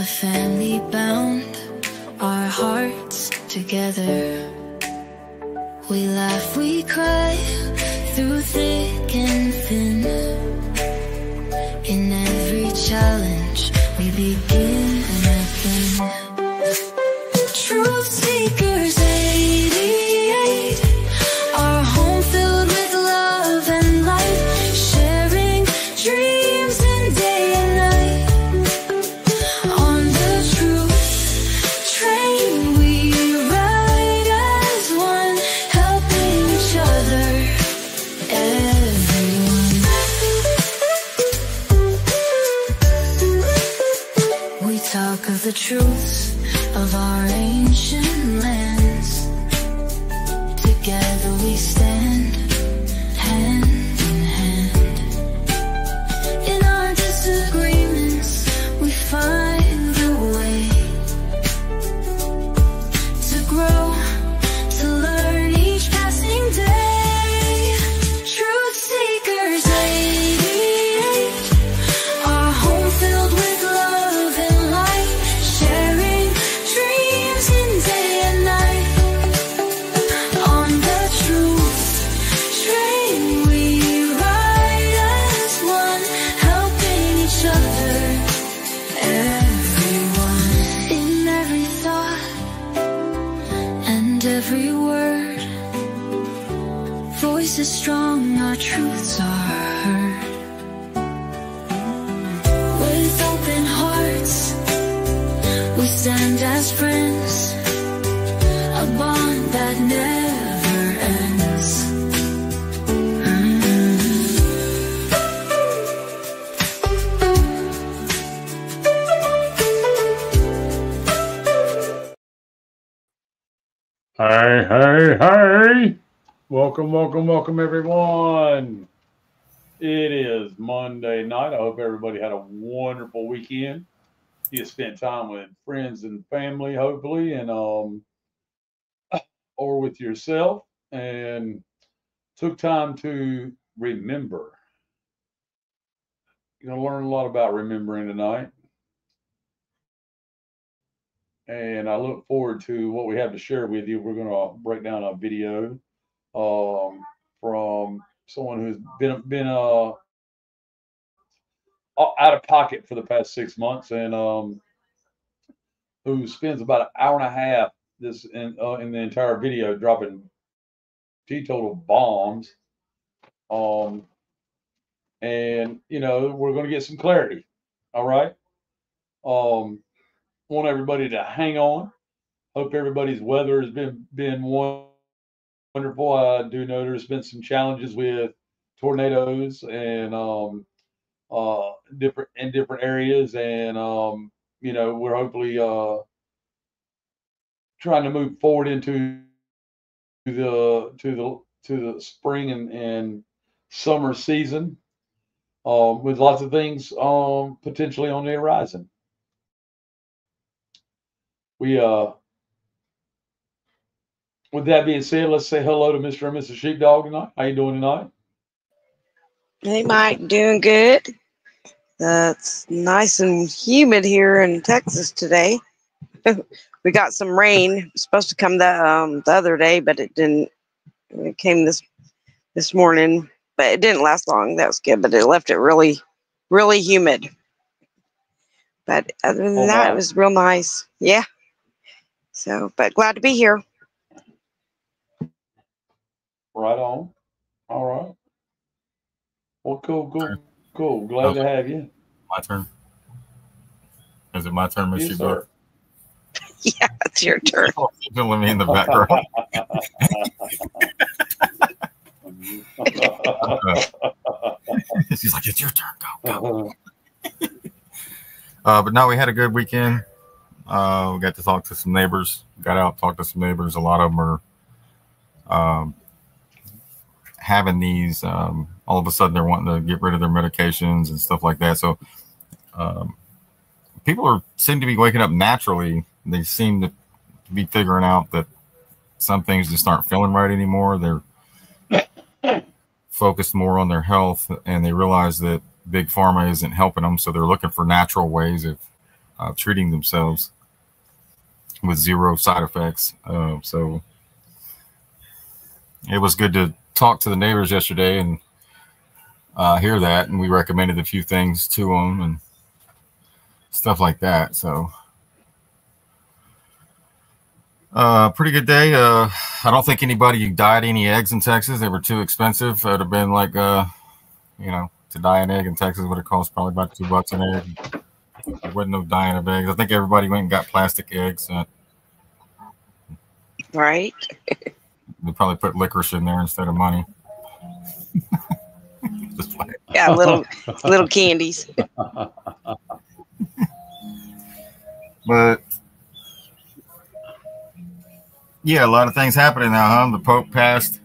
a family bound our hearts together. We laugh, we cry through thick and thin. In every challenge we begin again. Truth seekers 88, our home filled with love and light, sharing dreams in day and night. On the truth train we ride as one, helping each other, everyone. We talk of the truths of our ancient lands. Together we stand, hand in hand. In our disagreements we find a way to grow, to learn each passing day. Truth seekers 88, our home filled with love and light, sharing dreams in day and night. On the truth train we ride as one, helping each other, everyone. In every thought and every word, voices strong, our truths are heard. With open hearts we stand as friends, a bond that never ends. Hey, hey, hey! Welcome, everyone. It is Monday night. I hope everybody had a wonderful weekend. You spent time with friends and family, hopefully, and or with yourself, and took time to remember. You're gonna learn a lot about remembering tonight, and I look forward to what we have to share with you. We're gonna break down a video from someone who's been out of pocket for the past 6 months, and who spends about an hour and a half in the entire video dropping teetotal bombs. And we're going to get some clarity. All right. Want everybody to hang on. Hope everybody's weather has been wonderful. I do know there's been some challenges with tornadoes and different areas, and we're hopefully trying to move forward into the spring and summer season, with lots of things potentially on the horizon. With that being said, let's say hello to Mr. and Mrs. Sheepdog tonight. How you doing tonight? Hey, Mike, doing good. It's nice and humid here in Texas today. We got some rain. It was supposed to come the other day, but it didn't. It came this morning, but it didn't last long. That was good, but it left it really, really humid. But other than that, it was real nice. Yeah. So, but glad to be here. Right on. All right. Well, cool. Glad to have you. My turn. Is it my turn, Mr. Yes, sir. Yeah, it's your turn. Let me in the background. She's like, it's your turn. Go. But no, we had a good weekend. We got to talk to some neighbors. Got out, talked to some neighbors. A lot of them are having these. All of a sudden, they're wanting to get rid of their medications and stuff like that. So people seem to be waking up naturally. They seem to be figuring out that some things just aren't feeling right anymore. They're focused more on their health, and they realize that big pharma isn't helping them. So they're looking for natural ways of treating themselves with zero side effects. So it was good to talk to the neighbors yesterday and hear that, and we recommended a few things to them and stuff like that. So pretty good day. I don't think anybody dyed any eggs in Texas. They were too expensive. It would have been like to dye an egg in Texas would have cost probably about $2 an egg. There wasn't no dyeing of eggs. I think everybody went and got plastic eggs. Right. They probably put licorice in there instead of money. Just like, Yeah, little candies. but yeah, a lot of things happening now, huh? The Pope passed,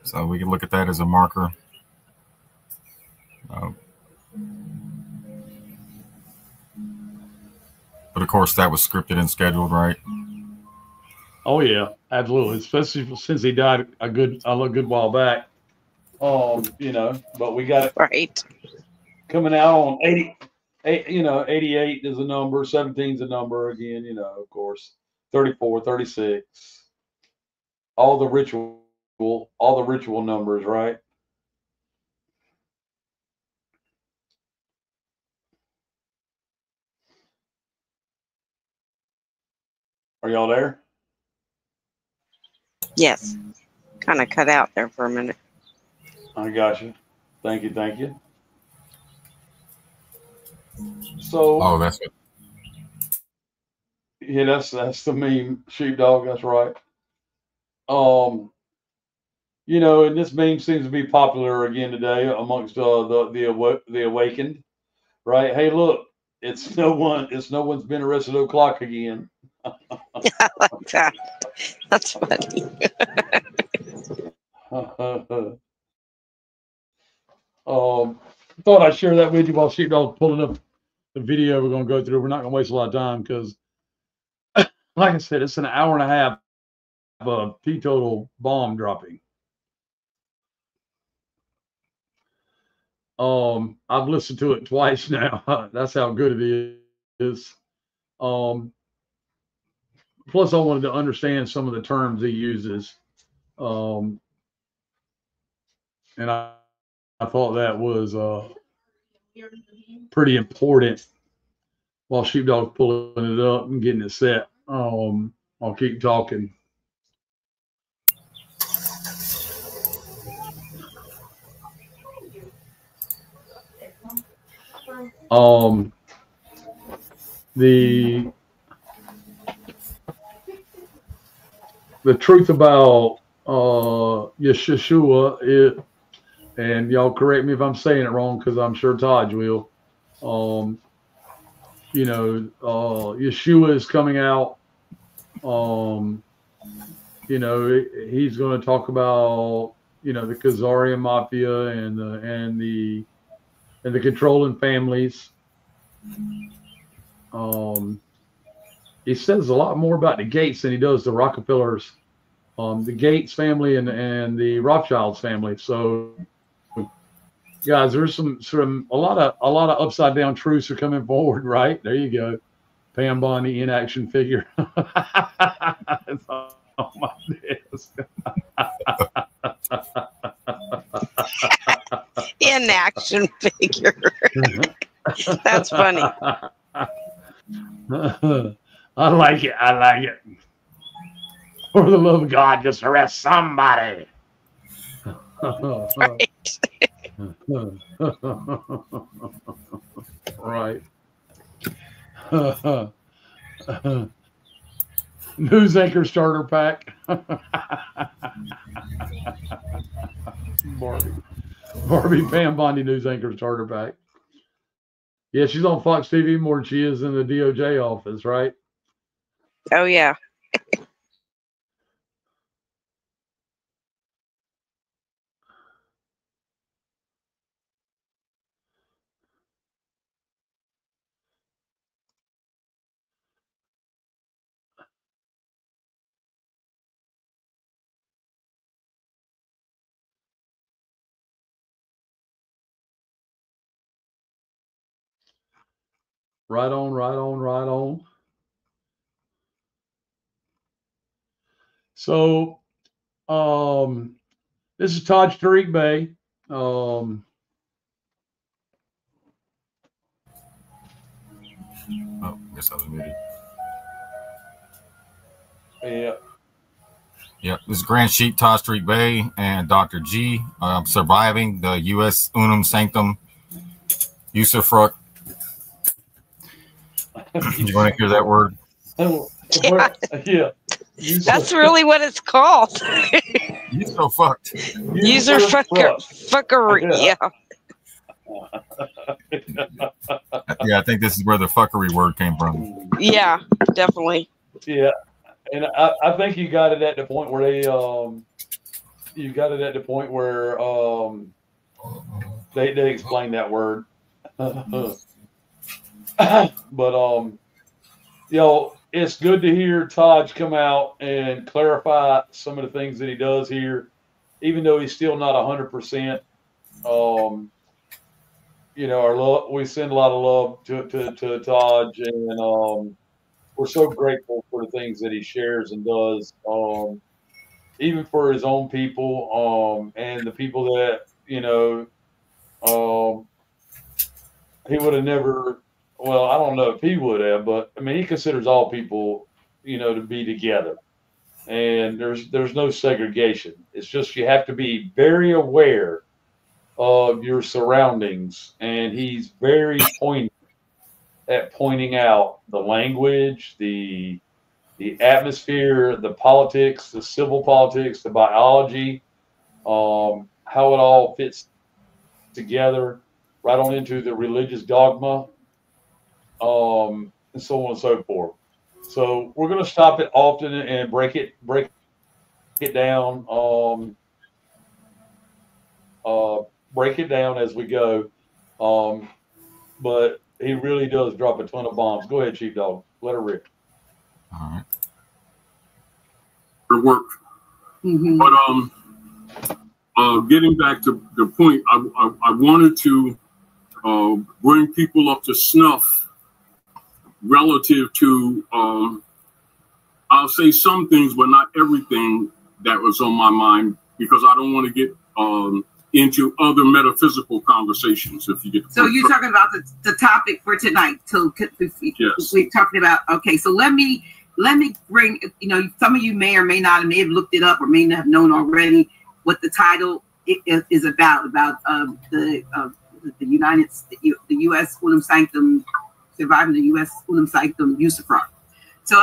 so we can look at that as a marker. But of course, that was scripted and scheduled, right? Oh yeah, absolutely. Especially since he died a good while back. But we got it Right. coming out on 88 is a number, 17 is a number again, of course, 34, 36. All the ritual numbers, right? Are y'all there? Yes. Kind of cut out there for a minute. I got you. Thank you. So, that's it. Yeah, that's the meme, sheepdog. That's right. And this meme seems to be popular again today amongst the awakened, right? Hey, look, it's no one's been arrested o'clock again. I like that. That's funny. Thought I'd share that with you while sheepdog's pulling up the video we're going to go through. We're not going to waste a lot of time because, like I said, it's an hour and a half of teetotal bomb dropping. I've listened to it twice now. That's how good it is. Plus, I wanted to understand some of the terms he uses, and I thought that was pretty important. While Sheepdog's pulling it up and getting it set, I'll keep talking. The truth about Yeshua, and y'all correct me if I'm saying it wrong because I'm sure Taj will. Yeshua is coming out. He's going to talk about the Khazarian mafia and the controlling families. He says a lot more about the Gates than he does the Rockefellers, the Gates family and the Rothschilds family. So, guys, there's a lot of upside down truths are coming forward. Right there, you go, Pam Bondi in action figure. It's on my desk. In action figure. That's funny. I like it. For the love of God, just arrest somebody. Right. Right. News anchor starter pack. Barbie Pam Bondi news anchor starter pack. Yeah, she's on Fox TV more than she is in the DOJ office, right? Oh yeah. Right on, right on, right on. So, this is Todd Street Bay. Oh, guess I was muted. Yeah. Yep, this is Grand Sheep, Todd Street Bay, and Dr. G. Surviving the U.S. Unum Sanctum Usufruct. You want to hear that word? Yeah. Yeah. That's really what it's called. You so fucked. User fuckery. Yeah. Yeah, I think this is where the fuckery word came from. Yeah, definitely. Yeah. And I think you got it at the point where they explained that word. But you know, it's good to hear Todd come out and clarify some of the things that he does here, even though he's still not 100%. You know, our love, we send a lot of love to Todd, and we're so grateful for the things that he shares and does, even for his own people, and the people that, you know, he would have never, well, I don't know if he would have, but I mean, he considers all people, you know, to be together, and there's no segregation. It's just you have to be very aware of your surroundings, and he's very pointed at pointing out the language, the atmosphere, the politics, the civil politics, the biology, how it all fits together, right on into the religious dogma, and so on and so forth. So we're going to stop it often and break it down, break it down as we go. But he really does drop a ton of bombs. Go ahead, Chief Dog. Let her rip. All right. For work. Mm-hmm. But getting back to the point, I wanted to bring people up to snuff relative to, I'll say some things, but not everything that was on my mind, because I don't want to get into other metaphysical conversations. If you get so you're talking about the topic for tonight. So yes, we're talking about, okay, so let me bring, you know, some of you may or may not have looked it up or may not have known already what the title is about the U.S. Unum Sanctum, surviving the U.S. Unum Sanctum usufruct. So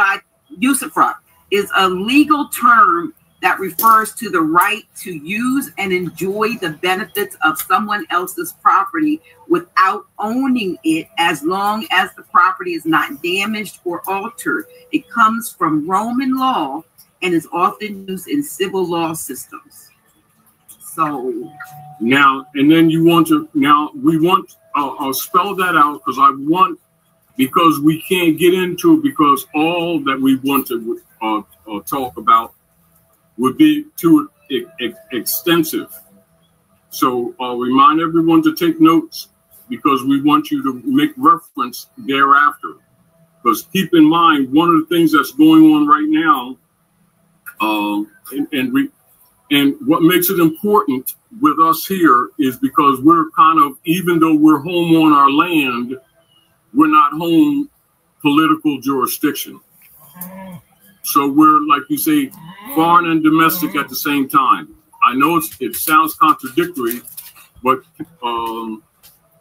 usufruct is a legal term that refers to the right to use and enjoy the benefits of someone else's property without owning it, as long as the property is not damaged or altered. It comes from Roman law and is often used in civil law systems. So now, and then we want, I'll spell that out, because we can't get into it, because all that we want to talk about would be too extensive. So remind everyone to take notes, because we want you to make reference thereafter. Because keep in mind, one of the things that's going on right now, and what makes it important with us here is because we're kind of, even though we're home on our land, we're not home political jurisdiction. So we're, like you say, foreign and domestic at the same time. I know it sounds contradictory, but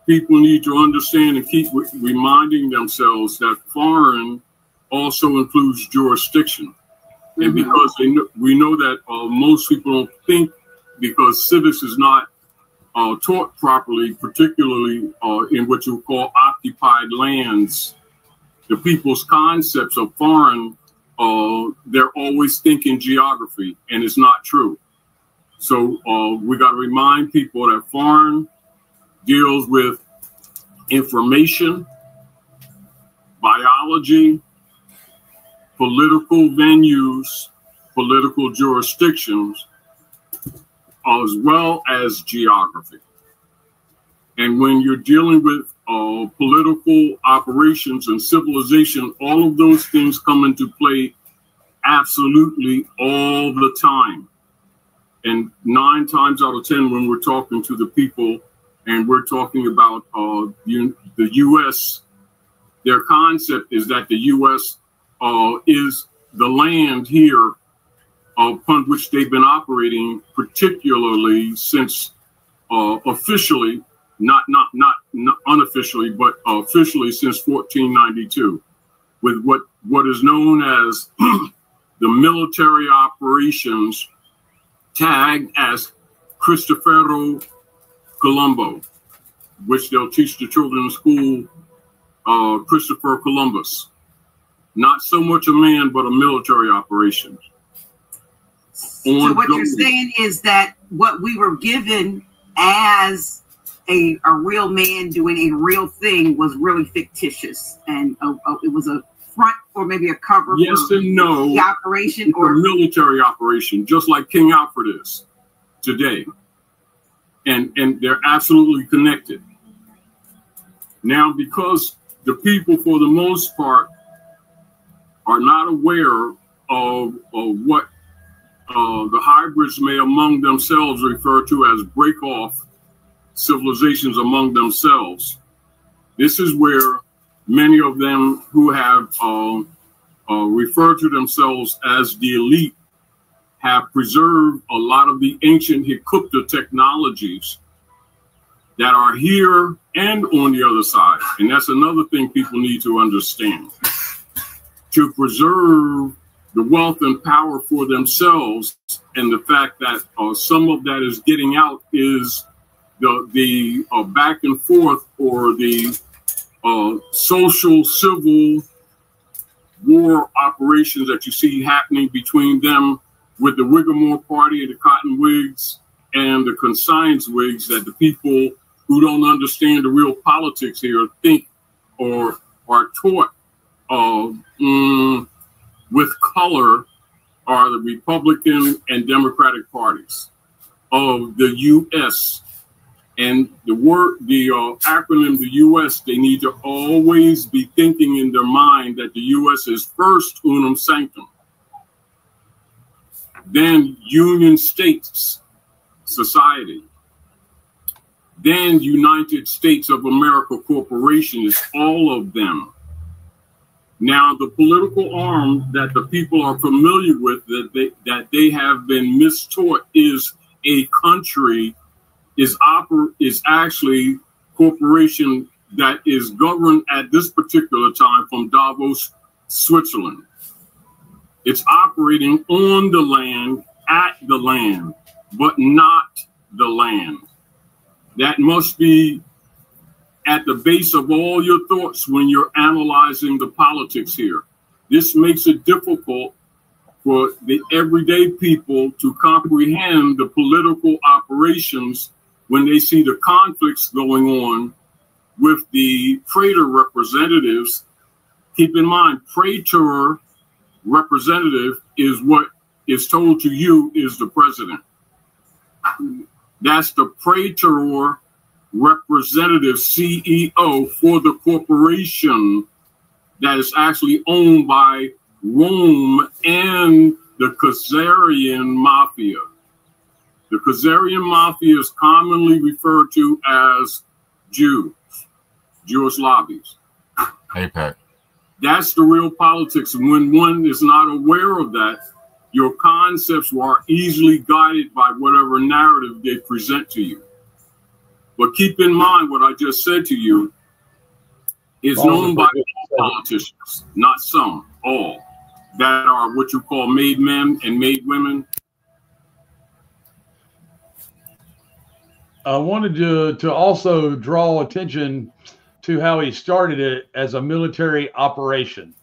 people need to understand and keep reminding themselves that foreign also includes jurisdiction. And because we know that most people don't think, because civics is not taught properly, particularly in what you call occupied lands, the people's concepts of foreign, they're always thinking geography, and it's not true. So we got to remind people that foreign deals with information, biology, political venues, political jurisdictions, as well as geography. And when you're dealing with political operations and civilization, all of those things come into play absolutely all the time. And 9 times out of 10, when we're talking to the people and we're talking about the U.S., their concept is that the U.S. Is the land here upon which they've been operating, particularly since officially, not unofficially, but officially since 1492, with what is known as the military operations tagged as Cristoforo Colombo, which they'll teach the children in school, Christopher Columbus. Not so much a man, but a military operation. So what you're saying is that what we were given as a real man doing a real thing was really fictitious, and it was a front or maybe a cover. Yes and no. The operation or military operation, just like King Alfred is today, and they're absolutely connected. Now, because the people, for the most part, are not aware of what the hybrids may among themselves refer to as break-off civilizations among themselves. This is where many of them who have referred to themselves as the elite have preserved a lot of the ancient Hikupta technologies that are here and on the other side. And that's another thing people need to understand. To preserve the wealth and power for themselves, and the fact that some of that is getting out is the back and forth, or the social civil war operations that you see happening between them with the Whiggamore Party and the Cotton Whigs and the Conscience Whigs, that the people who don't understand the real politics here think or are taught with color are the Republican and Democratic parties of the U.S. And the acronym, the U.S., they need to always be thinking in their mind that the U.S. is first unum sanctum, then Union States Society, then United States of America Corporation, is all of them. Now, the political arm that the people are familiar with, that they have been mistaught is a country, is actually corporation that is governed at this particular time from Davos, Switzerland. It's operating on the land, at the land, but not the land. That must be at the base of all your thoughts when you're analyzing the politics here. This makes it difficult for the everyday people to comprehend the political operations when they see the conflicts going on with the praetor representatives. Keep in mind, praetor representative is what is told to you is the president. That's the praetor representative, CEO, for the corporation that is actually owned by Rome and the Khazarian Mafia. The Khazarian Mafia is commonly referred to as Jews, Jewish lobbies. APEC. That's the real politics. And when one is not aware of that, your concepts are easily guided by whatever narrative they present to you. But keep in mind what I just said to you is known by all politicians, not some, all, that are what you call made men and made women. I wanted to also draw attention to how he started it as a military operation.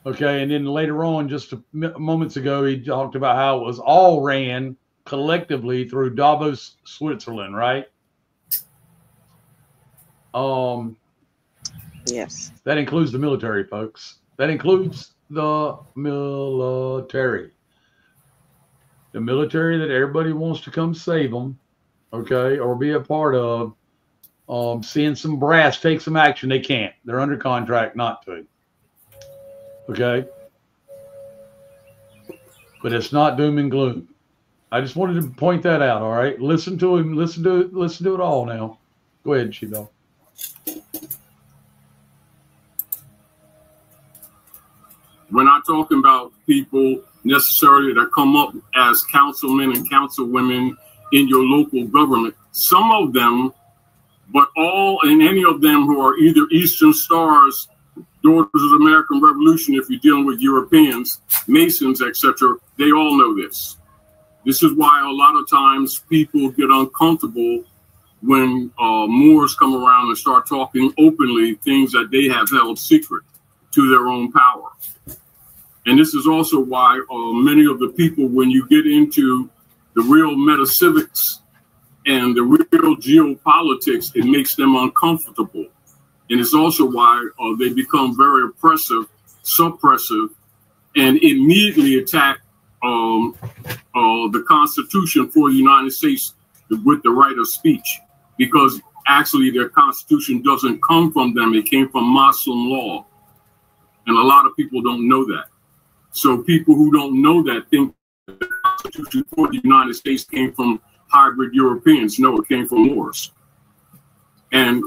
Okay, and then later on, just moments ago, he talked about how it was all ran collectively through Davos, Switzerland, right? Yes. That includes the military, folks. That includes the military. The military that everybody wants to come save them, okay, or be a part of, Seeing some brass take some action, they can't. They're under contract not to. Okay? But it's not doom and gloom. I just wanted to point that out, all right? Listen to him, listen to it all now. Go ahead, Shidal. We're not talking about people necessarily that come up as councilmen and councilwomen in your local government. Some of them, but all and any of them who are either Eastern Stars, Daughters of the American Revolution, if you're dealing with Europeans, Masons, etc., they all know this. This is why a lot of times people get uncomfortable when Moors come around and start talking openly things that they have held secret to their own power. And this is also why many of the people, when you get into the real metaphysics and the real geopolitics, it makes them uncomfortable. And it's also why they become very oppressive, suppressive, and immediately attack the Constitution for the United States with the right of speech, because actually their Constitution doesn't come from them. It came from Muslim law. And a lot of people don't know that. So people who don't know that think the Constitution for the United States came from hybrid Europeans. No, it came from Moors. And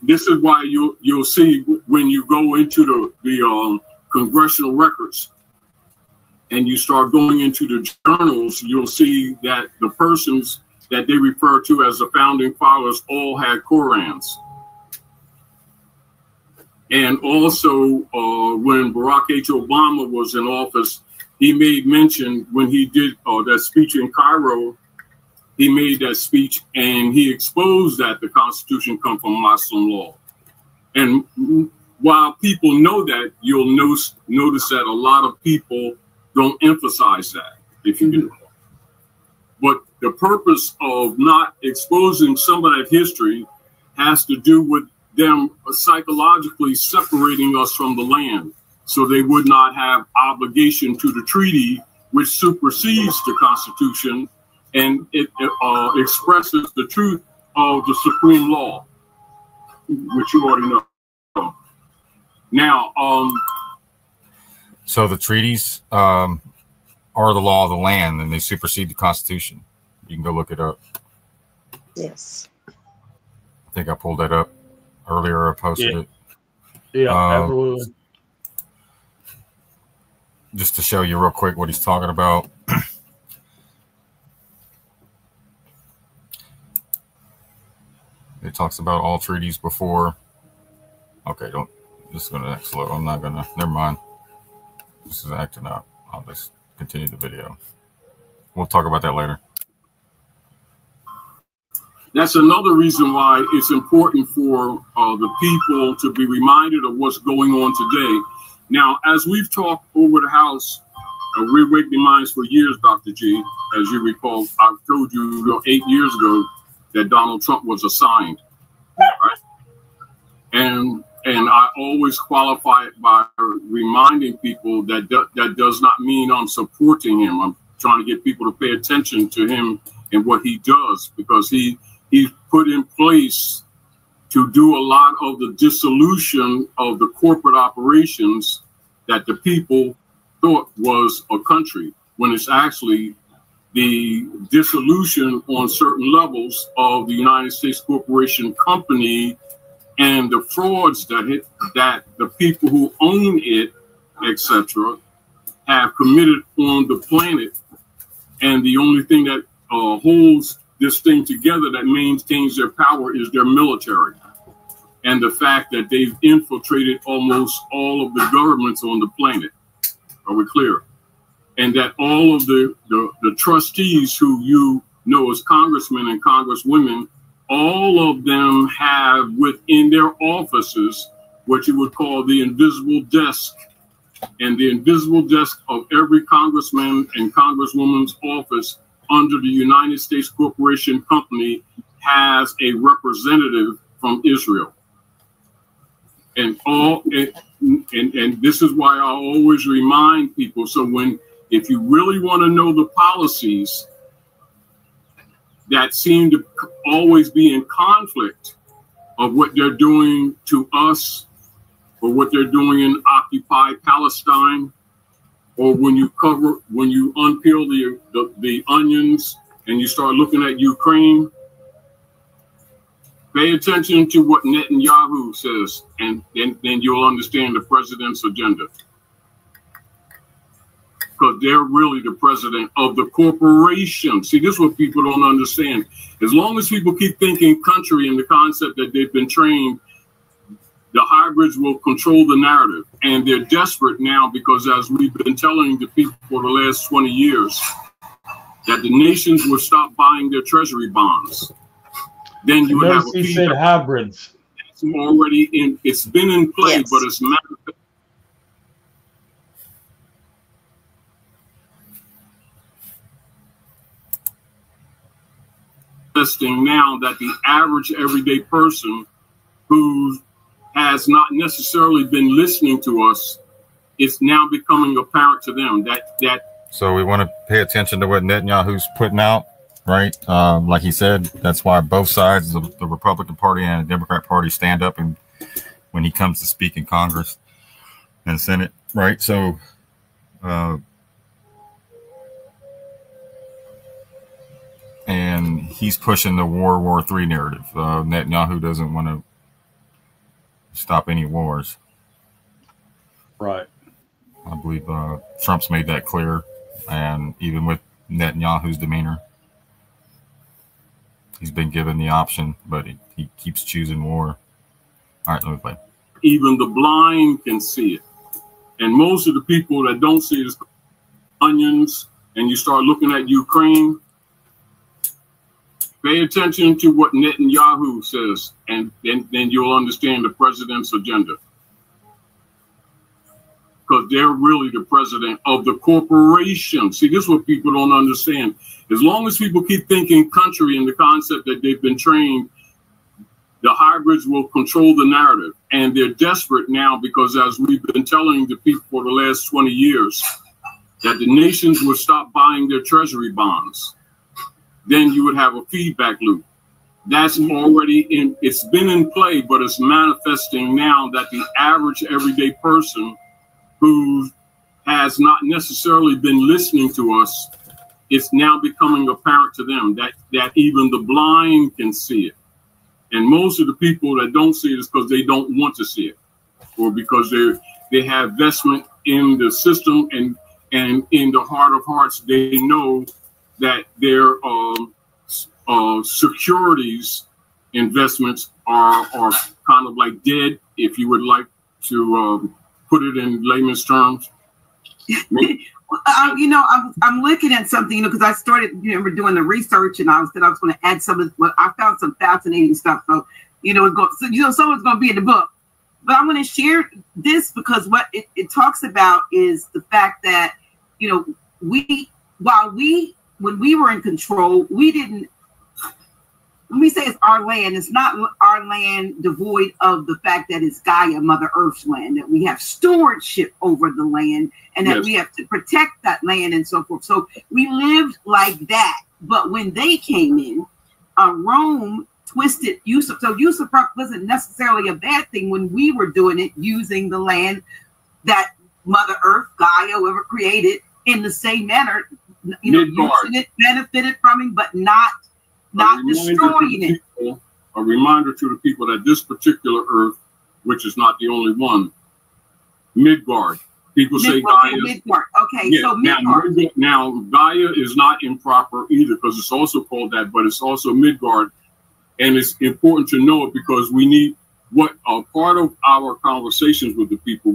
this is why you'll see when you go into the congressional records and you start going into the journals, you'll see that the persons that they refer to as the founding fathers all had Korans. And also, when Barack H. Obama was in office, he made mention when he did that speech in Cairo, he made that speech and he exposed that the Constitution comes from Muslim law. And while people know that, you'll notice that a lot of people don't emphasize that, if you do. But the purpose of not exposing some of that history has to do with them psychologically separating us from the land, so they would not have obligation to the treaty, which supersedes the Constitution, and it expresses the truth of the supreme law, which you already know. Now, so the treaties are the law of the land, and they supersede the Constitution. You can go look it up. Yes. I think I pulled that up earlier. I posted it. Yeah, absolutely. Just to show you real quick what he's talking about. It talks about all treaties before. Okay, don't. This is going to act slow. I'm not going to. Never mind. This is acting up. I'll just continue the video. We'll talk about that later. That's another reason why it's important for the people to be reminded of what's going on today. Now, as we've talked over the House, Reawakening Minds for years, Dr. G, as you recall, I told you 8 years ago that Donald Trump was assigned, right? And I always qualify it by reminding people that that does not mean I'm supporting him. I'm trying to get people to pay attention to him and what he does, because he's put in place to do a lot of the dissolution of the corporate operations that the people thought was a country, when it's actually the dissolution on certain levels of the United States Corporation Company and the frauds that the people who own it, etc., have committed on the planet. And the only thing that holds this thing together, that maintains their power, is their military. And the fact that they've infiltrated almost all of the governments on the planet. Are we clear? And that all of the trustees who you know as congressmen and congresswomen, all of them have within their offices what you would call the invisible desk. And the invisible desk of every congressman and congresswoman's office under the United States Corporation Company has a representative from Israel. And this is why I always remind people. So if you really want to know the policies that seem to always be in conflict of what they're doing to us, or what they're doing in occupied Palestine, or when you unpeel the onions and you start looking at Ukraine. Pay attention to what Netanyahu says, and then you'll understand the president's agenda. Because they're really the president of the corporation. See, this is what people don't understand. As long as people keep thinking country and the concept that they've been trained, the hybrids will control the narrative. And they're desperate now because, as we've been telling the people for the last 20 years, that the nations will stop buying their treasury bonds. Then you would have he said hybrids. It's already in. It's been in play, Yes. but it's manifesting now that the average everyday person who has not necessarily been listening to us, it's now becoming apparent to them that. So we want to pay attention to what Netanyahu's putting out. Right. Like he said, that's why both sides of the Republican Party and the Democrat Party stand up and when he comes to speak in Congress and Senate. Right. So and he's pushing the World War III narrative. Netanyahu doesn't want to stop any wars. Right. I believe Trump's made that clear. And even with Netanyahu's demeanor, he's been given the option, but he keeps choosing war. All right, let me play. Even the blind can see it. And most of the people that don't see it is onions, and you start looking at Ukraine. Pay attention to what Netanyahu says, and then you'll understand the president's agenda. Because they're really the president of the corporation. See, this is what people don't understand. As long as people keep thinking country and the concept that they've been trained, the hybrids will control the narrative. And they're desperate now because, as we've been telling the people for the last 20 years, that the nations will stop buying their treasury bonds. Then you would have a feedback loop. That's already in, it's been in play, but it's manifesting now that the average everyday person who has not necessarily been listening to us, it's now becoming apparent to them that even the blind can see it. And most of the people that don't see it is because they don't want to see it, or because they have investment in the system, and in the heart of hearts, they know that their securities investments are kind of like dead, if you would like to put it in layman's terms. I'm looking at something, because I started, doing the research, and I was going to add some of what I found, some fascinating stuff. So, someone's going to be in the book, but I'm going to share this because what it talks about is the fact that, when we were in control, we didn't, when we say it's our land, it's not our land devoid of the fact that it's Gaia, Mother Earth's land, that we have stewardship over the land, and that we have to protect that land and so forth. So we lived like that. But when they came in, Rome twisted usufruct. So usufruct wasn't necessarily a bad thing when we were doing it, using the land that Mother Earth, Gaia, whoever created, in the same manner, using it, benefited from it, but not destroying it. A reminder to the people that this particular Earth, which is not the only one, Midgard. People say Gaia. Midgard. Okay, yeah, so Midgard. Now, Gaia is not improper either, because it's also called that, but it's also Midgard. And it's important to know it because we need, what a part of our conversations with the people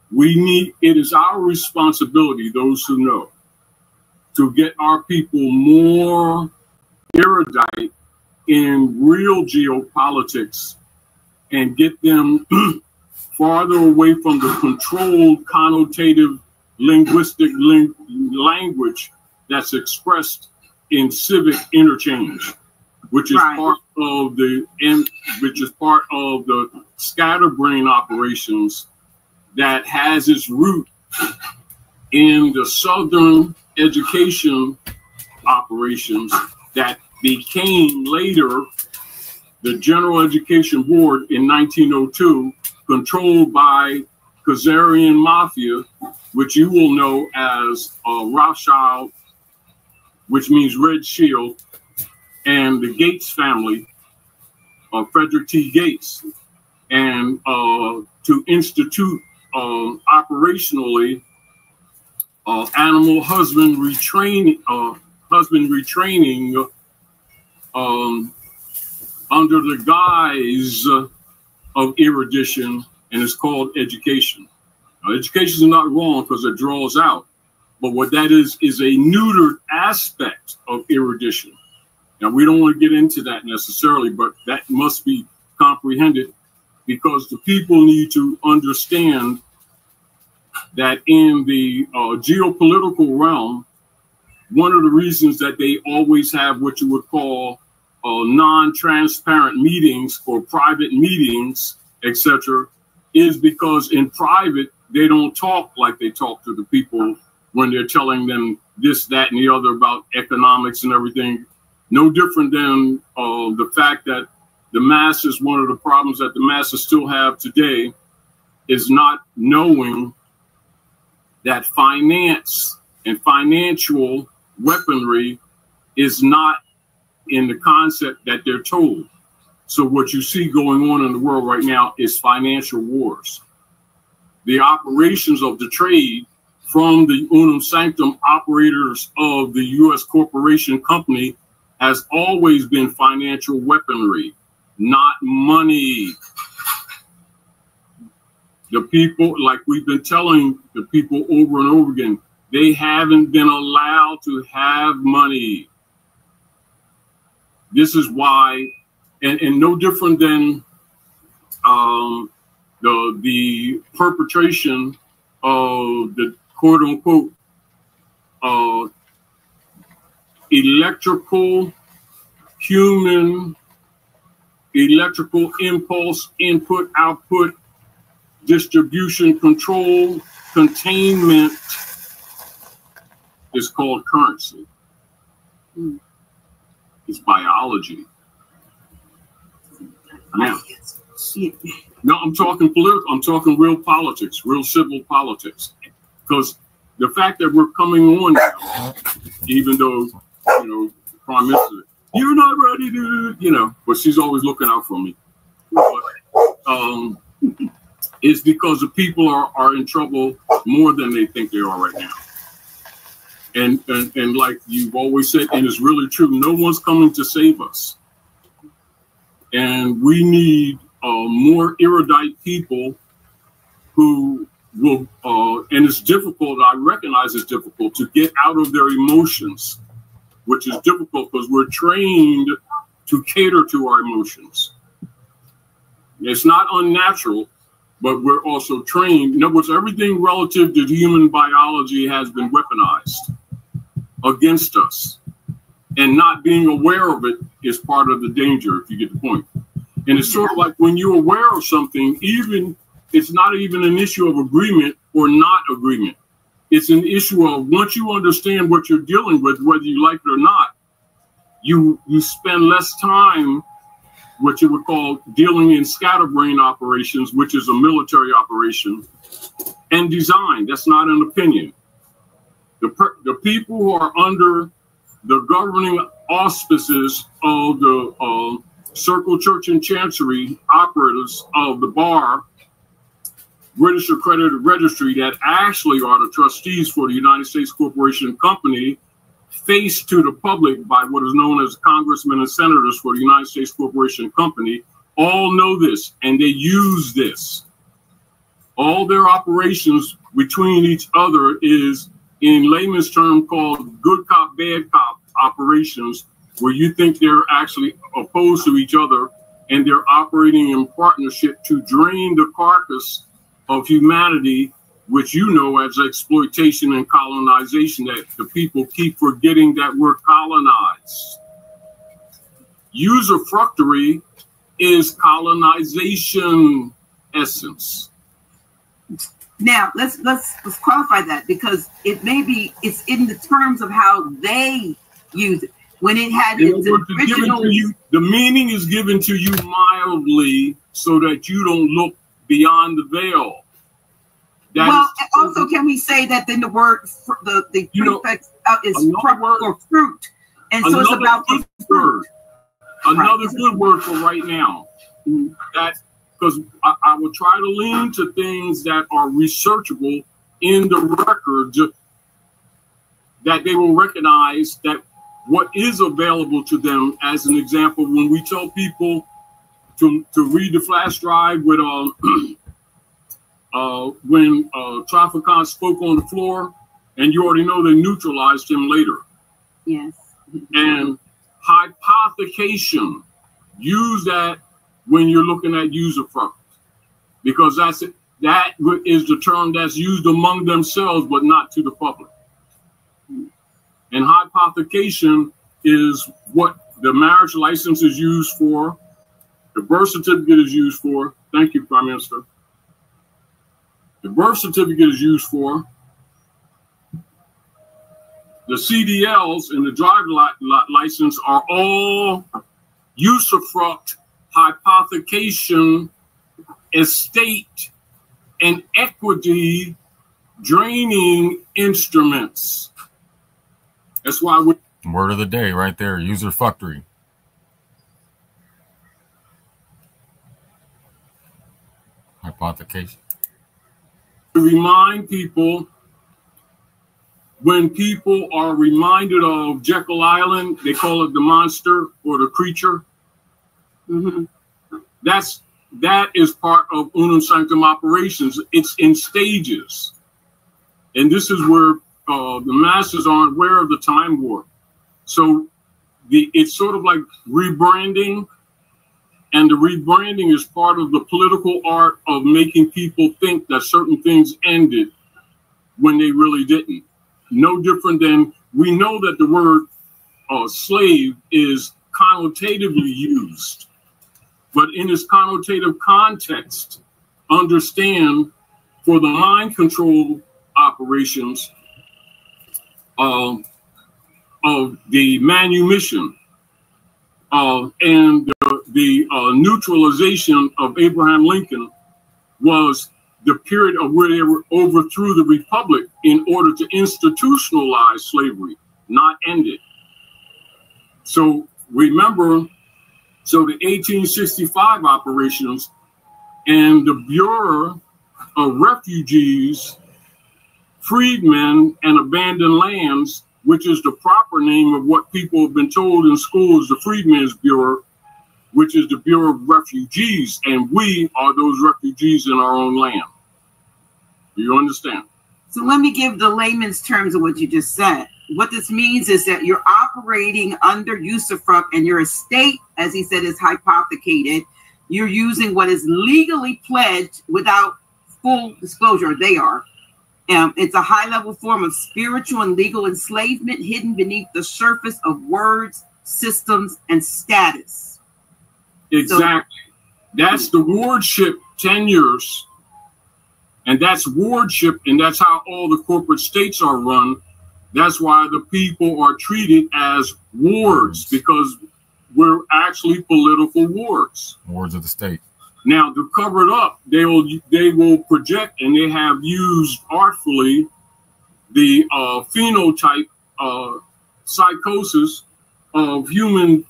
it is our responsibility, those who know, to get our people more erudite in real geopolitics and get them farther away from the controlled, connotative, linguistic language that's expressed in civic interchange, which is part of the scatterbrain operations that has its root in the Southern education operations that became later the General Education Board in 1902, controlled by Khazarian Mafia, which you will know as Rothschild, which means Red Shield, and the Gates family, Frederick T. Gates, and to institute operationally animal husbandry training, under the guise of erudition, and it's called education. Now, education is not wrong because it draws out, but what that is a neutered aspect of erudition. Now, we don't want to get into that necessarily, but that must be comprehended because the people need to understand that in the geopolitical realm, one of the reasons that they always have what you would call non-transparent meetings or private meetings, etc., is because in private, they don't talk like they talk to the people when they're telling them this, that, and the other about economics and everything. No different than the fact that the masses, one of the problems that the masses still have today is not knowing that finance and financial weaponry is not in the concept that they're told. So what you see going on in the world right now is financial wars. The operations of the trade from the unum sanctum operators of the U.S. corporation company has always been financial weaponry, not money. The people, like we've been telling the people over and over again, they haven't been allowed to have money. This is why, and no different than the perpetration of the quote unquote electrical impulse input output distribution control containment is called currency. It's biology. Now, no, I'm talking political. I'm talking real politics, real civil politics. Because the fact that we're coming on now, even though, the Prime Minister, you're not ready to, but she's always looking out for me. But, it's because the people are in trouble more than they think they are right now. And like you've always said, and it's really true, no one's coming to save us. And we need more erudite people who will, and it's difficult, I recognize it's difficult to get out of their emotions, which is difficult because we're trained to cater to our emotions. It's not unnatural, but we're also trained. In other words, everything relative to human biology has been weaponized against us. And not being aware of it is part of the danger, if you get the point. And it's sort of like when you're aware of something, it's not even an issue of agreement or not agreement. It's an issue of once you understand what you're dealing with, whether you like it or not, you spend less time what you would call dealing in scatterbrain operations, which is a military operation, and design. That's not an opinion. The people who are under the governing auspices of the Circle Church and Chancery operatives of the bar, British Accredited Registry, that actually are the trustees for the United States Corporation Company, faced to the public by what is known as congressmen and senators for the United States Corporation Company, all know this, and they use this. All their operations between each other is, in layman's term, called good cop, bad cop operations, where you think they're actually opposed to each other, and they're operating in partnership to drain the carcass of humanity, which you know as exploitation and colonization, that the people keep forgetting that we're colonized. Usufructuary is colonization essence. Now let's qualify that, because it's in the terms of how they use it. when it had In its other words, it's given original. to you, the meaning is given to you mildly so that you don't look beyond the veil. That Well, is, also, can we say that then the word, the You know, prefix is another word- or fruit, and so it's another about good the fruit. word. Another good word for right now. That because I will try to lean to things that are researchable in the records, that they will recognize that what is available to them. As an example, when we tell people to read the flash drive with when Traficant spoke on the floor, and you already know they neutralized him later. Yes. And hypothecation, use that when you're looking at usufruct, because that is the term that's used among themselves, but not to the public. And hypothecation is what the marriage license is used for, the birth certificate is used for. Thank you, Prime Minister. The birth certificate is used for. The CDLs and the driver license are all usufruct, hypothecation, estate, and equity draining instruments. That's why we. Word of the day right there, usurfuctory. Hypothecation. Remind people, when people are reminded of Jekyll Island, they call it the monster or the creature. That is part of unum sanctum operations. It's in stages, and this is where the masses aren't aware of the time warp. So it's sort of like rebranding, and the rebranding is part of the political art of making people think that certain things ended when they really didn't. No different than, we know that the word slave is connotatively used, but in its connotative context, understand for the mind control operations of the manumission and the neutralization of Abraham Lincoln was the period of where they overthrew the republic in order to institutionalize slavery, not end it. So remember, so the 1865 operations and the Bureau of Refugees, Freedmen, and Abandoned Lands, which is the proper name of what people have been told in school is the Freedmen's Bureau, which is the Bureau of Refugees, and we are those refugees in our own land. Do you understand? So let me give the layman's terms of what you just said. What this means is that you're operating under usufruct, and your estate, as he said, is hypothecated. You're using what is legally pledged without full disclosure. They are. It's a high-level form of spiritual and legal enslavement hidden beneath the surface of words, systems, and status. Exactly. That's the wardship tenures, and that's wardship, and that's how all the corporate states are run. That's why the people are treated as wards, because we're actually political wards. Wards of the state. Now, to cover it up, they will project, and they have used artfully the phenotype psychosis of human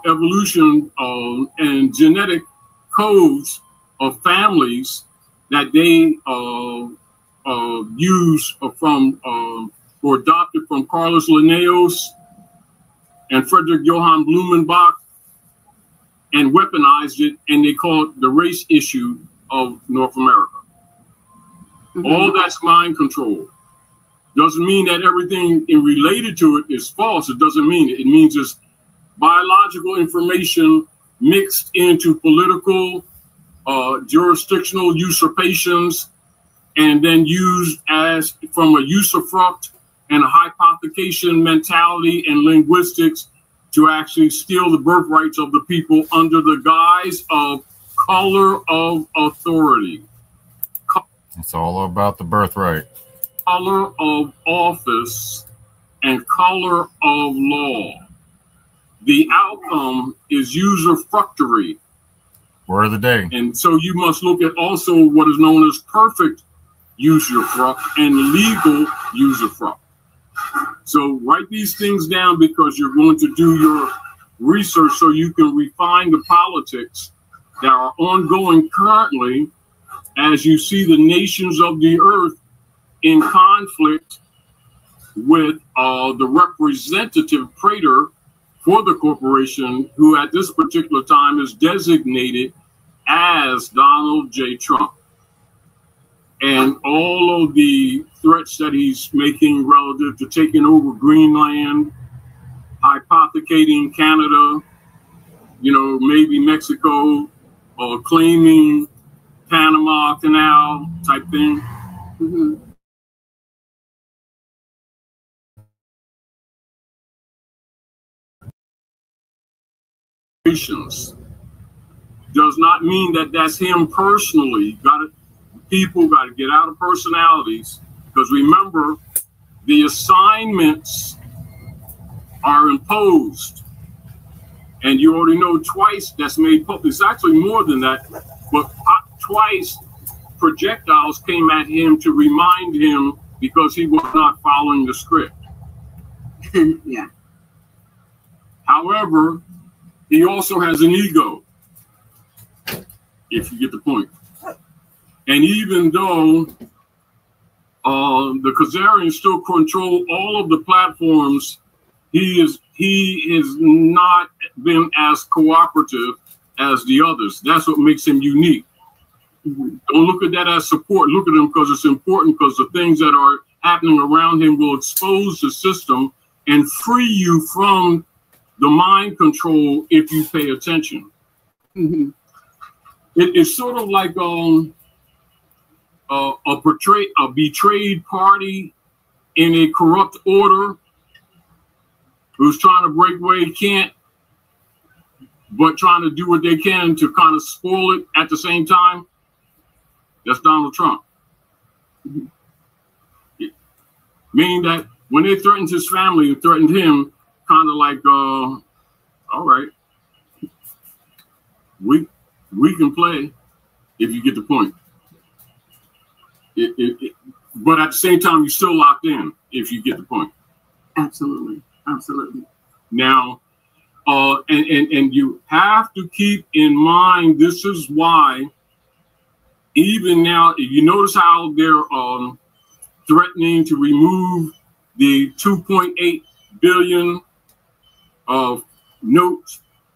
evolution and genetic codes of families that they use from or adopted from Carlos Linnaeus and Frederick Johann Blumenbach, and weaponized it, and they call it the race issue of North America. All that's mind control. Doesn't mean that everything related to it is false. It doesn't mean it. It means it's biological information mixed into political, jurisdictional usurpations, and then used as from a usufruct and a hypothecation mentality and linguistics to actually steal the birthrights of the people under the guise of color of authority. It's all about the birthright. Color of office and color of law. The outcome is usufructory. Word of the day. And so you must look at also what is known as perfect usufruct and legal usufruct. So write these things down because you're going to do your research so you can refine the politics that are ongoing currently as you see the nations of the earth in conflict with the representative praetor for the corporation, who at this particular time is designated as Donald J. Trump. And all of the threats that he's making relative to taking over Greenland, hypothecating Canada, you know, maybe Mexico, or claiming Panama Canal type thing. Mm-hmm. Does not mean that that's him personally. People got to get out of personalities, because remember, the assignments are imposed, and you already know twice that's made public. It's actually more than that, but twice projectiles came at him to remind him because he was not following the script. Yeah. However, he also has an ego, if you get the point. And even though the Khazarians still control all of the platforms, he has not been as cooperative as the others. That's what makes him unique. Don't look at that as support. Look at him because it's important, because the things that are happening around him will expose the system and free you from the mind control if you pay attention. Mm-hmm. It's sort of like a betrayed party in a corrupt order who's trying to break away, can't, but trying to do what they can to kind of spoil it at the same time. That's Donald Trump. Meaning that when they threatened his family and threatened him, kind of like, all right, we can play, if you get the point. But at the same time, you're still locked in, if you get the point. Absolutely. Absolutely. Now, and you have to keep in mind, this is why, even now, if you notice how they're threatening to remove the $2.8 billion of note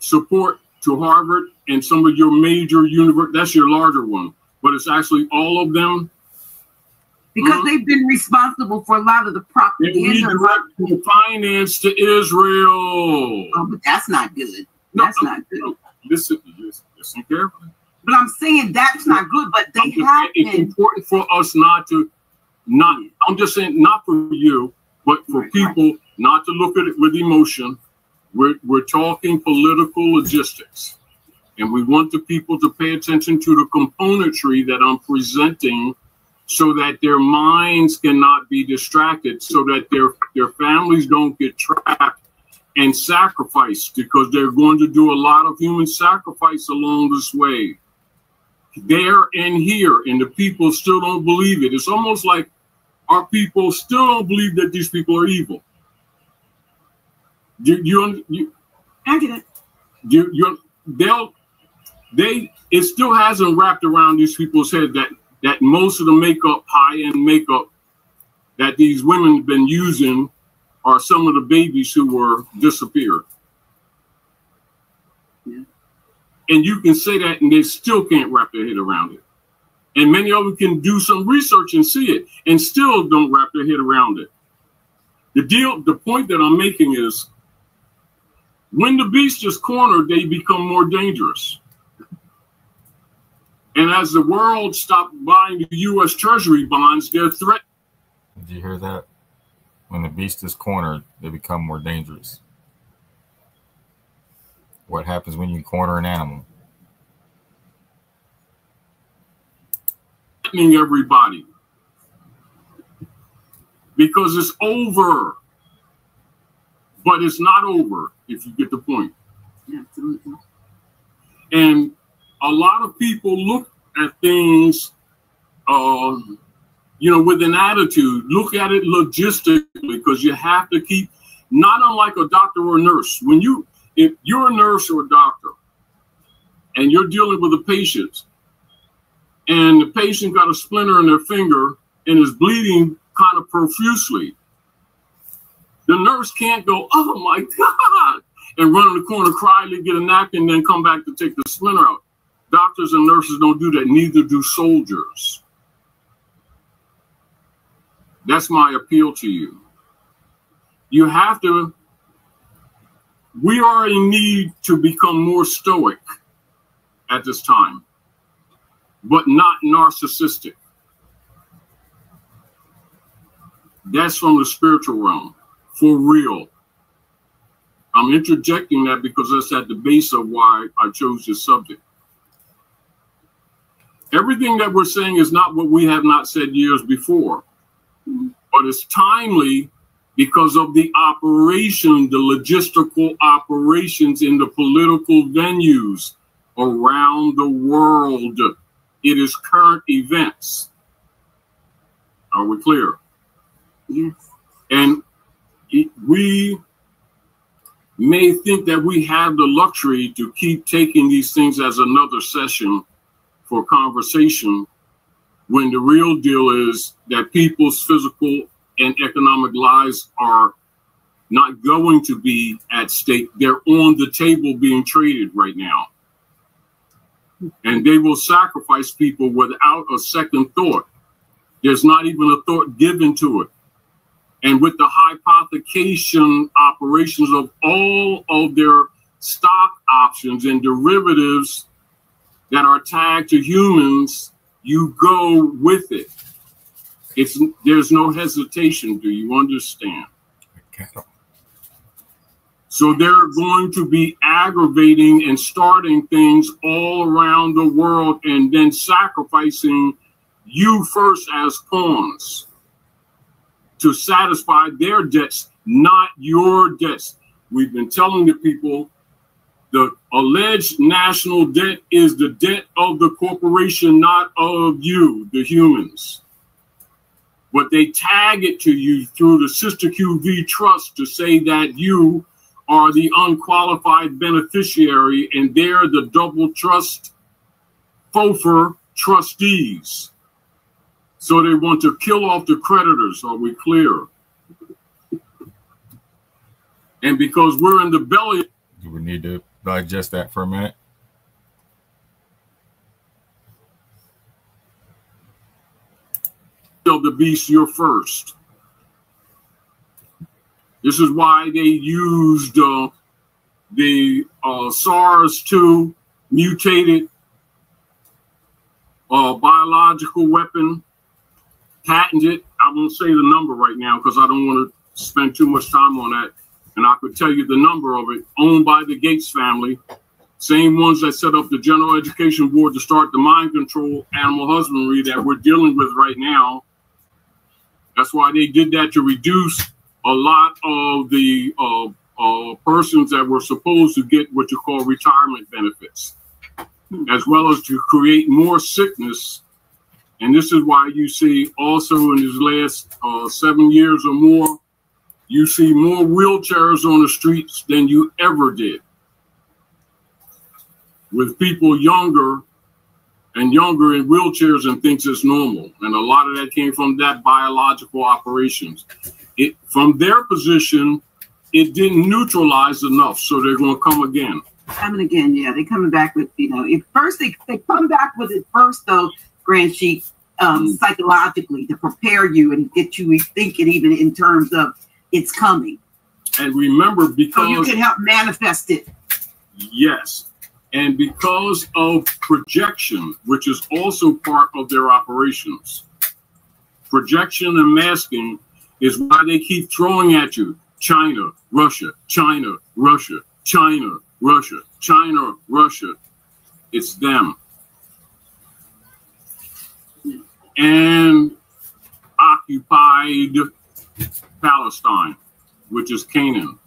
support to Harvard and some of your major universities. That's your larger one, but it's actually all of them. Because they've been responsible for a lot of the propaganda. They redirect finance to Israel. Oh, but that's not good. That's not good. Listen carefully. But I'm saying that's not good, but they have been. It's important for us not, I'm just saying, not for you, but for people not to look at it with emotion. We're talking political logistics, and we want the people to pay attention to the componentry that I'm presenting, so that their minds cannot be distracted, so that their families don't get trapped and sacrificed, because they're going to do a lot of human sacrifice along this way. There and here, and the people still don't believe it. It's almost like our people still don't believe that these people are evil. I get it. It still hasn't wrapped around these people's head that most of the makeup, high-end makeup that these women have been using are some of the babies who were disappeared. Yeah. And you can say that and they still can't wrap their head around it. And many of them can do some research and see it and still don't wrap their head around it. The point that I'm making is, when the beast is cornered, they become more dangerous. And as the world stopped buying the U.S. Treasury bonds, they're threatened. Did you hear that? When the beast is cornered, they become more dangerous. What happens when you corner an animal? Threatening everybody. Because it's over. But it's not over, if you get the point. Yeah, absolutely. And a lot of people look at things, you know, with an attitude. Look at it logistically, because you have to keep, not unlike a doctor or a nurse. If you're a nurse or a doctor and you're dealing with a patient, and the patient got a splinter in their finger and is bleeding kind of profusely, the nurse can't go, oh my God, and run in the corner, cry, get a napkin, then come back to take the splinter out. Doctors and nurses don't do that. Neither do soldiers. That's my appeal to you. You have to, we are in need to become more stoic at this time, but not narcissistic. That's from the spiritual realm, for real. I'm interjecting that because that's at the base of why I chose this subject. Everything that we're saying is not what we have not said years before, but it's timely because of the operation, the logistical operations in the political venues around the world. It is current events. Are we clear? Yes. And we may think that we have the luxury to keep taking these things as another session for conversation, when the real deal is that people's physical and economic lives are not going to be at stake. They're on the table being traded right now. And they will sacrifice people without a second thought. There's not even a thought given to it. And with the hypothecation operations of all of their stock options and derivatives that are tagged to humans, you go with it. There's no hesitation. Do you understand? So they're going to be aggravating and starting things all around the world and then sacrificing you first as pawns to satisfy their debts, not your debts. We've been telling the people the alleged national debt is the debt of the corporation, not of you, the humans. But they tag it to you through the Sister QV Trust to say that you are the unqualified beneficiary and they're the double trust FOFR trustees. So they want to kill off the creditors. Are we clear? And because we're in the belly. Do we need to digest that for a minute? Of the beast, you're first. This is why they used the SARS-2 mutated biological weapon, patented. I won't say the number right now because I don't want to spend too much time on that. And I could tell you the number of it, owned by the Gates family, same ones that set up the General Education Board to start the mind control animal husbandry that we're dealing with right now. That's why they did that, to reduce a lot of the persons that were supposed to get what you call retirement benefits, as well as to create more sickness. And this is why you see also in these last 7 years or more, you see more wheelchairs on the streets than you ever did, with people younger and younger in wheelchairs and thinks it's normal. And a lot of that came from that biological operations. From their position, it didn't neutralize enough, so they're going to come again. Coming again, yeah. They're coming back with, first they come back with it first, though, Grand Chief, psychologically, to prepare you and get you thinking even in terms of it's coming. And remember, because... So you can help manifest it. Yes. And because of projection, which is also part of their operations, projection and masking is why they keep throwing at you China, Russia, China, Russia, China, Russia, China, Russia. It's them. And occupied Palestine, which is Canaan.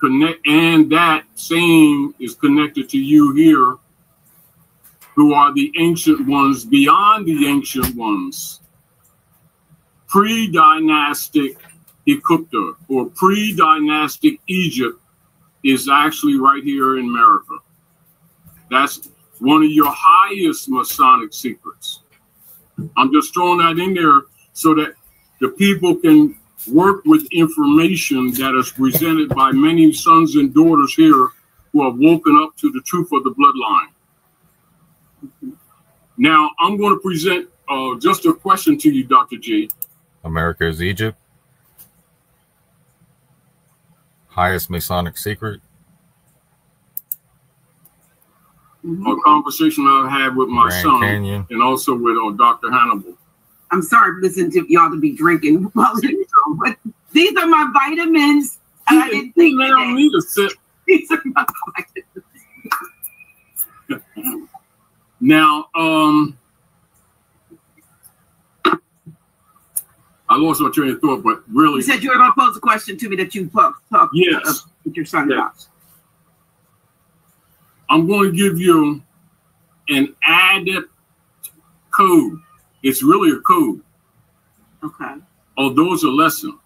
that same is connected to you here, who are the ancient ones beyond the ancient ones. Pre-dynastic Egypta or pre-dynastic Egypt is actually right here in America. That's one of your highest Masonic secrets. I'm just throwing that in there so that the people can work with information that is presented by many sons and daughters here who have woken up to the truth of the bloodline. Now, I'm going to present just a question to you, Dr. G. America is Egypt. Highest Masonic secret. A conversation I had with my Grand son Canyon. and also with Dr. Hannibal. I'm sorry for listening to y'all to be drinking. But these are my vitamins. And I didn't think they don't need a sip. These are my vitamins. Now, I lost my train of thought, but really. You said you were going to pose a question to me that you talked yes. with your son about. I'm going to give you an adept code. It's really a code. Okay. Although it's a lesson.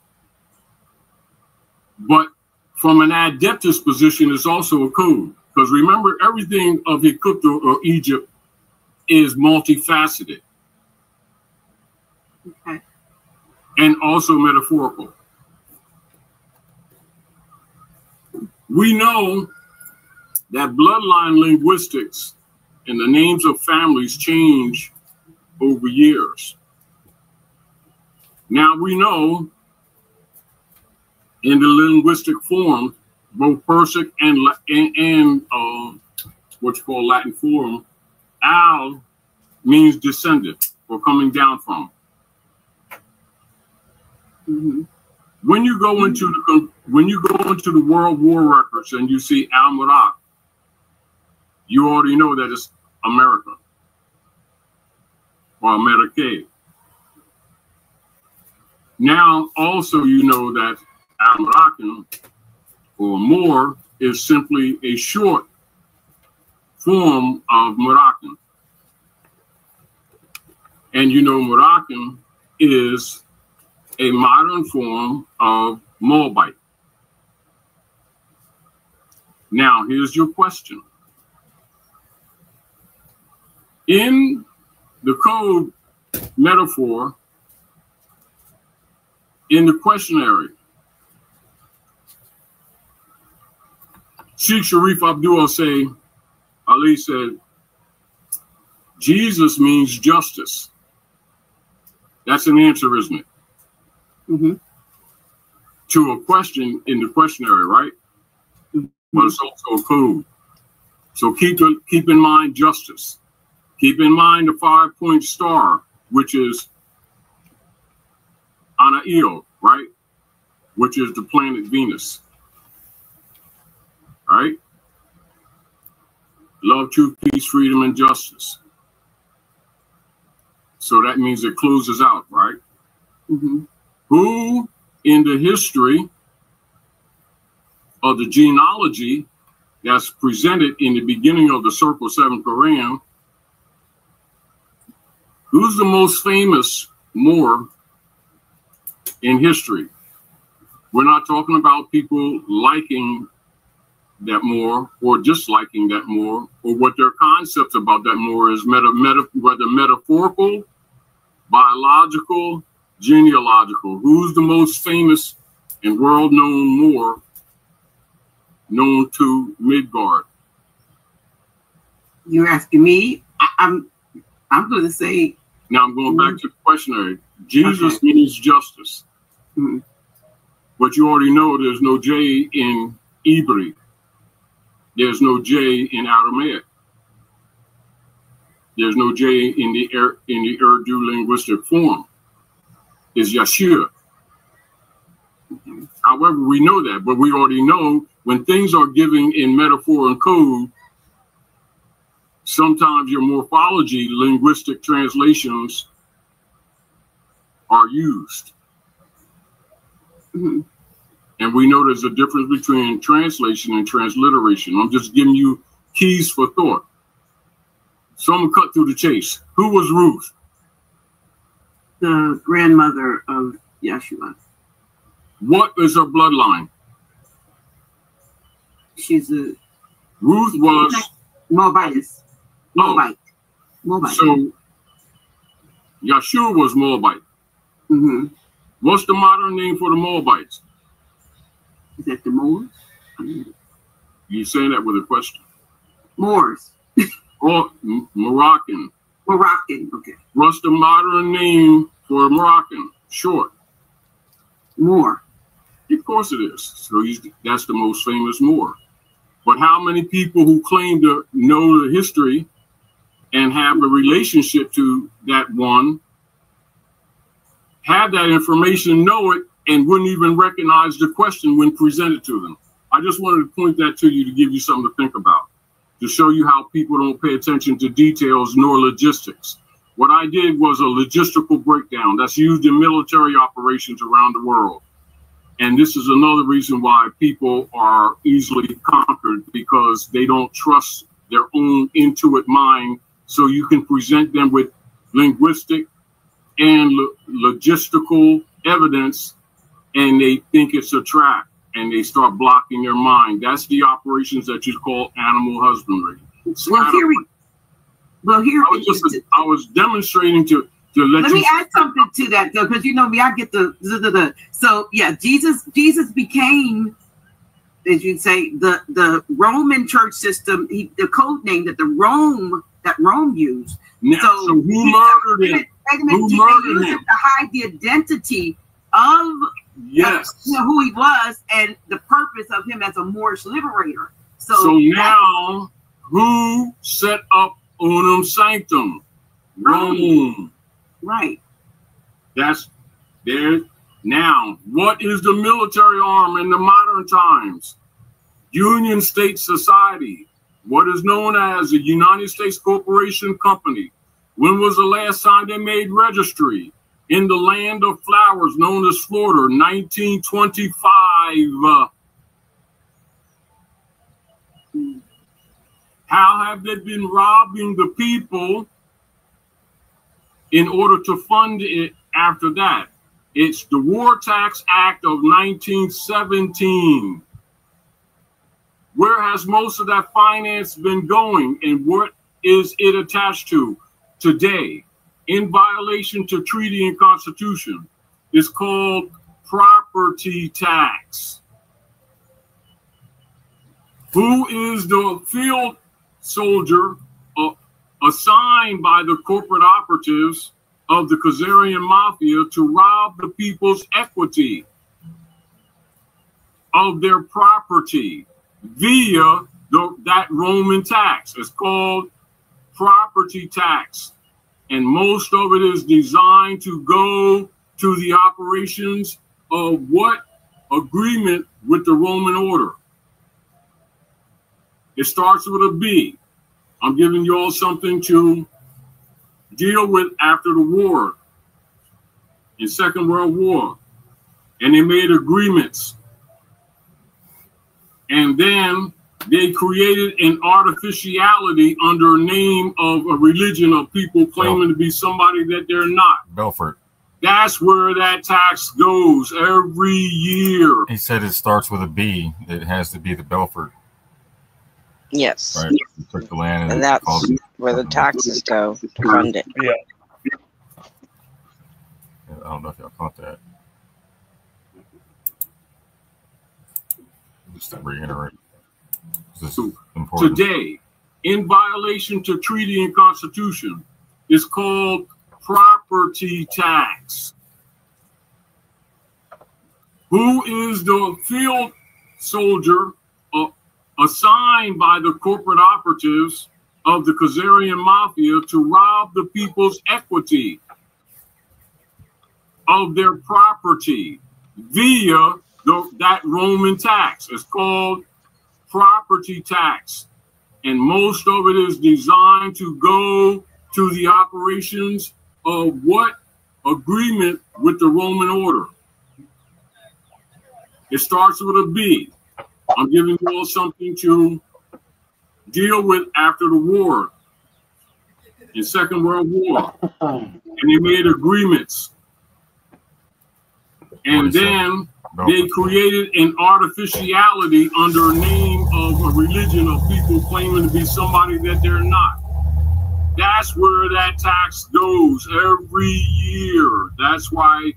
But from an adeptus position, it's also a code. Because remember, everything of Egypt or Egypt is multifaceted. Okay. And also metaphorical. We know that bloodline linguistics and the names of families change over years. Now we know in the linguistic form, both Persic and what you call Latin form, al means descendant or coming down from. Mm-hmm. When you go into the World War records and you see Al-Murak, you already know that it's America or America. Now, also, you know that Al-Murakan or Moor is simply a short form of Moroccan. And you know Moroccan is a modern form of Moabite. Now, here's your question. In the code metaphor, in the questionnaire, Sheikh Sharif Abdul Ali said, Jesus means justice. That's an answer, isn't it? Mm-hmm. To a question in the questionnaire, right? Mm-hmm. But it's also a code. So keep in mind justice. Keep in mind the 5-point star, which is Anail, right? Which is the planet Venus. Right? Love, truth, peace, freedom, and justice. So that means it closes out, right? Mm-hmm. Who in the history of the genealogy that's presented in the beginning of the Circle 7 Quran, who's the most famous Moor in history? We're not talking about people liking that Moor or disliking that Moor or what their concepts about that Moor is, whether metaphorical, biological, genealogical. Who's the most famous and world-known Moor known to Midgard? You're asking me? I'm going to say. Now I'm going back to the questionnaire. Jesus means justice. Mm-hmm. But you already know there's no J in Hebrew. There's no J in Aramaic. There's no J in the Urdu linguistic form. It's Yashir. However, we know that, but we already know when things are given in metaphor and code, sometimes your morphology, linguistic translations are used. Mm-hmm. And we know there's a difference between translation and transliteration. I'm just giving you keys for thought. So I'm gonna cut through the chase. Who was Ruth? The grandmother of Yeshua. What is her bloodline? She's a Ruth was Moabitess. Moabite. Moabite. So Yeshua was Moabite. Mm-hmm. What's the modern name for the Moabites? Is that the Moors? You saying that with a question? Moors. Or Moroccan. Moroccan. Okay. What's the modern name for Moroccan? Short. Moor. Of course it is. So that's the most famous Moor. But how many people who claim to know the history and have a relationship to that one have that information, know it, and wouldn't even recognize the question when presented to them? I just wanted to point that to you to give you something to think about, to show you how people don't pay attention to details nor logistics. What I did was a logistical breakdown that's used in military operations around the world. And this is another reason why people are easily conquered, because they don't trust their own intuitive mind. So you can present them with linguistic and logistical evidence, and they think it's a trap, and they start blocking their mind. That's the operations that you call animal husbandry. I was demonstrating to let me add something to that, though, because you know me, I get the. So yeah, Jesus became, as you say, the Roman church system, the code name that Rome used. Now, so who murdered him? Who murdered him? To hide the identity of who he was and the purpose of him as a Moorish liberator. So now, who set up Unum Sanctum? Rome. Right. That's there. Now, what is the military arm in the modern times? Union State Society, what is known as the United States Corporation Company. When was the last time they made registry? In the land of flowers known as Florida, 1925. How have they been robbing the people in order to fund it after that? It's the War Tax Act of 1917. Where has most of that finance been going, and what is it attached to today? In violation to treaty and constitution, it's called property tax. Who is the field soldier assigned by the corporate operatives of the Khazarian Mafia to rob the people's equity of their property via that Roman tax? It's called property tax. And most of it is designed to go to the operations of what agreement with the Roman order. It starts with a B. I'm giving you all something to deal with after the war, in Second World War. And they made agreements. And then they created an artificiality under a name of a religion of people claiming to be somebody that they're not. Belfort. That's where that tax goes every year. He said it starts with a B. It has to be the Belfort. Yes. Right. You took the land and that's where the taxes go to fund it. Yeah. I don't know if y'all caught that. Just to reiterate. This is important. Today, in violation to treaty and constitution, is called property tax. Who is the field soldier assigned by the corporate operatives of the Khazarian Mafia to rob the people's equity of their property via that Roman tax? It's called property tax. And most of it is designed to go to the operations of what agreement with the Roman order. It starts with a B. I'm giving you all something to deal with after the war, in Second World War. And they made agreements. And then they created an artificiality under a name of a religion of people claiming to be somebody that they're not. That's where that tax goes every year. That's why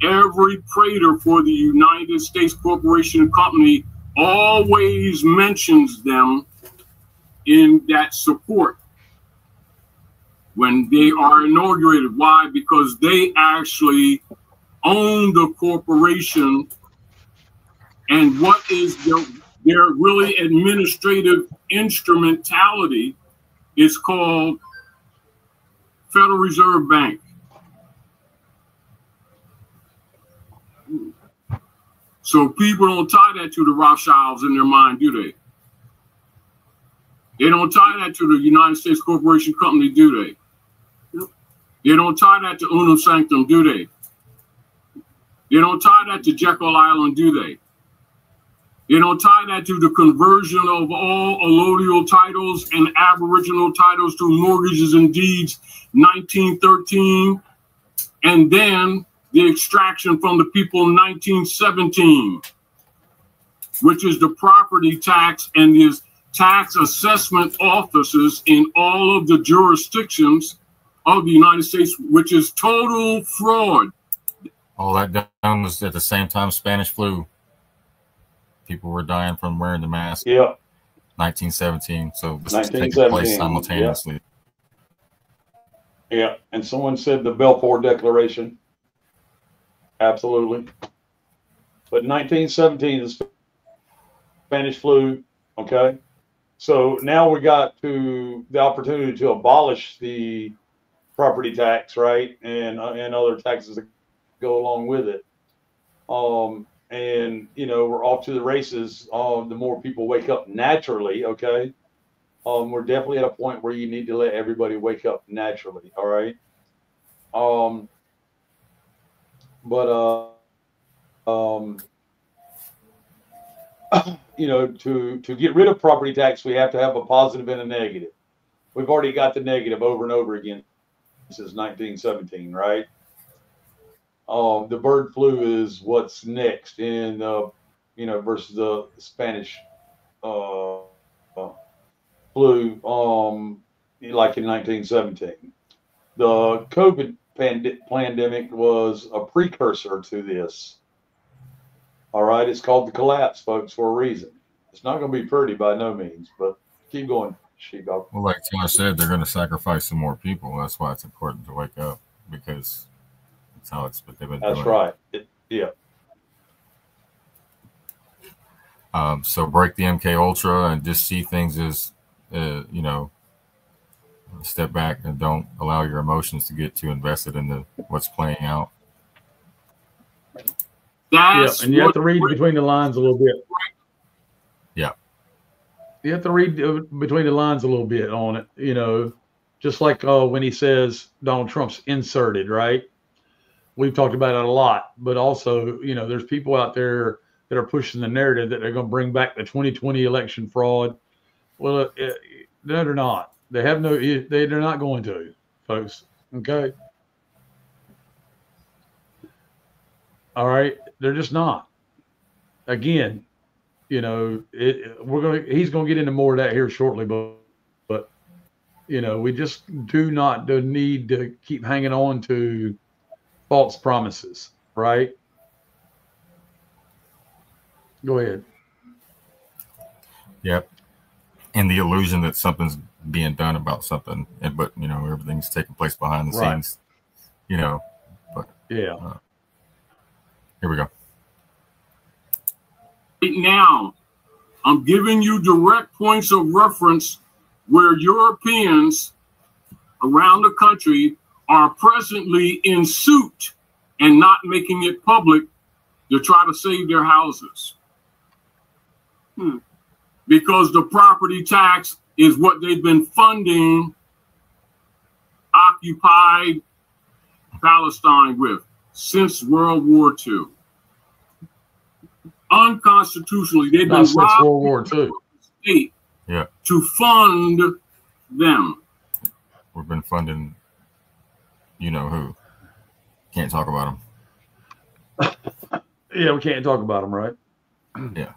every prater for the United States Corporation Company always mentions them in that support when they are inaugurated. Why? Because they actually own the corporation, and what is their really administrative instrumentality is called Federal Reserve Bank. So people don't tie that to the Rothschilds in their mind, do they? They don't tie that to the United States Corporation Company, do they? They don't tie that to Unum Sanctum, do they? They don't tie that to Jekyll Island, do they? They don't tie that to the conversion of all allodial titles and aboriginal titles to mortgages and deeds, 1913, and then the extraction from the people in 1917, which is the property tax and the tax assessment offices in all of the jurisdictions of the United States, which is total fraud. All that done was at the same time Spanish flu. People were dying from wearing the mask. Yeah. 1917. So this was taking place simultaneously. Yeah. And someone said the Balfour Declaration. Absolutely. But 1917 is Spanish flu. Okay. So now we got to the opportunity to abolish the property tax, right? And other taxes that go along with it. And, you know, we're off to the races. The more people wake up naturally, okay? We're definitely at a point where you need to let everybody wake up naturally, all right? You know, to get rid of property tax, we have to have a positive and a negative. We've already got the negative over and over again since 1917, right? The bird flu is what's next in, you know, versus the Spanish flu, like in 1917. The COVID pandemic was a precursor to this. All right, it's called the collapse, folks, for a reason. It's not going to be pretty by no means, but keep going, sheepdog. Well, like Taylor said, they're going to sacrifice some more people. That's why it's important to wake up, because that's how it's what they've been doing. That's right. Yeah. So break the MK Ultra and just see things as, you know, step back and don't allow your emotions to get too invested in what's playing out. Yeah, and you have to read between the lines a little bit. Yeah. You have to read between the lines a little bit on it, you know, just like when he says Donald Trump's inserted, right? We've talked about it a lot, but also, you know, there's people out there that are pushing the narrative that they're going to bring back the 2020 election fraud. Well, no, they're not. They have no, they're not going to, folks. Okay. All right. They're just not. Again, you know, he's going to get into more of that here shortly, but, you know, we just do not need to keep hanging on to false promises, right? Go ahead. Yep. And the illusion that something's being done about something, but, you know, everything's taking place behind the scenes, you know, but yeah. Here we go. Right now, I'm giving you direct points of reference where Europeans around the country are presently in suit and not making it public to try to save their houses. Because the property tax is what they've been funding occupied Palestine with since World War II. Unconstitutionally, they've been Not since robbed World War II. state to fund them. We've been funding, you know who. Can't talk about them. Yeah, we can't talk about them, right? Yeah.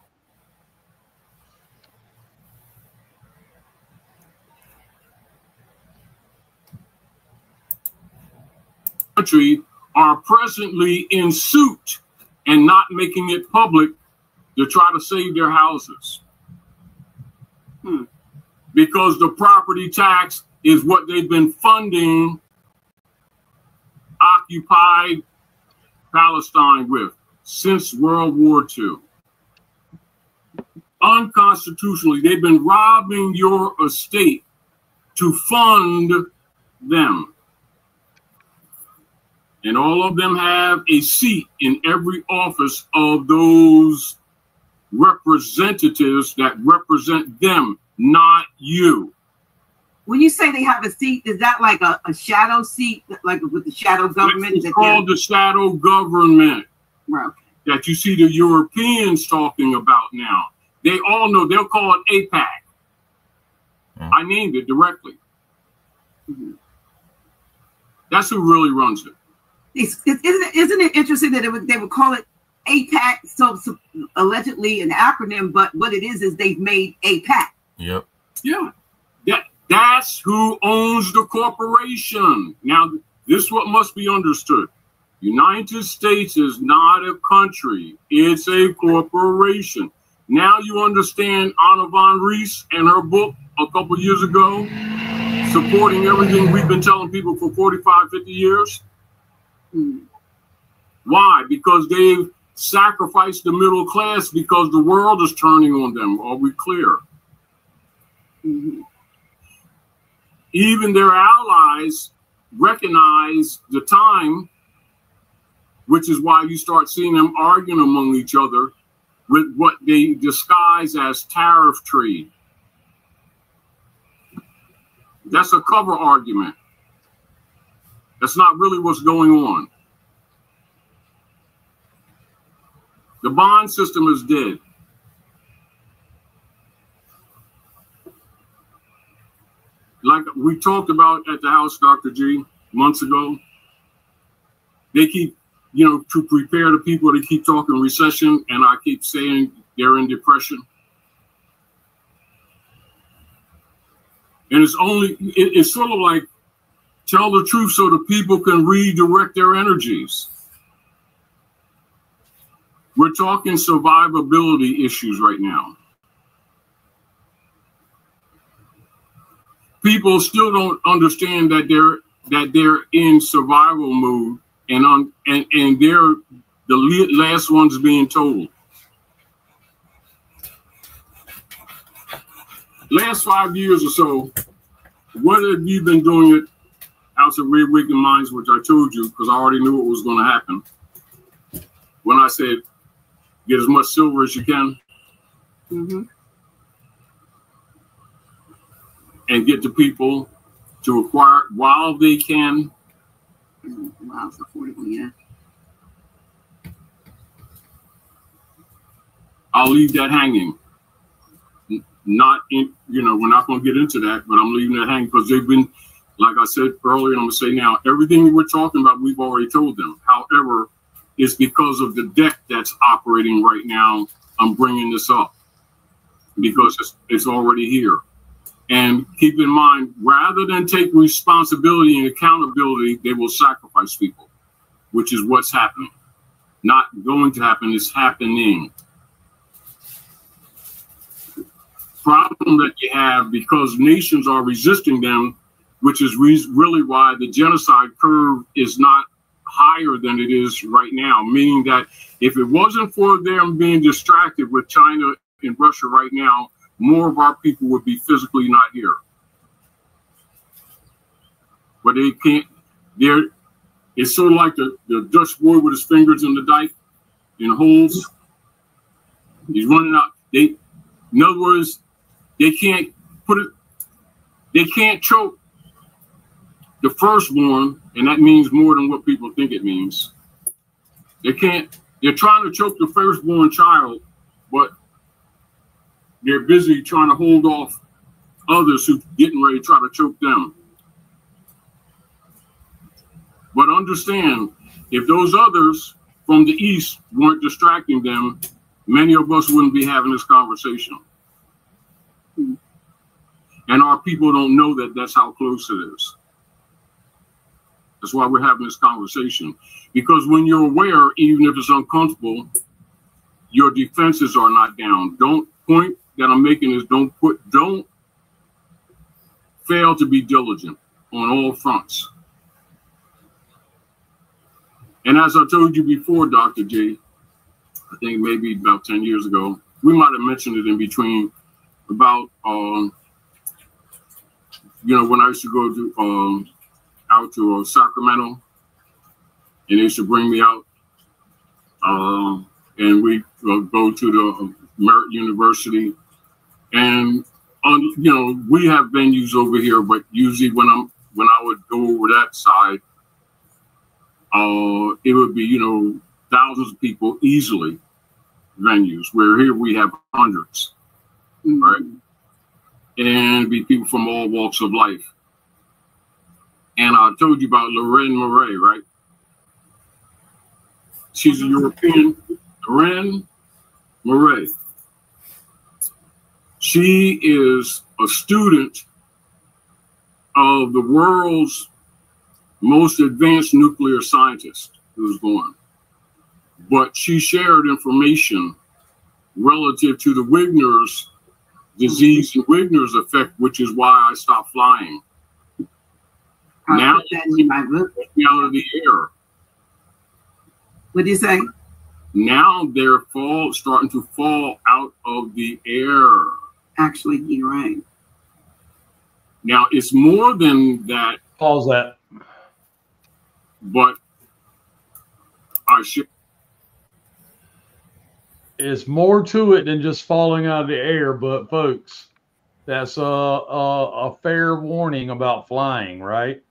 Country are presently in suit and not making it public to try to save their houses. Because the property tax is what they've been funding occupied Palestine with since World War II. Unconstitutionally, they've been robbing your estate to fund them. And all of them have a seat in every office of those representatives that represent them, not you. When you say they have a seat, is that like a shadow seat, like with the shadow government? It's called the shadow government. Right. That you see the Europeans talking about now. They all know, they'll call it APAC. I named it directly. That's who really runs it. Isn't it interesting that they would call it APAC, so allegedly an acronym, but what it is they've made APAC. Yep. Yeah. That's who owns the corporation. Now, this is what must be understood. United States is not a country. It's a corporation. Now you understand Anna von Rees and her book a couple years ago, supporting everything we've been telling people for 45, 50 years. Why? Because they've sacrificed the middle class because the world is turning on them. Are we clear? Even their allies recognize the time, which is why you start seeing them arguing among each other with what they disguise as tariff trade. That's a cover argument. That's not really what's going on. The bond system is dead. Like we talked about at the house, Dr. G, months ago, they keep, to prepare the people, they keep talking recession, and I keep saying they're in depression. And it's sort of like, tell the truth so the people can redirect their energies. We're talking survivability issues right now. People still don't understand that they're in survival mode, and they're the last ones being told. Last 5 years or so, what have you been doing at House of Reawakened Minds, which I told you because I already knew what was going to happen. When I said, get as much silver as you can. And get the people to acquire it while they can. Wow, it's affordable, yeah. I'll leave that hanging. Not in, we're not going to get into that, but I'm leaving that hanging because they've been, like I said earlier, and I'm going to say now, everything we're talking about, we've already told them. However, it's because of the deck that's operating right now, I'm bringing this up because it's already here. And keep in mind, rather than take responsibility and accountability, they will sacrifice people, which is what's happening. Not going to happen, it's happening. Problem that you have because nations are resisting them, which is really why the genocide curve is not higher than it is right now, meaning that if it wasn't for them being distracted with China and Russia right now, more of our people would be physically not here. But they can't, it's sort of like the Dutch boy with his fingers in the dike, in holes. He's running out. In other words, they can't choke the firstborn, and that means more than what people think it means. They're trying to choke the firstborn child but they're busy trying to hold off others who getting ready to try to choke them. But understand, if those others from the east weren't distracting them, many of us wouldn't be having this conversation. And our people don't know that that's how close it is. That's why we're having this conversation. Because when you're aware, even if it's uncomfortable, your defenses are not down. Point that I'm making is don't fail to be diligent on all fronts. And as I told you before, Dr. J, I think maybe about 10 years ago, we might have mentioned it in between about, when I used to go to, out to Sacramento, and they used to bring me out, and we go to the Merit University, and we have venues over here, but usually when I would go over that side, it would be thousands of people easily venues, where here we have hundreds, right? And be people from all walks of life. And I told you about Lorraine Murray, right? She's a European. Lorraine Murray. She is a student of the world's most advanced nuclear scientist who's born. But she shared information relative to the Wigner's disease and Wigner's effect, which is why I stopped flying. Now out of the air. What do you say? Now they're starting to fall out of the air. Actually, you're right. Now it's more than that. Pause that. But I should. It's more to it than just falling out of the air, but folks, that's a fair warning about flying, right?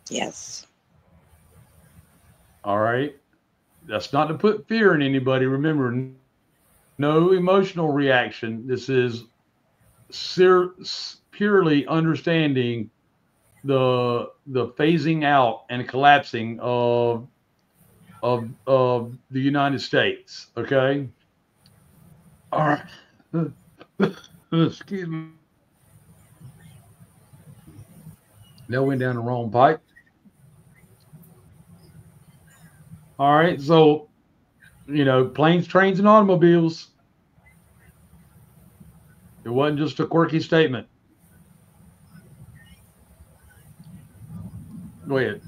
Yes. All right. That's not to put fear in anybody. Remember, no emotional reaction. This is purely understanding the phasing out and collapsing of the United States. Okay. All right. Excuse me. That went down the wrong pipe. All right. So, planes, trains, and automobiles. It wasn't just a quirky statement. Go ahead.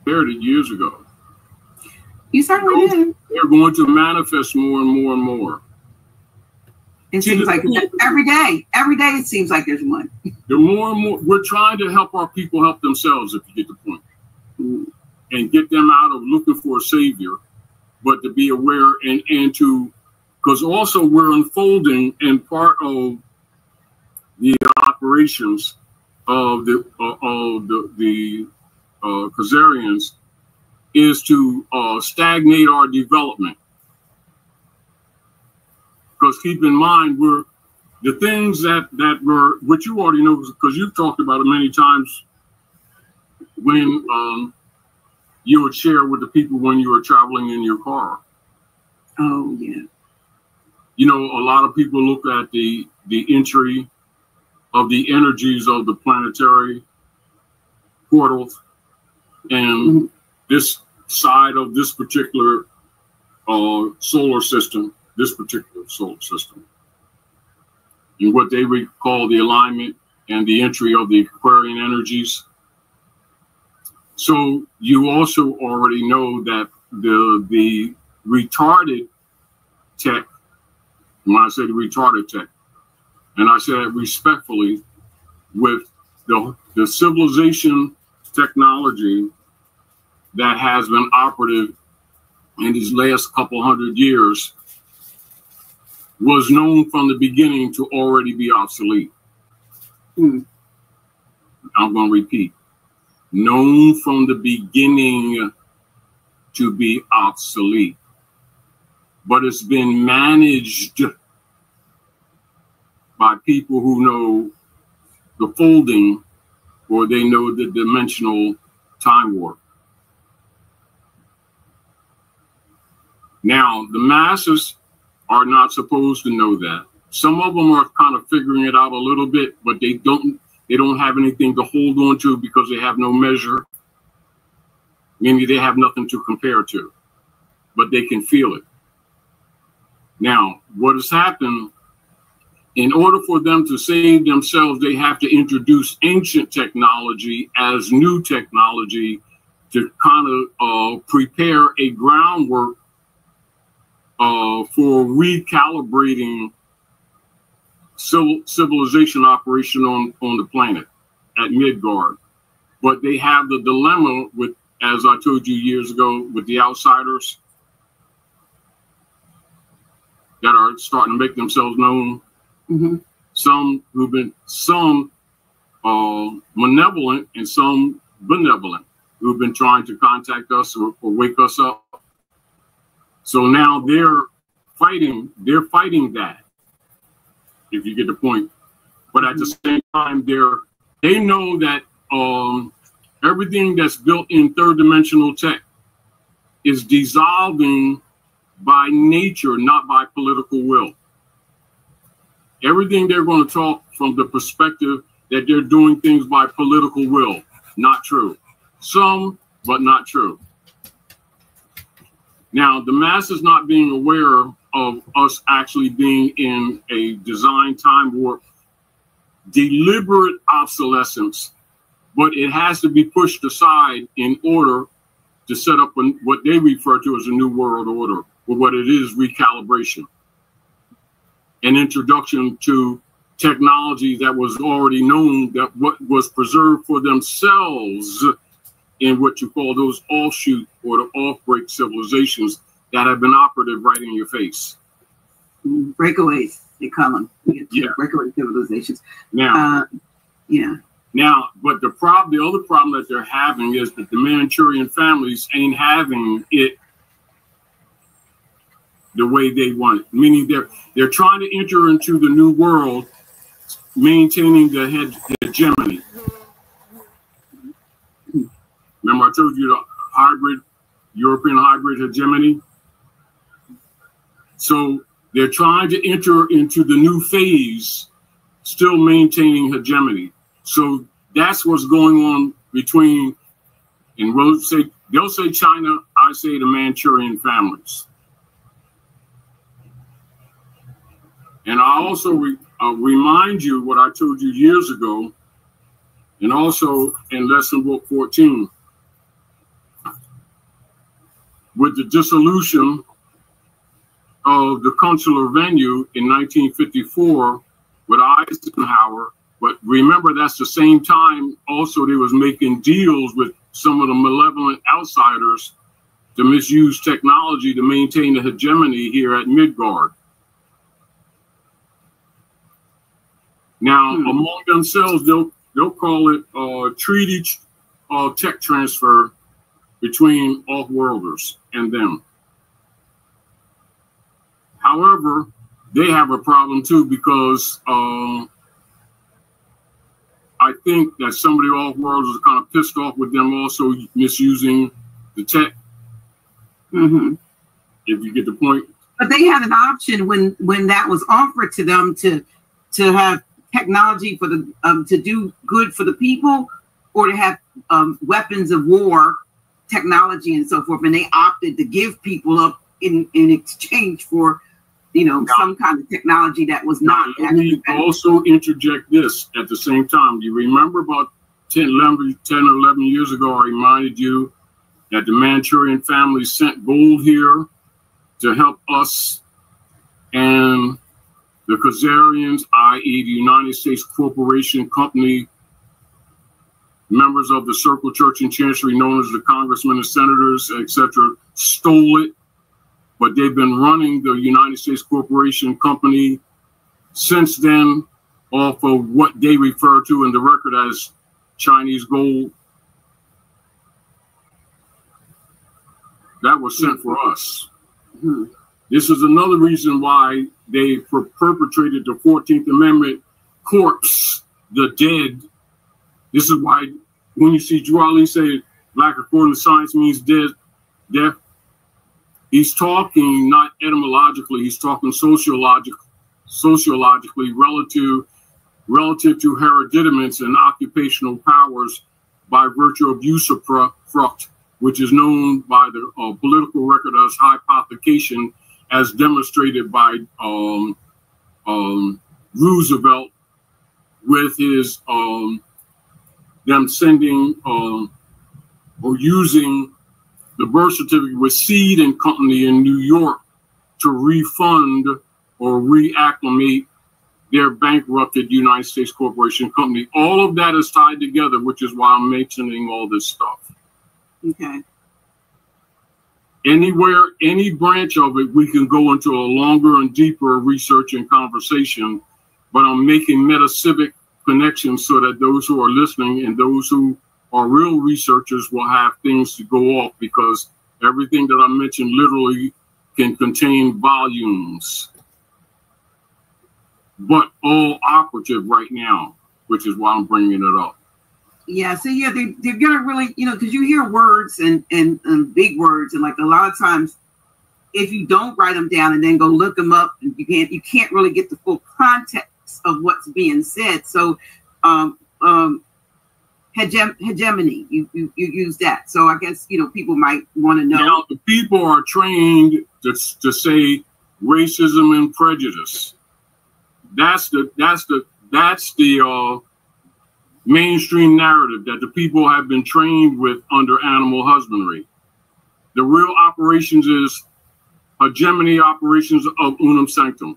30 years ago. You certainly did. They're going to manifest more and more and more. It seems like every day it seems like there's one. The more and more, we're trying to help our people help themselves, if you get the point, and get them out of looking for a savior, but to be aware and to, because also we're unfolding, and part of the operations of the Khazarians is to stagnate our development. Because keep in mind, the things that were, which you already know, because you've talked about it many times when you would share with the people when you were traveling in your car. Oh, yeah. A lot of people look at the entry of the energies of the planetary portals and this side of this particular solar system, and what they would call the alignment and the entry of the Aquarian energies. So you also already know that the retarded tech, when I say the retarded tech, and I say it respectfully, with the civilization technology that has been operative in these last couple hundred years, was known from the beginning to already be obsolete. I'm going to repeat. known from the beginning to be obsolete, but it's been managed by people who know the folding, or they know the dimensional time warp. Now, the masses are not supposed to know that. Some of them are kind of figuring it out a little bit, but they don't have anything to hold on to because they have no measure, meaning they have nothing to compare to, but they can feel it. Now, what has happened, in order for them to save themselves, they have to introduce ancient technology as new technology to kind of prepare a groundwork for recalibrating civilization operation on the planet at Midgard. But they have the dilemma with, as I told you years ago, with the outsiders that are starting to make themselves known. Mm-hmm. Some malevolent and some benevolent who've been trying to contact us or wake us up. So now they're fighting that, if you get the point. But at the same time, they know that everything that's built in third dimensional tech is dissolving by nature, not by political will. Everything they're going to talk from the perspective that they're doing things by political will. Not true. Some, but not true. Now, the masses not being aware of us actually being in a design time warp, deliberate obsolescence, but it has to be pushed aside in order to set up what they refer to as a new world order, or what it is, recalibration. An introduction to technology that was already known, that what was preserved for themselves in what you call those offshoot or the off-break civilizations that have been operative right in your face. Breakaways, they call them. Yeah. Breakaway civilizations. Now, yeah. Now, but the other problem that they're having is that the Manchurian families ain't having it the way they want it. Meaning they're trying to enter into the new world, maintaining the hegemony. Remember I told you the European hybrid hegemony? So they're trying to enter into the new phase, still maintaining hegemony. So that's what's going on between, and they'll say China, I say the Manchurian families. And I also remind you what I told you years ago, and also in lesson book 14, with the dissolution of the consular venue in 1954 with Eisenhower. But remember, that's the same time also they was making deals with some of the malevolent outsiders to misuse technology to maintain the hegemony here at Midgard. Now, among themselves, they'll call it treaty tech transfer between off-worlders and them. However, they have a problem too because I think that some of the off-worlders are kind of pissed off with them also misusing the tech. Mm-hmm. If you get the point. But they had an option when that was offered to them to have technology for the to do good for the people, or to have weapons of war, technology and so forth, and they opted to give people up in exchange for, some kind of technology that was not. Let me also interject this at the same time. You remember about 10 or 11 years ago, I reminded you that the Manchurian family sent gold here to help us and the Khazarians, i.e. the United States Corporation Company, members of the Circle Church and Chancery, known as the congressmen and senators, etc., stole it. But they've been running the United States Corporation Company since then off of what they refer to in the record as Chinese gold. that was sent for us. Mm-hmm. This is another reason why they perpetrated the 14th Amendment corpse, the dead. This is why when you see Drew Ali say black according to science means dead, deaf, he's talking not etymologically, he's talking sociologically relative to hereditaments and occupational powers by virtue of usufruct, which is known by the political record as hypothecation, as demonstrated by Roosevelt with his them sending or using the birth certificate with Seed and Company in New York to refund or reacclimate their bankrupted United States Corporation Company. All of that is tied together, which is why I'm mentioning all this stuff. Okay. Anywhere, any branch of it, we can go into a longer and deeper research and conversation, but I'm making metacivic connections so that those who are listening and those who are real researchers will have things to go off, because everything that I mentioned literally can contain volumes, but all operative right now, which is why I'm bringing it up. Yeah, so yeah, they're gonna really, you know, because you hear words and big words, and like a lot of times, if you don't write them down and then go look them up, you can't really get the full context of what's being said. So, hegemony, you use that. So I guess, you know, people might want to know. Now the people are trained to say racism and prejudice. That's the mainstream narrative that the people have been trained with under animal husbandry. The real operations is hegemony operations of unum sanctum.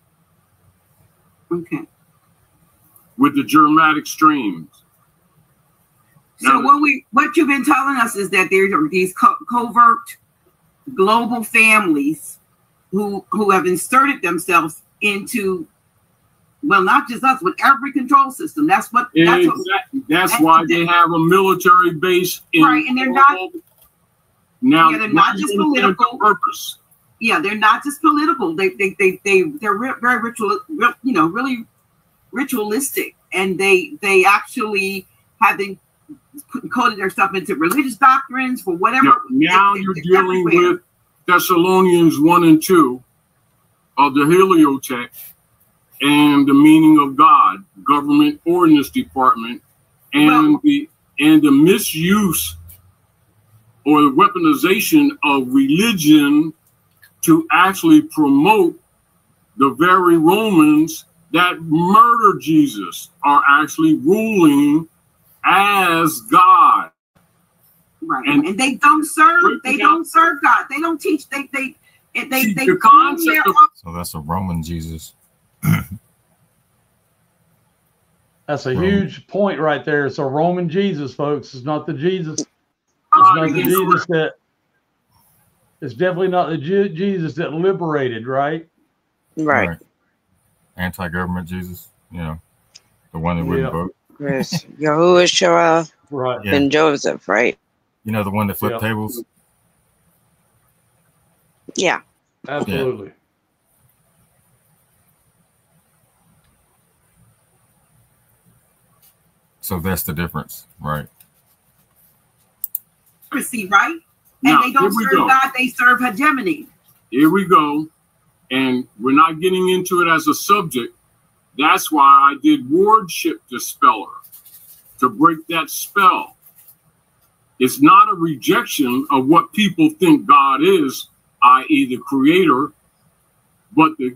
Okay. With the germatic strains. So now, what you've been telling us is that there are these covert global families who have inserted themselves into, well, not just us, but every control system. That's why they have a military base in, right, and they're not. Now, yeah, they're not just political. Purpose. Yeah, they're not just political. They're very ritual, you know, really ritualistic, and they actually have been coded their stuff into religious doctrines for whatever. Yeah, now you're dealing with Thessalonians 1 and 2 of the Heliotext and the meaning of God, government ordinance department, and the misuse or the weaponization of religion to actually promote the very Romans that murdered Jesus are actually ruling as God. Right. And they don't serve God. They don't teach. They the concept of, so that's a Roman Jesus. That's a huge point right there. It's a Roman Jesus, folks. It's not the Jesus. It's not the Jesus that. It's definitely not the Jesus that liberated, right? Right. Anti-government Jesus, you know, the one that wouldn't vote. Yes. Yahushua right. and Joseph, right? You know, the one that flipped tables? Yeah. Absolutely. Yeah. So that's the difference, right? Right? And now, they don't serve God, they serve hegemony. Here we go. And we're not getting into it as a subject. That's why I did wordship dispeller, to break that spell. It's not a rejection of what people think God is, i.e. the creator, but the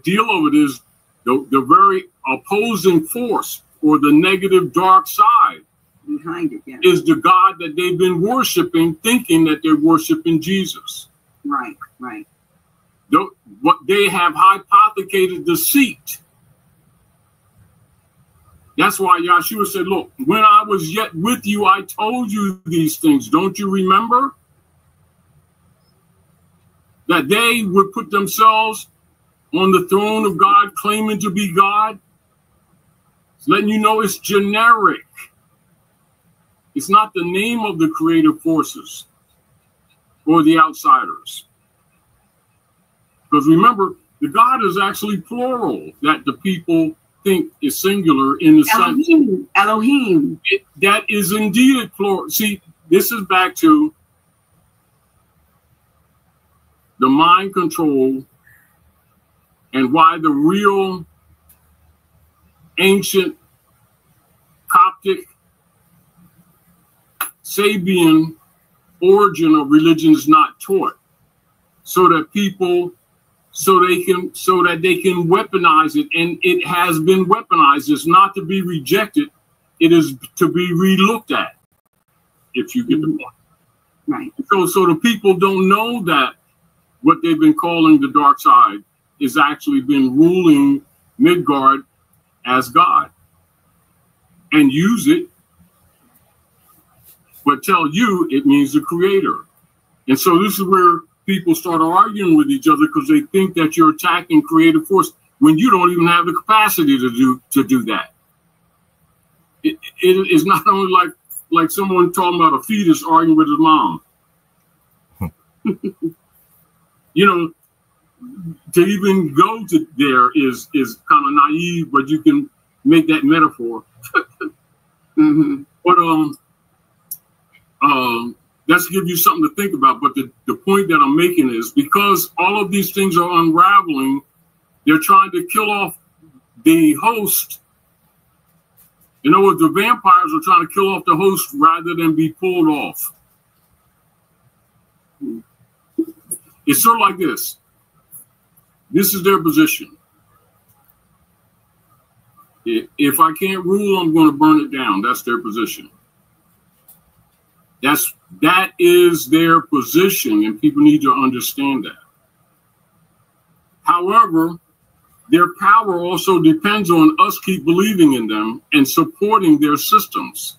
deal of it is the very opposing force or the negative dark side behind it, is the God that they've been worshiping, thinking that they're worshiping Jesus. Right, right. What they have hypothecated deceit. That's why Yahshua said, look, when I was yet with you, I told you these things. Don't you remember? That they would put themselves on the throne of God, claiming to be God. It's letting you know it's generic. It's not the name of the creative forces. or the outsiders. Because remember, the God is actually plural, that the people think is singular in the sense. Elohim. That is indeed plural. See, this is back to the mind control and why the real ancient Coptic Sabian origin of religion is not taught, so that people, so that they can weaponize it. And it has been weaponized. It's not to be rejected. It is to be relooked at, if you get the point. Right. So the people don't know that what they've been calling the dark side is actually been ruling Midgard as God, and use it, but tell you it means the creator. And so this is where people start arguing with each other, because they think that you're attacking creative force when you don't even have the capacity to do that. It is not only like someone talking about a fetus arguing with his mom. You know, to even go to there is kind of naive, but you can make that metaphor. Mm-hmm. But that's to give you something to think about. But the point that I'm making is, because all of these things are unraveling, they're trying to kill off the host. In other words, the vampires are trying to kill off the host rather than be pulled off. It's sort of like this. This is their position. If I can't rule, I'm going to burn it down. That's their position. That is their position, and people need to understand that. However, their power also depends on us keep believing in them and supporting their systems.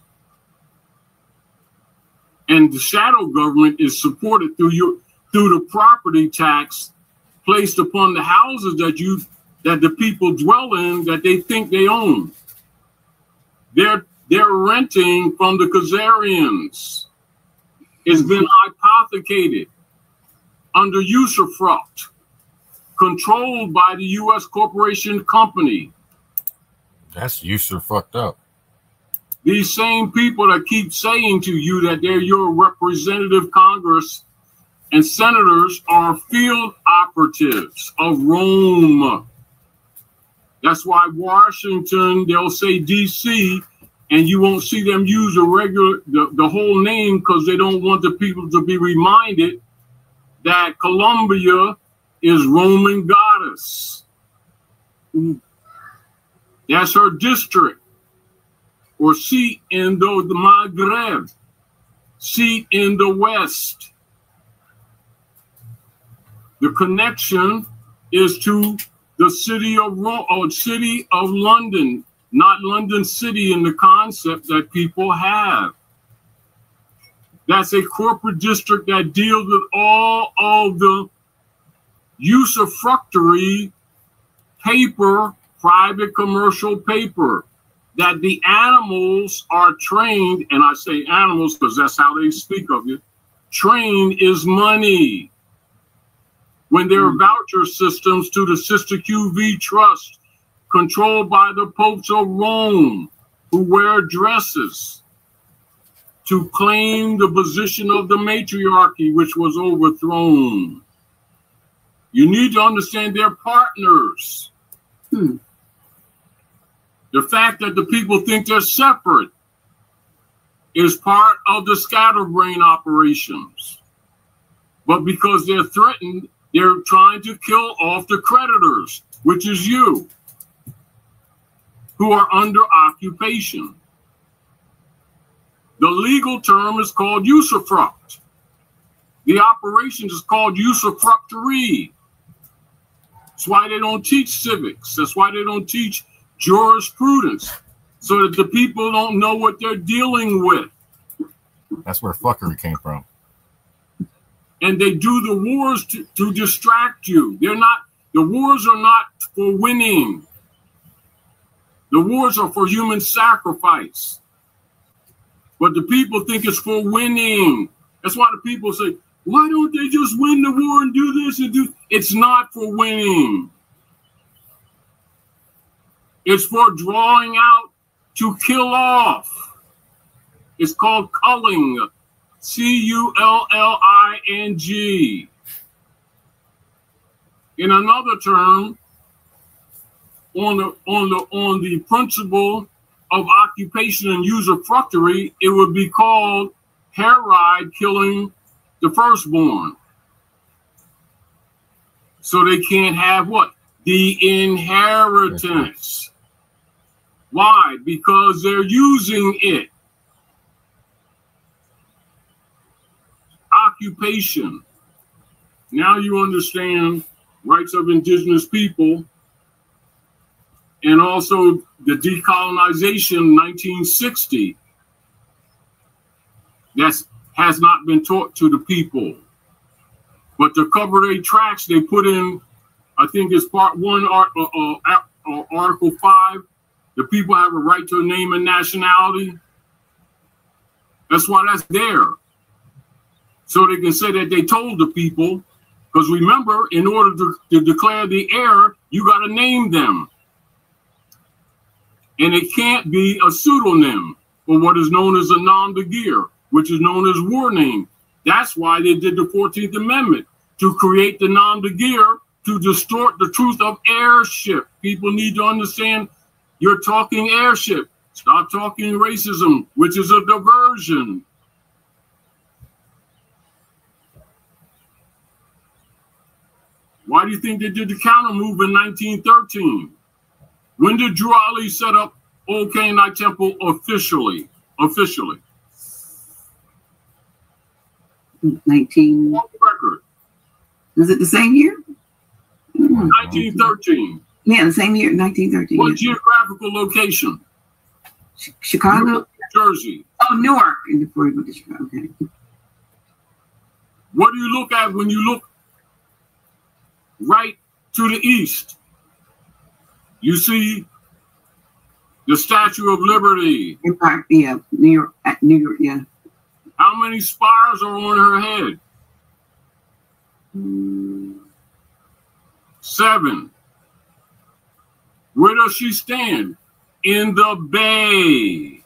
And the shadow government is supported through the property tax placed upon the houses that the people dwell in, that they think they own. They're renting from the Khazarians. It's been hypothecated under usufruct, controlled by the U.S. corporation company. That's usufruct up. These same people that keep saying to you that they're your representative Congress and senators are field operatives of Rome. That's why Washington, they'll say D.C., and you won't see them use the whole name, because they don't want the people to be reminded that Columbia is Roman goddess. That's her district or seat in the Maghreb, seat in the West. The connection is to the city of Rome, or city of London, not London City in the concept that people have. That's a corporate district that deals with all of the usufructory paper, private commercial paper, that the animals are trained, and I say animals because that's how they speak of it. Train is money. When there are voucher systems to the Sister QV Trust, controlled by the popes of Rome, who wear dresses to claim the position of the matriarchy, which was overthrown. You need to understand their partners. The fact that the people think they're separate is part of the scatterbrain operations. But because they're threatened, they're trying to kill off the creditors, which is you, who are under occupation. The legal term is called usufruct. The operation is called usufructory. That's why they don't teach civics. That's why they don't teach jurisprudence, so that the people don't know what they're dealing with. That's where fuckery came from. And they do the wars to distract you. The wars are not for winning. The wars are for human sacrifice. But the people think it's for winning. That's why the people say, Why don't they just win the war and do this and do? It's not for winning. It's for drawing out to kill off. It's called culling. C-U-L-L-I-N-G. In another term, on the principle of occupation and usufructuary, it would be called Herod killing the firstborn. So they can't have what? The inheritance. Why? Because they're using it. Occupation. Now you understand rights of indigenous people, and also the decolonization 1960 that has not been taught to the people. But to cover their tracks, they put in, I think it's part 1, Article 5, the people have a right to a name and nationality. That's why that's there. So they can say that they told the people, because remember, in order to declare the heir, you got to name them. And it can't be a pseudonym for what is known as a nom de guerre, which is known as war name. That's why they did the 14th Amendment, to create the nom de guerre, to distort the truth of heirship. People need to understand you're talking heirship. Stop talking racism, which is a diversion. Why do you think they did the counter move in 1913? When did Drew Ali set up Old Canaanite Temple officially? 19. Record. Is it the same year? 1913. Yeah, the same year, 1913. What geographical location? Chicago? New Jersey. Oh, Newark. Before we went to Chicago. Okay. What do you look at when you look right to the east? You see the Statue of Liberty. Empire, yeah, New York, yeah. How many spires are on her head? 7. Where does she stand? In the bay.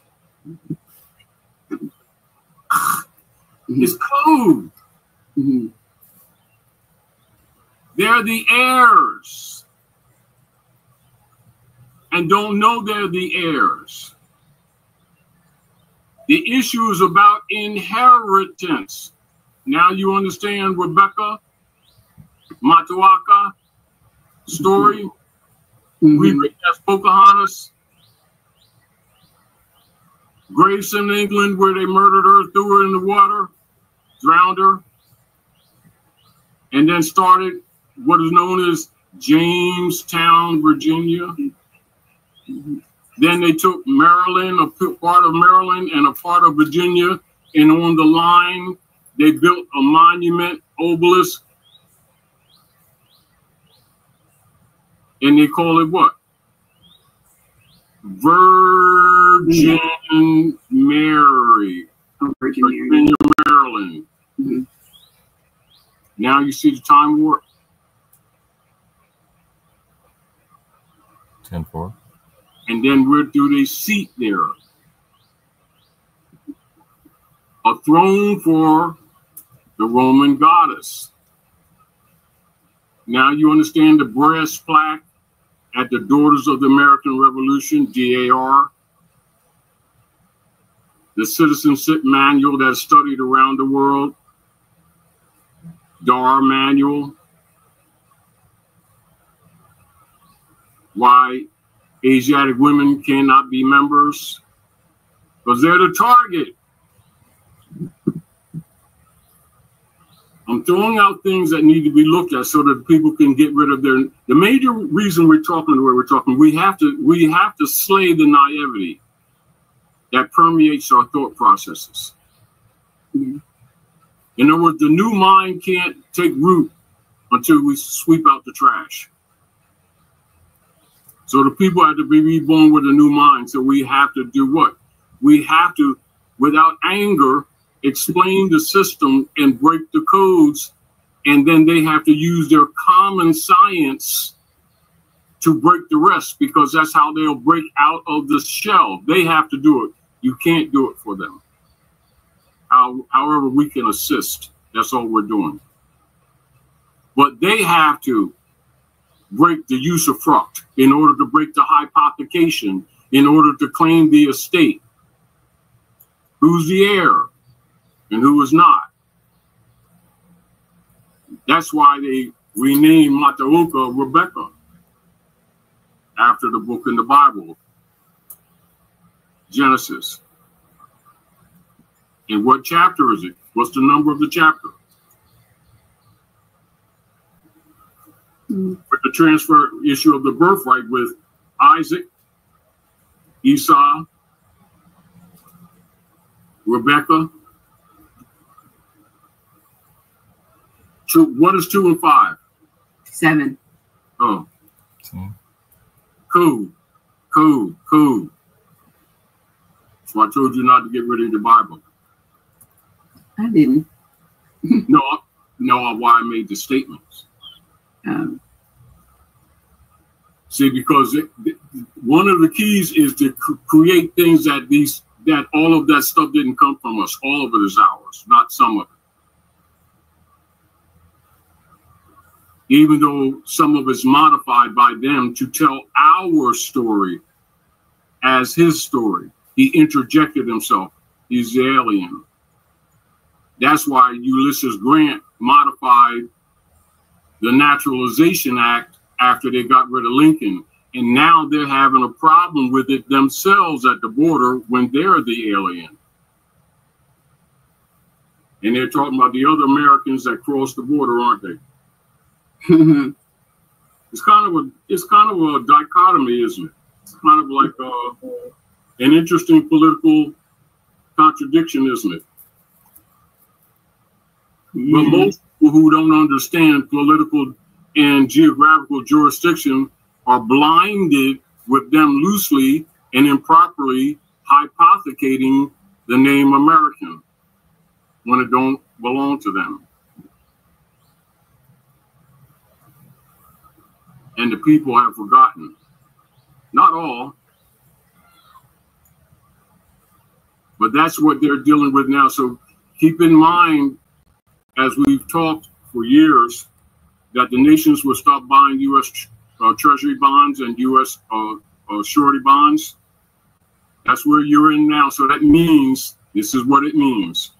It's code. Mm-hmm. They're the heirs. And don't know they're the heirs. The issue is about inheritance. Now you understand Rebecca Matuaka story? Mm-hmm. We read that Pocahontas. Gravesend, England, where they murdered her, threw her in the water, drowned her, and then started what is known as Jamestown, Virginia. Mm-hmm. Then they took Maryland, a part of Maryland and a part of Virginia, and on the line, they built a monument, obelisk, and they call it what? Virgin Mary. Oh, Virgin Mary. Maryland. Mm-hmm. Now you see the time warp. 10-4. And then where do they seat there? A throne for the Roman goddess. Now you understand the brass plaque at the Daughters of the American Revolution, DAR. The citizenship manual that's studied around the world, DAR manual. Why Asiatic women cannot be members? Because they're the target. I'm throwing out things that need to be looked at so that people can get rid of their. The major reason we're talking the way we're talking, we have to slay the naivety that permeates our thought processes. In other words, the new mind can't take root until we sweep out the trash. So the people have to be reborn with a new mind. So we have to do what? We have to, without anger, explain the system and break the codes, and then they have to use their common science to break the rest, because that's how they'll break out of the shell. They have to do it. You can't do it for them. However, we can assist. That's all we're doing. But they have to break the usufruct in order to break the hypothecation, in order to claim the estate. Who's the heir and who is not? That's why they renamed Matauka Rebecca after the book in the Bible, Genesis. And what chapter is it? What's the number of the chapter? With the transfer issue of the birthright with Isaac, Esau, Rebecca. What is 2 and 5? 7. Oh. So, Cool. So I told you not to get rid of the Bible. I didn't. No, why I made the statements. See, because one of the keys is to create things that all of that stuff didn't come from us. All of it is ours, not some of it. Even though some of it's modified by them to tell our story as his story. He interjected himself. He's the alien. That's why Ulysses Grant modified the Naturalization Act after they got rid of Lincoln. And now they're having a problem with it themselves at the border when they're the alien. And they're talking about the other Americans that crossed the border, aren't they? It's kind of a dichotomy, isn't it? It's kind of like an interesting political contradiction, isn't it? But most people who don't understand political and geographical jurisdiction are blinded with them loosely and improperly hypothecating the name American when it don't belong to them. And the people have forgotten. Not all. But that's what they're dealing with now. So keep in mind, as we've talked for years, that the nations will stop buying U.S. Treasury bonds and U.S. surety bonds. That's where you're in now. So that means, this is what it means.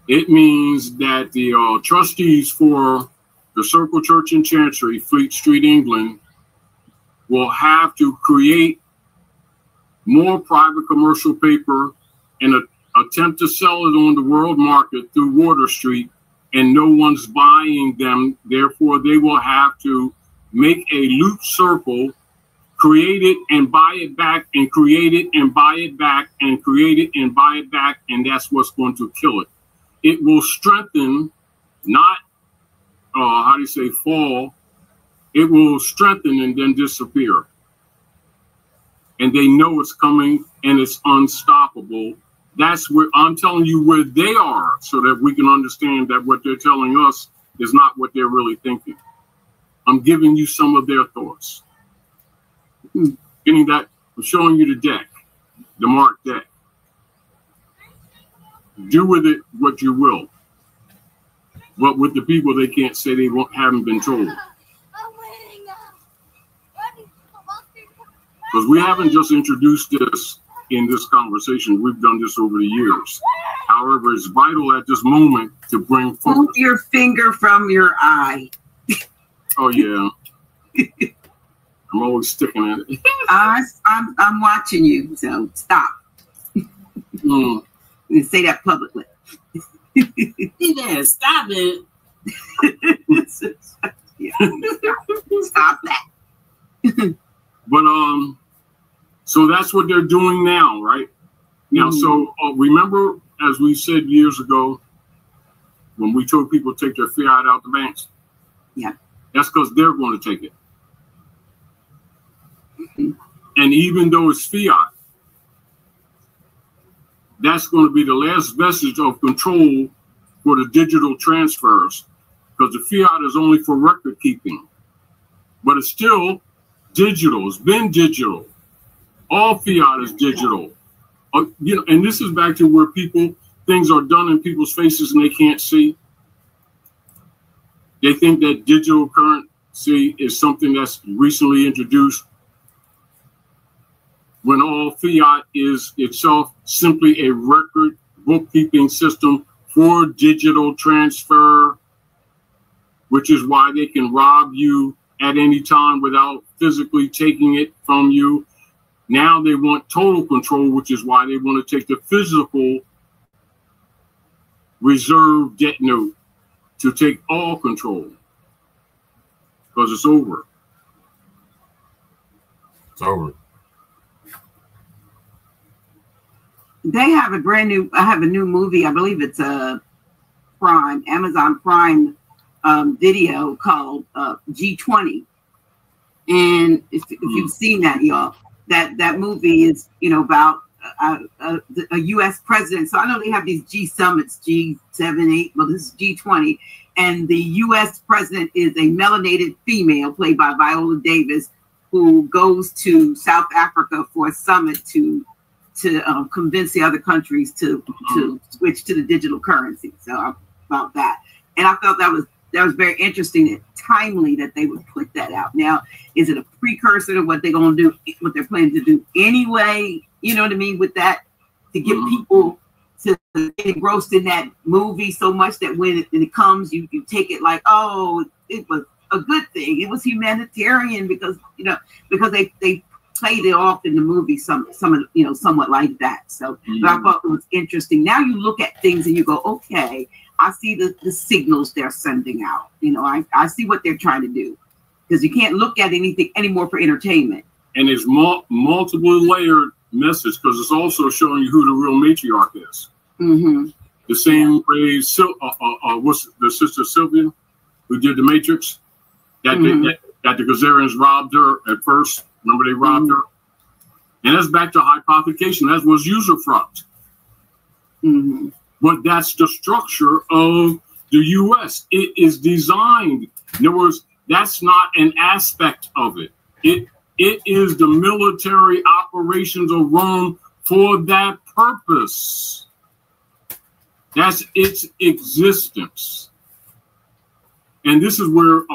It means that the trustees for the Circle Church and Chancery, Fleet Street, England, will have to create more private commercial paper and attempt to sell it on the world market through Water Street, and no one's buying them. Therefore, they will have to make a loop circle, create it and buy it back, and create it and buy it back, and create it and buy it back, and that's what's going to kill it. It will strengthen, not fall. It will strengthen and then disappear. And they know it's coming and it's unstoppable. That's where I'm telling you where they are, so that we can understand that what they're telling us is not what they're really thinking. I'm giving you some of their thoughts. Getting that, I'm showing you the deck, the marked deck. Do with it what you will. But with the people, they can't say they haven't been told. Because we haven't just introduced this in this conversation. We've done this over the years. However, it's vital at this moment to bring focus. Move your finger from your eye. Oh, yeah. I'm always sticking at it. I'm watching you, so stop. You say that publicly. Yeah, stop it. Stop that. But so that's what they're doing now, right? Now, so remember, as we said years ago, when we told people to take their fiat out the banks? Yeah. That's because they're going to take it. And even though it's fiat, that's going to be the last vestige of control for the digital transfers, because the fiat is only for record keeping, but it's still digital. It's been digital. All fiat is digital. You know, and this is back to where things are done in people's faces and they can't see. They think that digital currency is something that's recently introduced, when all fiat is itself simply a record bookkeeping system for digital transfer, which is why they can rob you at any time without physically taking it from you. Now they want total control, which is why they want to take the physical reserve debt note to take all control, because it's over. It's over. They have a brand new, I have a new movie, I believe it's a Prime, Amazon Prime video called G20. And if you've seen that, y'all, that movie is, you know, about a U.S. president. So I know they have these G summits, G7, 8, well, this is G20. And the U.S. president is a melanated female played by Viola Davis, who goes to South Africa for a summit to convince the other countries to switch to the digital currency. So about that. And I felt that was very interesting and timely that they would put that out. Now, is it a precursor to what they're going to do, what they're planning to do anyway? You know what I mean? With that, to get people to get engrossed in that movie so much that when it comes, you take it like, oh, it was a good thing. It was humanitarian because, you know, because they played it off in the movie, somewhat like that. So but I thought it was interesting. Now you look at things and you go, okay, I see the signals they're sending out. You know, I see what they're trying to do, because you can't look at anything anymore for entertainment. And it's multiple layered message, because it's also showing you who the real matriarch is. Mm-hmm. The same way, what's the sister Sylvia, who did the Matrix, that the Gazarians robbed her at first. Remember, they robbed her, and that's back to hypothecation. That was usufruct. But that's the structure of the U.S. It is designed. In other words, that's not an aspect of it. It is the military operations of Rome for that purpose. That's its existence. And this is where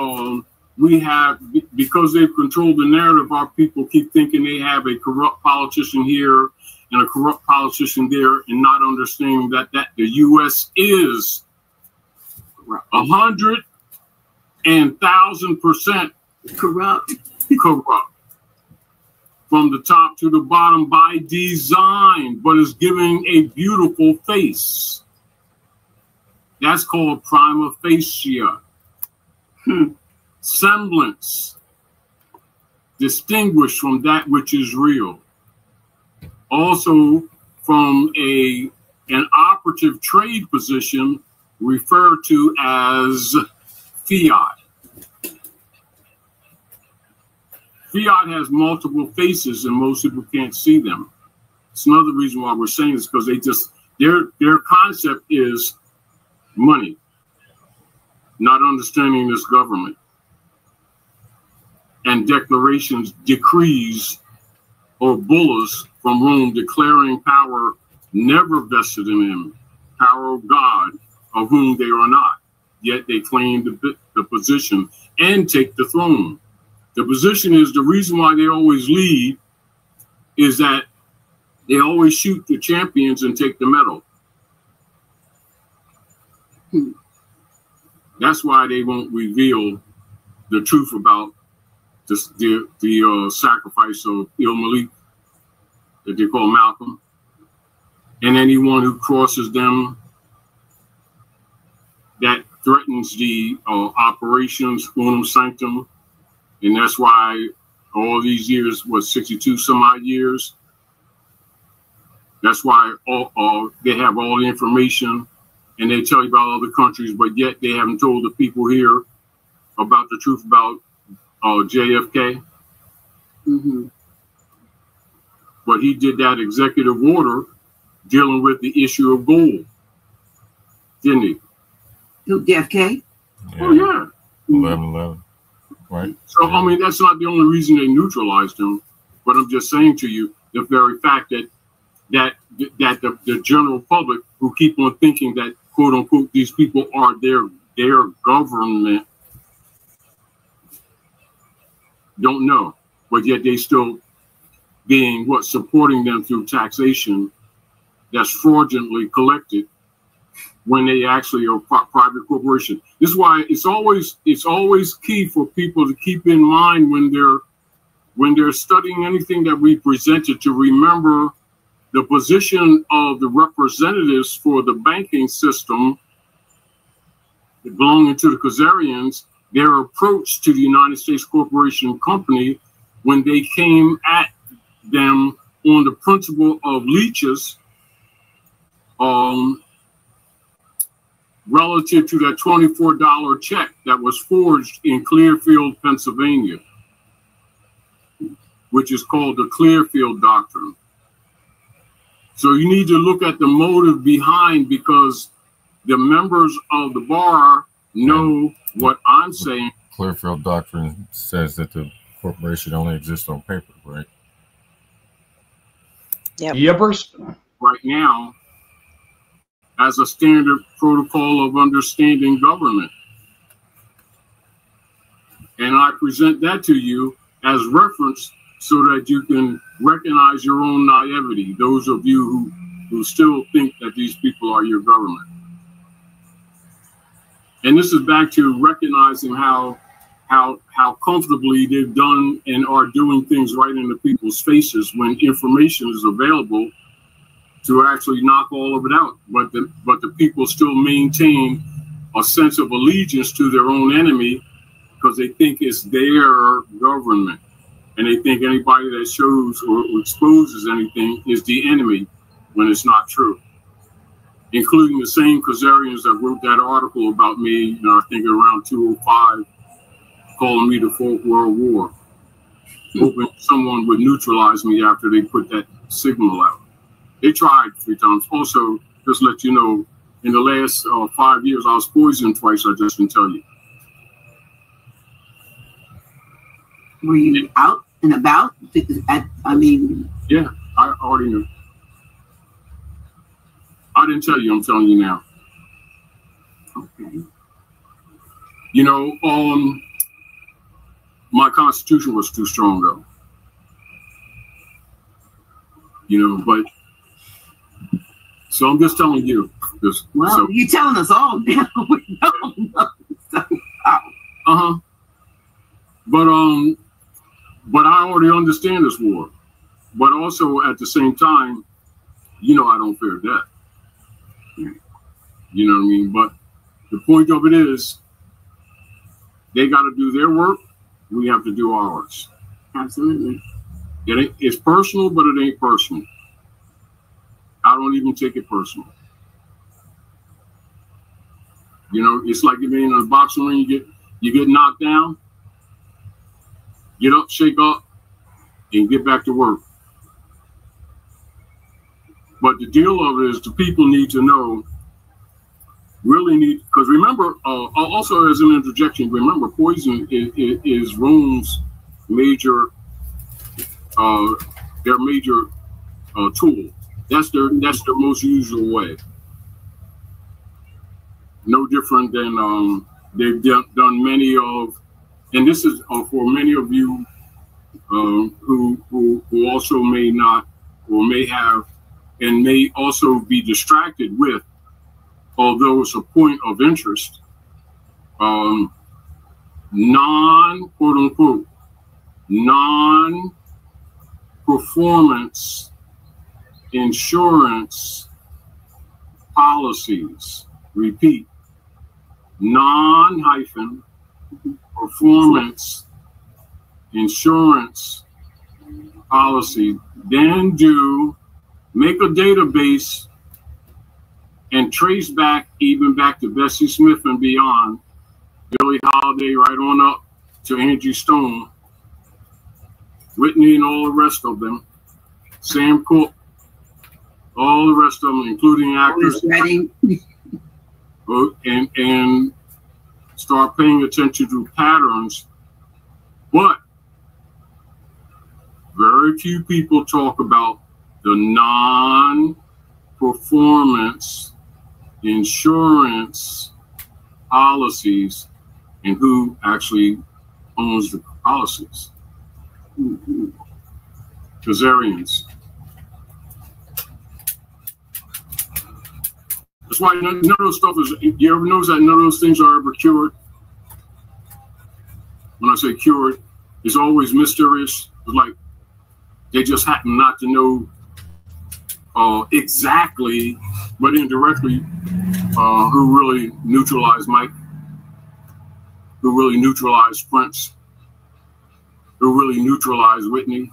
we have, because they've controlled the narrative, our people keep thinking they have a corrupt politician here and a corrupt politician there, and not understanding that the U.S. is 100,000% corrupt. From the top to the bottom by design, but is giving a beautiful face. That's called prima facie. Semblance, distinguished from that which is real. Also, from an operative trade position referred to as fiat. Fiat has multiple faces and most people can't see them. It's another reason why we're saying this, because their concept is money, not understanding this government. And declarations, decrees, or bulls from Rome declaring power never vested in them, power of God, of whom they are not. Yet they claim the position and take the throne. The position is the reason why they always lead is that they always shoot the champions and take the medal. That's why they won't reveal the truth about the sacrifice of Il Malik, that they call Malcolm, and anyone who crosses them that threatens the operations unum sanctum. And that's why all these years, 62 some odd years, that's why they have all the information and they tell you about other countries, but yet they haven't told the people here about the truth about JFK. But he did that executive order dealing with the issue of gold, didn't he? Who, JFK? Yeah. Oh, yeah. 11/11, right? So, I mean, that's not the only reason they neutralized him. But I'm just saying to you, the very fact that the general public who keep on thinking that, quote unquote, these people are their government don't know, but yet they still being supporting them through taxation that's fraudulently collected when they actually are private corporation. This is why it's always key for people to keep in mind when they're studying anything that we presented, to remember the position of the representatives for the banking system belonging to the Khazarians, their approach to the United States Corporation Company when they came at them on the principle of leeches, relative to that $24 check that was forged in Clearfield, Pennsylvania, which is called the Clearfield Doctrine. So you need to look at the motive behind, because the members of the bar know what I'm saying. Clearfield Doctrine says that the corporation only exists on paper, right? Yep. Yippers. Right now, as a standard protocol of understanding government. And I present that to you as reference so that you can recognize your own naivety, those of you who still think that these people are your government. And this is back to recognizing how comfortably they've done and are doing things right into people's faces when information is available to actually knock all of it out. But the people still maintain a sense of allegiance to their own enemy because they think it's their government. And they think anybody that shows or exposes anything is the enemy when it's not true. Including the same Khazarians that wrote that article about me, I think around 205, calling me the Fourth World War, hoping someone would neutralize me after they put that signal out. They tried 3 times. Also, just let you know, in the last 5 years, I was poisoned twice. I just didn't tell you. Were you out and about? Yeah, I already knew. I didn't tell you. I'm telling you now. Okay. My constitution was too strong, though. But so I'm just telling you. You're telling us all now. We don't know. But I already understand this war. But also at the same time, I don't fear death. You know what I mean? But the point of it is, they got to do their work. We have to do ours. Absolutely. It's personal, but it ain't personal. I don't even take it personal. It's like you're in a boxing ring. You get knocked down. Get up, shake up, and get back to work. But the deal of it is the people need to know, because remember, also as an interjection, remember poison is Rome's major, their major tool. That's their most usual way. No different than they've done many of, and this is for many of you who also may not or may have and may also be distracted with, although it's a point of interest, quote unquote, non-performance insurance policies. Repeat, non-performance insurance policy. Then make a database and trace back, even back to Bessie Smith and beyond, Billie Holiday, right on up to Angie Stone, Whitney and all the rest of them, Sam Cooke, all the rest of them, including actors, Wedding. and start paying attention to patterns. But very few people talk about the non-performance insurance policies and who actually owns the policies. Kazarians. That's why none of those stuff is, you ever notice that none of those things are ever cured? When I say cured, it's always mysterious. It's like they just happen not to know exactly, but indirectly, who really neutralized Mike, who really neutralized Prince, who really neutralized Whitney,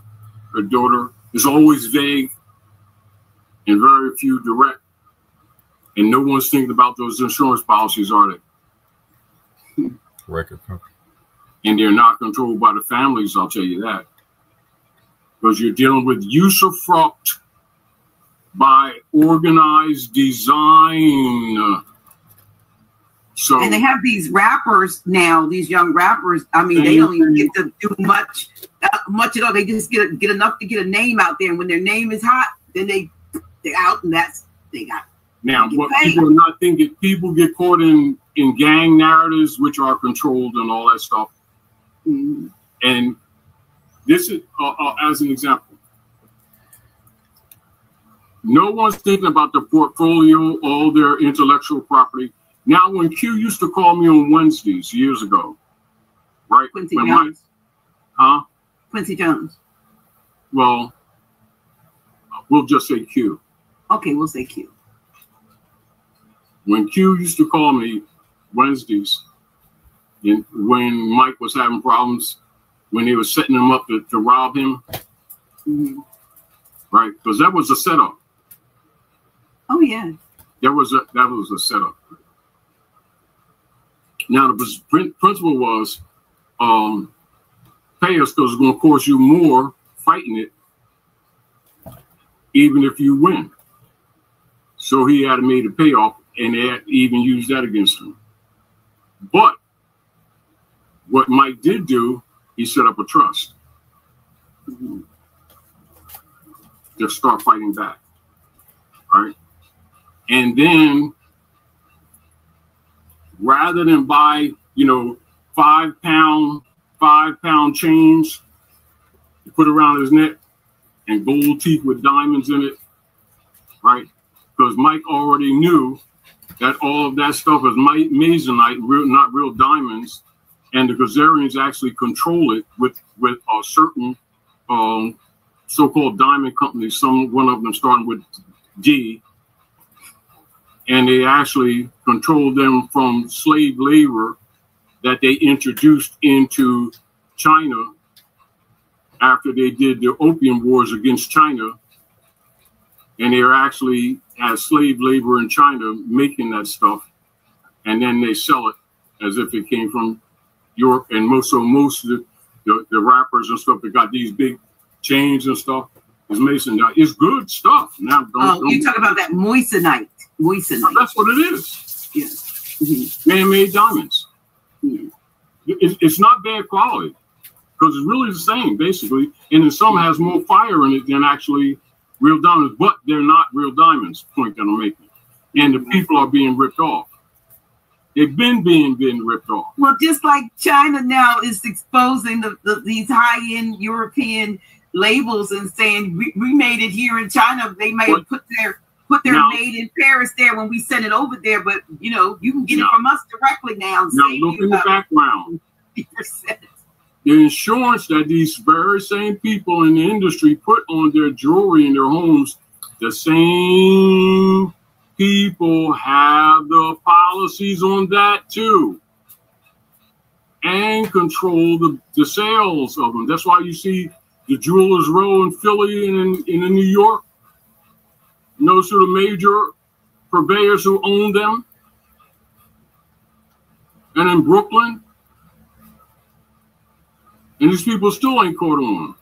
her daughter. It's always vague and very few direct. And no one's thinking about those insurance policies, are they? Record company. And they're not controlled by the families, I'll tell you that. Because you're dealing with usufruct by organized design. So, and they have these rappers now, these young rappers. I mean, they don't even get to do much at all. They just get enough to get a name out there. And when their name is hot, then they're out, and they got. Now, what people are not thinking, people get caught in gang narratives, which are controlled and all that stuff. Mm-hmm. And this is, as an example, no one's thinking about the portfolio, all their intellectual property. Now, when Q used to call me on Wednesdays years ago, right? Quincy Jones. Quincy Jones. Well, we'll just say Q. Okay, we'll say Q. When Q used to call me Wednesdays, and when Mike was having problems, when they were setting him up to rob him, mm-hmm. Right? Because that was a setup. Oh yeah, that was a setup. Now the principle was, pay us because it's going to cost you more fighting it, even if you win. So he had made a payoff. And they had even used that against him. But what Mike did do, he set up a trust. Just start fighting back. Right? And then rather than buy, 5 pound chains to put around his neck and gold teeth with diamonds in it, right? Because Mike already knew that all of that stuff is Masonite, not real diamonds, and the Kazarians actually control it with a certain so-called diamond companies. One of them starting with D, and they actually control them from slave labor that they introduced into China after they did the opium wars against China. And they're actually as slave labor in China making that stuff, and then they sell it as if it came from Europe. And most of the rappers and stuff that got these big chains and stuff is Masonite. It's good stuff. Now, you talk about that moissanite. Moissanite. That's what it is. Yeah. Mm-hmm. Man-made diamonds. Yeah. It's not bad quality because it's really the same basically, and then some has more fire in it than actually real diamonds, but they're not real diamonds, point that I'm making. And the people are being ripped off. They've been being ripped off. Well, just like China now is exposing these high-end European labels and saying we made it here in China. They may have put their now, made in Paris there when we sent it over there, but you can get it from us directly now. Now look in the background. 50%. The insurance that these very same people in the industry put on their jewelry in their homes, the same people have the policies on that too, and control the sales of them. That's why you see the Jewelers Row in Philly and in New York. Those are the major purveyors who own them. And in Brooklyn. And these people still ain't caught on.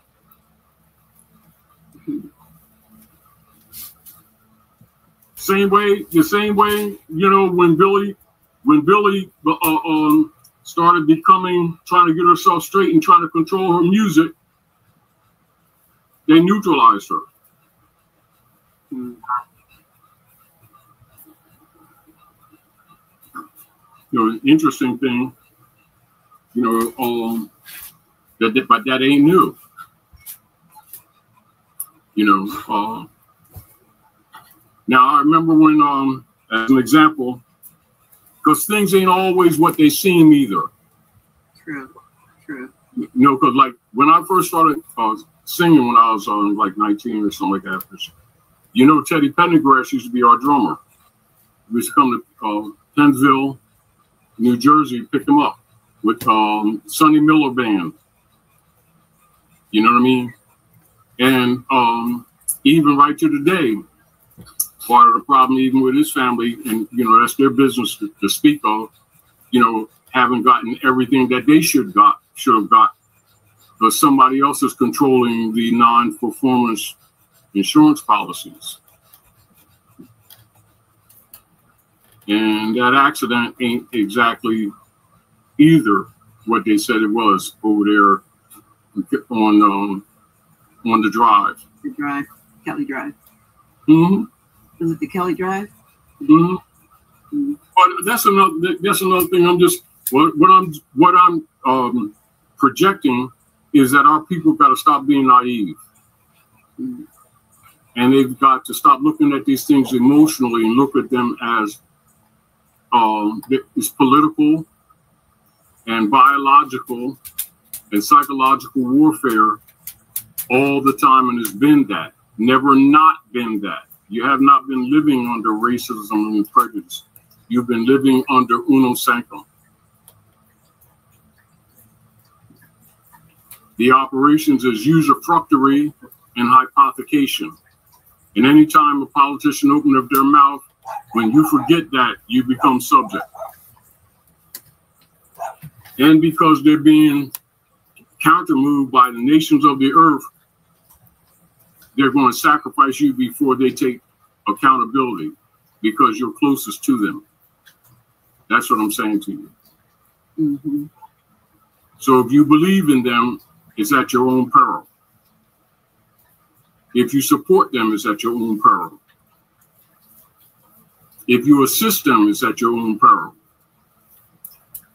The same way, you know, when Billy started trying to get herself straight and trying to control her music, they neutralized her. You know, an interesting thing, you know, but that ain't new. You know, now I remember when, as an example, because things ain't always what they seem either. True. You know, because like when I first started singing when I was like 19 or something like that, you know, Teddy Pendergrass used to be our drummer. We used to come to Pennsville, New Jersey, pick him up with Sonny Miller Band. You know what I mean? And even right to today, part of the problem, even with his family, and you know, that's their business to speak of, you know, haven't gotten everything that they should have got, but somebody else is controlling the non-performance insurance policies. And that accident ain't exactly either what they said it was over there on the drive. The drive, Kelly Drive. Mm-hmm. Was it the Kelly Drive? Mm-hmm. Mm-hmm. But that's another thing. I'm just what I'm projecting is that our people got to stop being naive, and they've got to stop looking at these things emotionally and look at them as it's political and biological and psychological warfare all the time, and it's been that. Never not been that. You have not been living under racism and prejudice. You've been living under uno sanctum. The operations is usufructuary and hypothecation. And anytime a politician opens up their mouth, when you forget that, you become subject. And because they're being countermoved by the nations of the earth, they're going to sacrifice you before they take accountability because you're closest to them. That's what I'm saying to you. Mm-hmm. So if you believe in them, it's at your own peril. If you support them, it's at your own peril. If you assist them, it's at your own peril.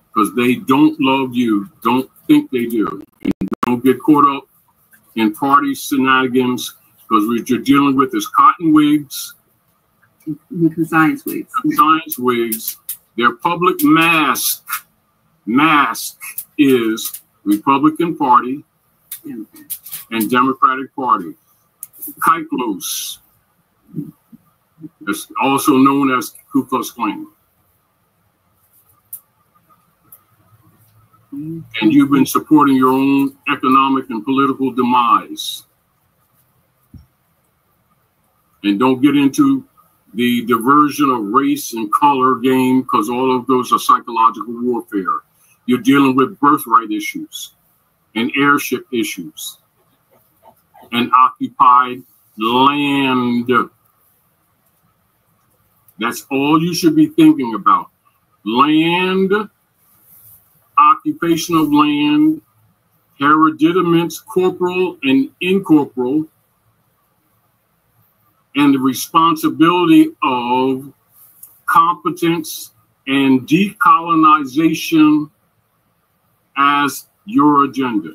Because they don't love you, don't think they do. And don't get caught up in party shenanigans, because what you're dealing with is cotton wigs. Science wigs. Science wigs. Their public mask is Republican Party and Democratic Party. Kyklos. It's also known as Ku Klux Klan. And you've been supporting your own economic and political demise. And don't get into the diversion of race and color game, because all of those are psychological warfare. You're dealing with birthright issues and heirship issues and occupied land. That's all you should be thinking about. Land, occupation of land, hereditaments, corporal and incorporal, and the responsibility of competence and decolonization as your agenda.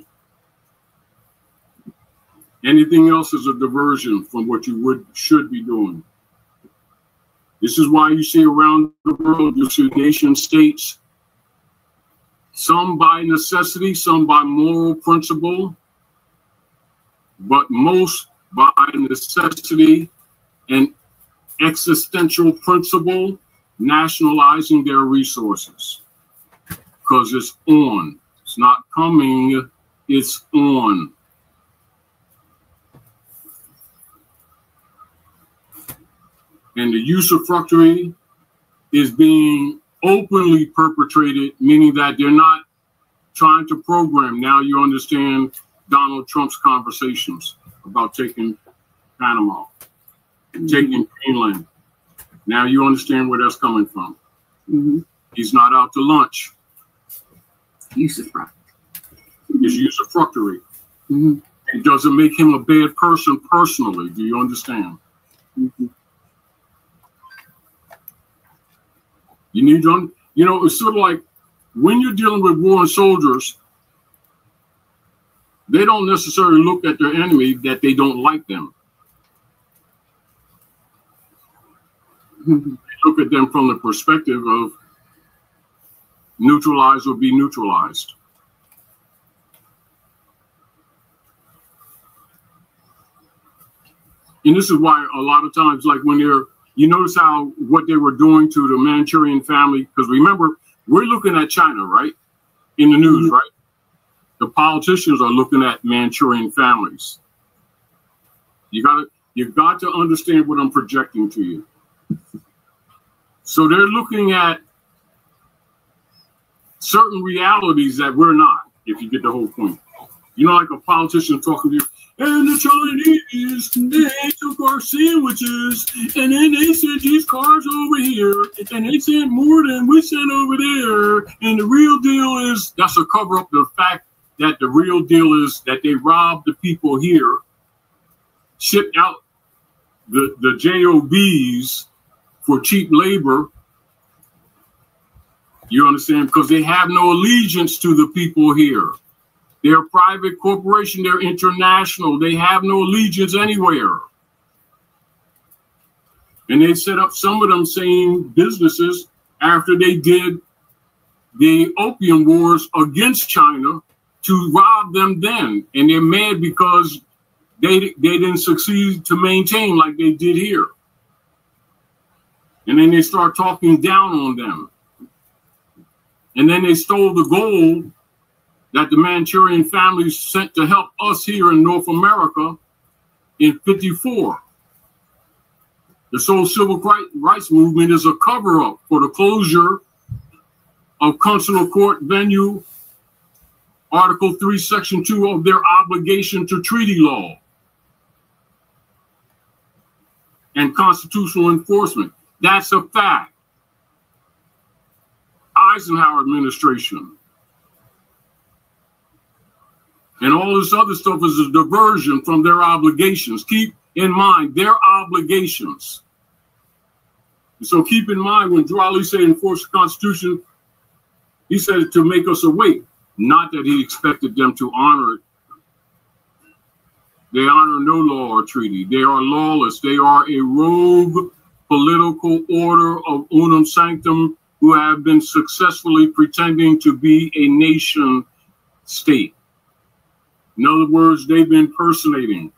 Anything else is a diversion from what you should be doing. This is why you see around the world, you see nation states, some by necessity, some by moral principle, but most by necessity and existential principle, nationalizing their resources. Because it's on. It's not coming, it's on. And the usufructuary is being openly perpetrated, meaning that they're not trying to program. Now you understand Donald Trump's conversations about taking Panama, taking Greenland, Now you understand where that's coming from. Mm-hmm. He's not out to lunch. Usufruct. It's usufructory. Mm-hmm. It doesn't make him a bad person personally. Do you understand? Mm-hmm. You need to, it's sort of like when you're dealing with war soldiers, they don't necessarily look at their enemy that they don't like them. Mm-hmm. They look at them from the perspective of neutralize or be neutralized. And this is why a lot of times, like when you notice how what they were doing to the Manchurian family, because remember, we're looking at China, right? In the news, right? The politicians are looking at Manchurian families. You got to understand what I'm projecting to you. So they're looking at certain realities that we're not, if you get the whole point. Like a politician talking to you, and the Chinese, they took our sandwiches, and then they sent these cars over here, and they sent more than we sent over there. And the real deal is, that's a cover up the fact that the real deal is that they robbed the people here, shipped out the JOBs for cheap labor. You understand? Because they have no allegiance to the people here. They're a private corporation. They're international. They have no allegiance anywhere. And they set up some of them same businesses after they did the opium wars against China to rob them then. And they're mad because they didn't succeed to maintain like they did here. And then they start talking down on them. And then they stole the gold that the Manchurian family sent to help us here in North America in '54. This whole civil rights movement is a cover-up for the closure of consular court venue, Article 3, Section 2 of their obligation to treaty law and constitutional enforcement. That's a fact. Eisenhower administration. And all this other stuff is a diversion from their obligations. Keep in mind their obligations. And so keep in mind when Drawley said enforce the Constitution, he said it to make us awake, not that he expected them to honor it. They honor no law or treaty. They are lawless. They are a rogue political order of unum sanctum who have been successfully pretending to be a nation state. In other words, they've been impersonating.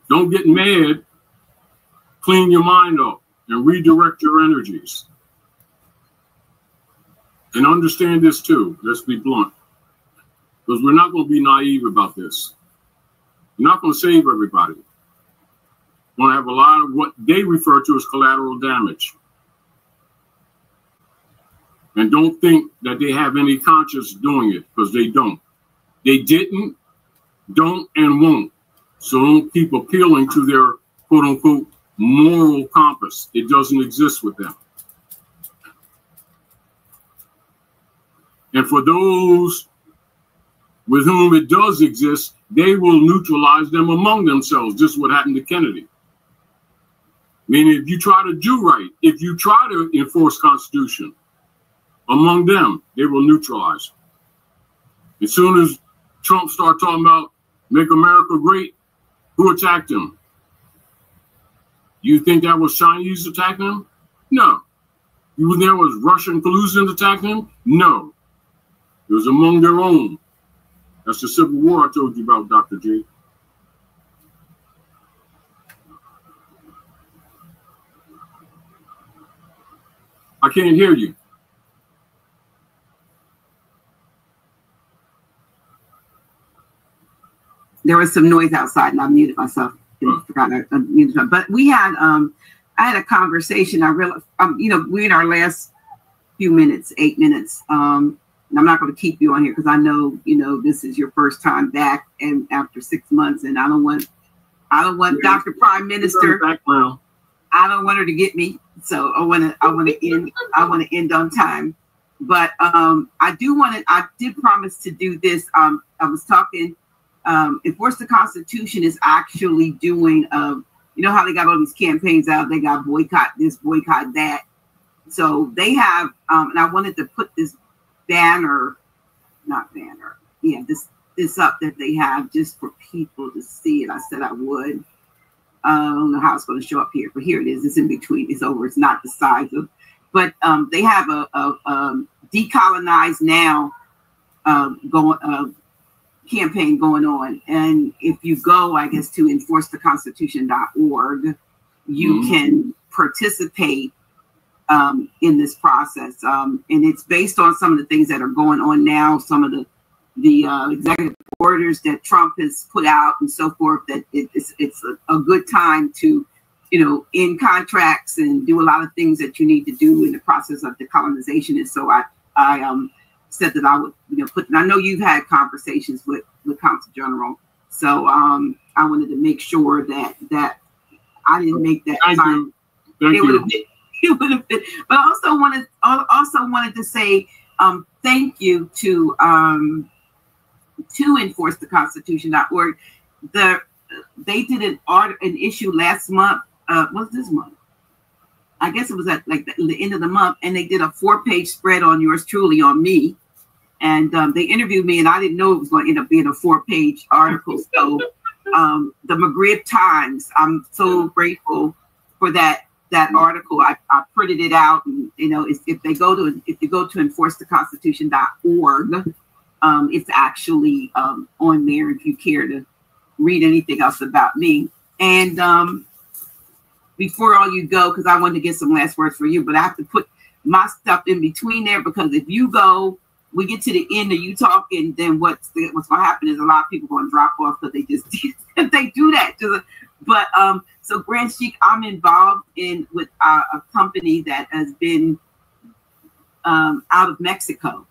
Don't get mad. Clean your mind up and redirect your energies. And understand this too. Let's be blunt. Because we're not going to be naive about this. You're not going to save everybody. You're going to have a lot of what they refer to as collateral damage. And don't think that they have any conscience doing it, because they don't. They didn't, don't, and won't. So don't keep appealing to their quote-unquote moral compass. It doesn't exist with them. And for those with whom it does exist, they will neutralize them among themselves, just what happened to Kennedy. Meaning, if you try to do right, if you try to enforce Constitution, among them, they will neutralize. As soon as Trump started talking about make America great, who attacked him? You think that was Chinese attacking him? No. You think that was Russian collusion attacking him? No. It was among their own. That's the Civil War I told you about, Dr. J. I can't hear you. There was some noise outside, and I muted myself. Forgot I muted myself. But we had, I had a conversation. I realized, we in our last few minutes, 8 minutes. And I'm not going to keep you on here because I know, this is your first time back, and after 6 months, and I don't want Dr. Prime Minister. Background. I don't want her to get me, so I want to end on time. But I did promise to do this. I was talking. Enforce the Constitution is actually doing. You know how they got all these campaigns out? They got boycott this, boycott that. So they have, and I wanted to put this this up that they have just for people to see it. I said I would. I don't know how it's going to show up here, but here it is. It's in between. It's over. It's not the size of, but they have a Decolonize Now campaign going on. And if you go, I guess, to enforcetheconstitution.org, you can participate in this process. And it's based on some of the things that are going on now, some of the executive orders that Trump has put out and so forth, that it's a good time to, end contracts and do a lot of things that you need to do in the process of decolonization. And so I said that I would, put, and I know you've had conversations with Counsel General. So I wanted to make sure that I didn't make that time. It would have been, but I also wanted to say thank you to enforcetheconstitution.org. They did an issue last month. What's this month? I guess it was at the end of the month, and they did a 4-page spread on yours truly, on me. And they interviewed me, and I didn't know it was going to end up being a 4-page article. So the McGriff Times, I'm so grateful for that article. I printed it out, and if you go to enforcetheconstitution.org, it's actually on there if you care to read anything else about me. And before all you go, because I wanted to get some last words for you, but I have to put my stuff in between there, because if you go, we get to the end of you talking, then what's going to happen is a lot of people going to drop off because they just they do that. But so Grand Chic, I'm involved with a company that has been out of Mexico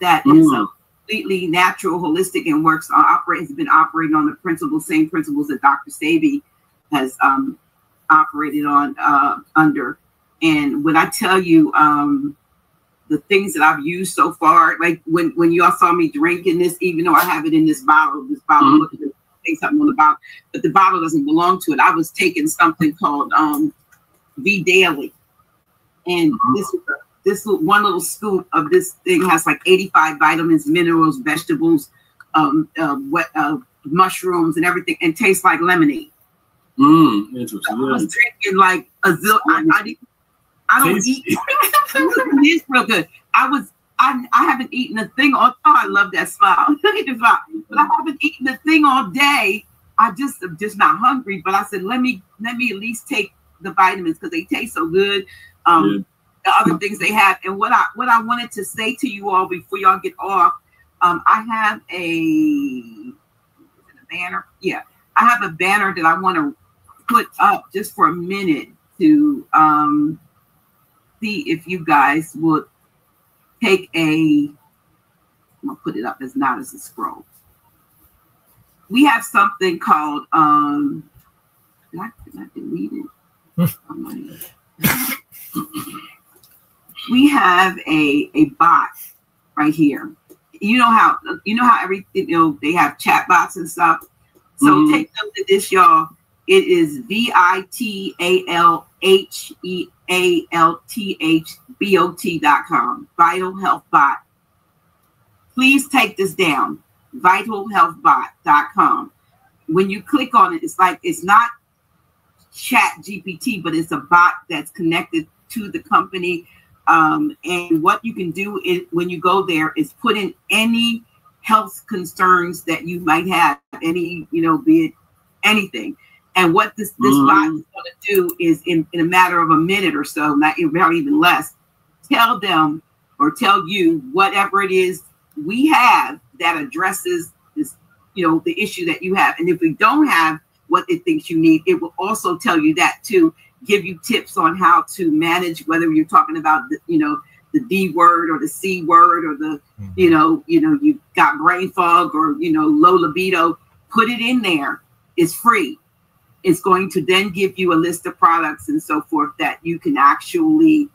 that is completely natural, holistic, and has been operating on the same principles that Dr. Sabi has operated on under. And when I tell you the things that I've used so far, like when y'all saw me drinking this, even though I have it in this bottle, look at it, say something on the bottle, but the bottle doesn't belong to it. I was taking something called V Daily, and this one little scoop of this thing has like 85 vitamins, minerals, vegetables, mushrooms, and everything, and tastes like lemonade. Interesting. So I was drinking like a zillion. I don't eat. It is real good. I haven't eaten a thing all. Oh, I love that smile. Look at the smile. But I haven't eaten a thing all day. I'm just not hungry. But I said, let me at least take the vitamins because they taste so good. The other things they have, and what I wanted to say to you all before y'all get off, I have a banner. Yeah, I have a banner that I want to put up just for a minute to see if you guys would take I'm gonna put it up as not as a scroll. We have something called did I delete it? We have a bot right here. You know how everything, they have chat bots and stuff. So take note of this, y'all. It is vitalhealthbot.com. Vital Health Bot. Please take this down. Vitalhealthbot.com. When you click on it, it's not Chat GPT, but it's a bot that's connected to the company. And what you can do when you go there is put in any health concerns that you might have, any, be it anything. And what this bot is going to do is in a matter of a minute or so, not even less, tell them or tell you whatever it is we have that addresses this, the issue that you have. And if we don't have what it thinks you need, it will also tell you that too, give you tips on how to manage, whether you're talking about the D word or the C word or the, you've got brain fog or, low libido, put it in there. It's free. it's going to then give you a list of products and so forth that you can actually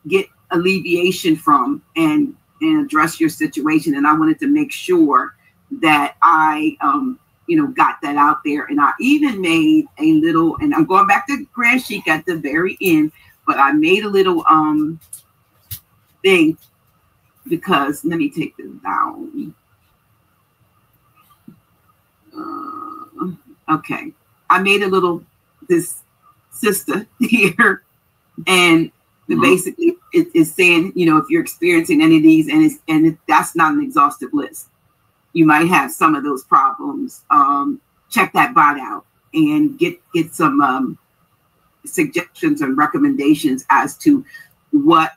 get alleviation from and address your situation. And I wanted to make sure that I, got that out there. And I even made a little, and I'm going back to Grand Chic at the very end, but I made a little thing because, let me take this down. Okay. I made a little, this sister here, and basically it's saying, if you're experiencing any of these, and that's not an exhaustive list. You might have some of those problems. Check that bot out and get some suggestions and recommendations as to what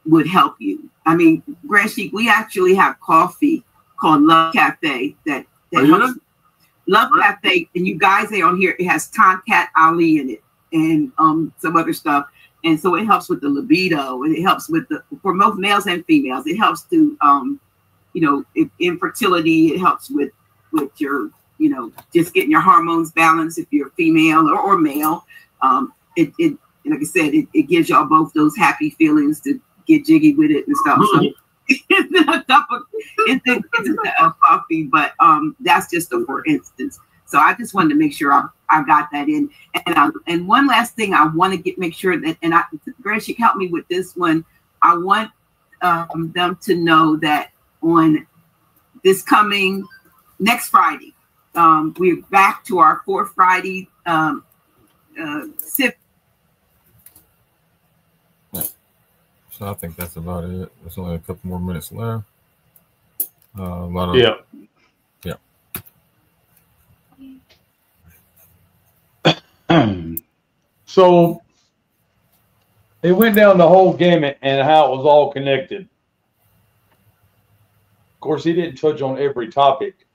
would help you. I mean, Grand Chic, we actually have coffee called Love Cafe that helps. Love Cafe, and you guys are on here. It has Tonkat Ali in it and some other stuff. And so it helps with the libido, and it helps with for both males and females. It helps to, infertility. It helps with your, just getting your hormones balanced if you're female or male. It like I said, it gives y'all both those happy feelings to get jiggy with it and stuff. So it's a coffee, but that's just a for instance. So I just wanted to make sure I got that in. And one last thing I want to make sure that, and Grand Chic help me with this one. I want them to know that on this coming next Friday, we're back to our 4th Friday SIP. So I think that's about it. There's only a couple more minutes left. A lot of So it went down the whole gamut and how it was all connected. Of course, he didn't touch on every topic,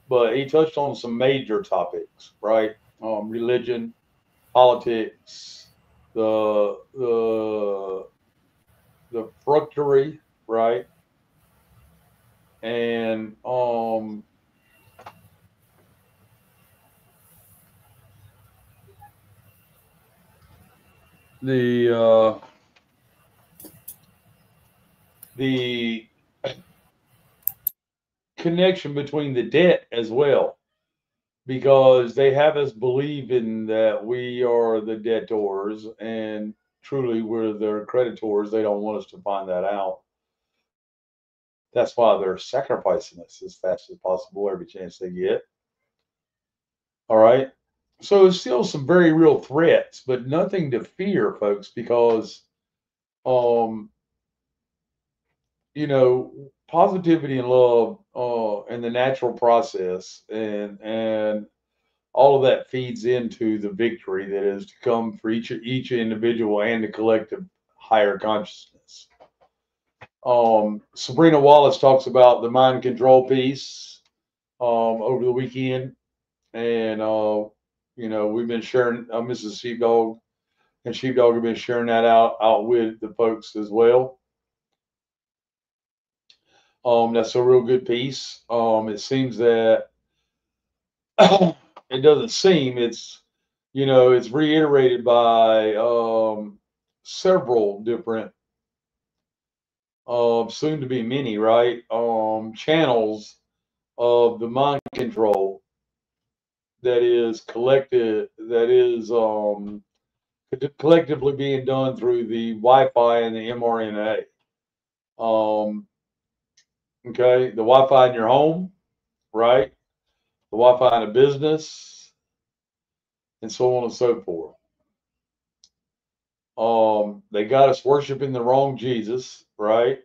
but he touched on some major topics, right? Religion, politics, the fructory, right? And the connection between the debt as well, because they have us believing that we are the debtors and truly we're their creditors. They don't want us to find that out. That's why they're sacrificing us as fast as possible every chance they get. All right. So it's still some very real threats, but nothing to fear, folks, because positivity and love and the natural process and all of that feeds into the victory that is to come for each individual and the collective higher consciousness. Sabrina Wallace talks about the mind control piece over the weekend, and we've been sharing. Mrs. Sheepdog and Sheepdog have been sharing that out with the folks as well. That's a real good piece. It seems that it doesn't seem it's reiterated by several different soon to be many, right? Channels of the mind control that is collectively being done through the Wi-Fi and the mRNA. Okay, the Wi-Fi in your home, right? The Wi-Fi in a business, and so on and so forth. They got us worshiping the wrong Jesus, right?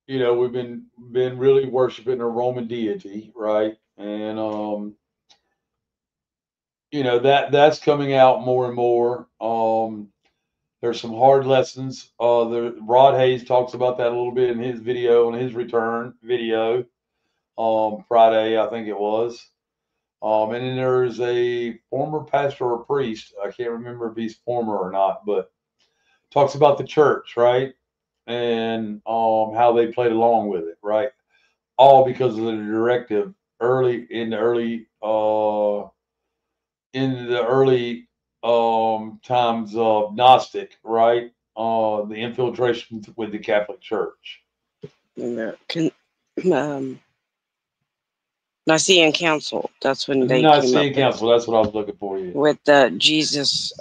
We've been really worshiping a Roman deity, right? And that's coming out more and more. There's some hard lessons. Rod Hayes talks about that a little bit in his video, on his return video, Friday, I think it was. And then there's a former pastor or priest, I can't remember if he's former or not, but talks about the church, right? and how they played along with it, right? All because of the directive in the early times of Gnostic, right? The infiltration with the Catholic Church. Um, Nicene Council. That's when they Not came Nicene up Council. That's what I was looking for. Yeah. with Jesus,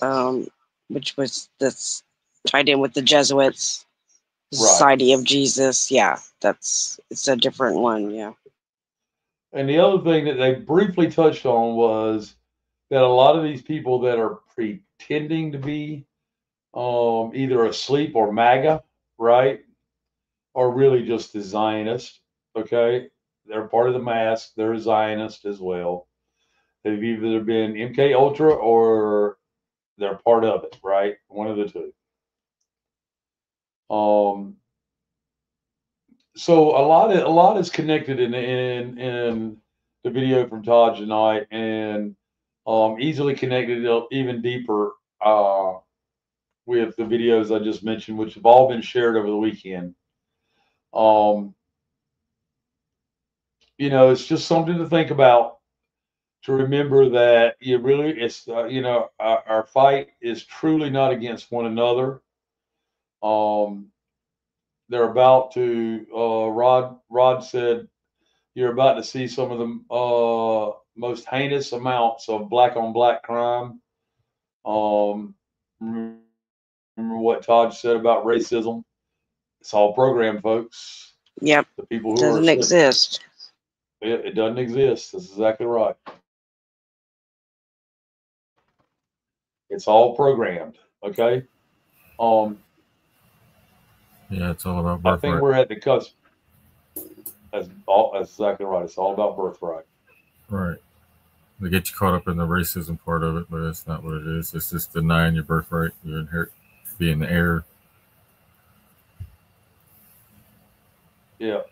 which was that's tied in with the Jesuits, Society of Jesus. Yeah, it's a different one. Yeah. And the other thing that they briefly touched on was that a lot of these people that are pretending to be either asleep or MAGA, right, are really just the Zionists. Okay, they're part of the mask. They're a Zionist as well. They've either been MK Ultra or they're part of it, right? One of the two. So a lot is connected in the video from Todd tonight, and easily connected even deeper with the videos I just mentioned, which have all been shared over the weekend. It's just something to think about, to remember that our fight is truly not against one another. They're about to, Rod said, you're about to see some of the most heinous amounts of black on black crime. Remember what Todd said about racism? It's all programmed, folks. Yep. The people who doesn't exist. It doesn't exist. That's exactly right. It's all programmed. Okay. Yeah, it's all about birthright. I think we're at the cusp. That's exactly right. It's all about birthright. Right. They get you caught up in the racism part of it, but that's not what it is. It's just denying your birthright, your inherit, being the heir. Yeah.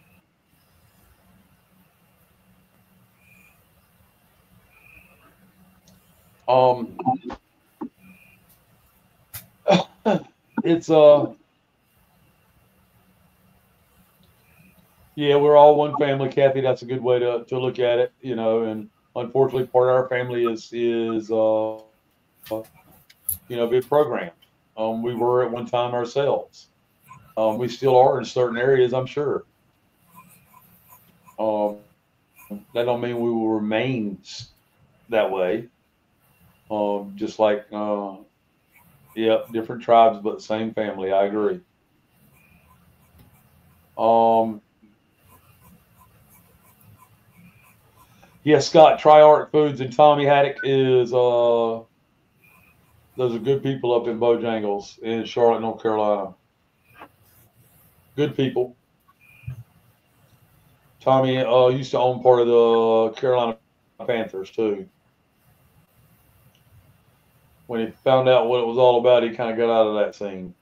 It's yeah, we're all one family, Kathy. That's a good way to look at it, and unfortunately part of our family is been programmed. We were at one time ourselves. We still are in certain areas, I'm sure. That don't mean we will remain that way. Just like, different tribes, but same family. I agree. Scott, Triarch Foods and Tommy Haddock is those are good people up in Bojangles in Charlotte, North Carolina. Good people. Tommy used to own part of the Carolina Panthers too. When he found out what it was all about, he kind of got out of that scene.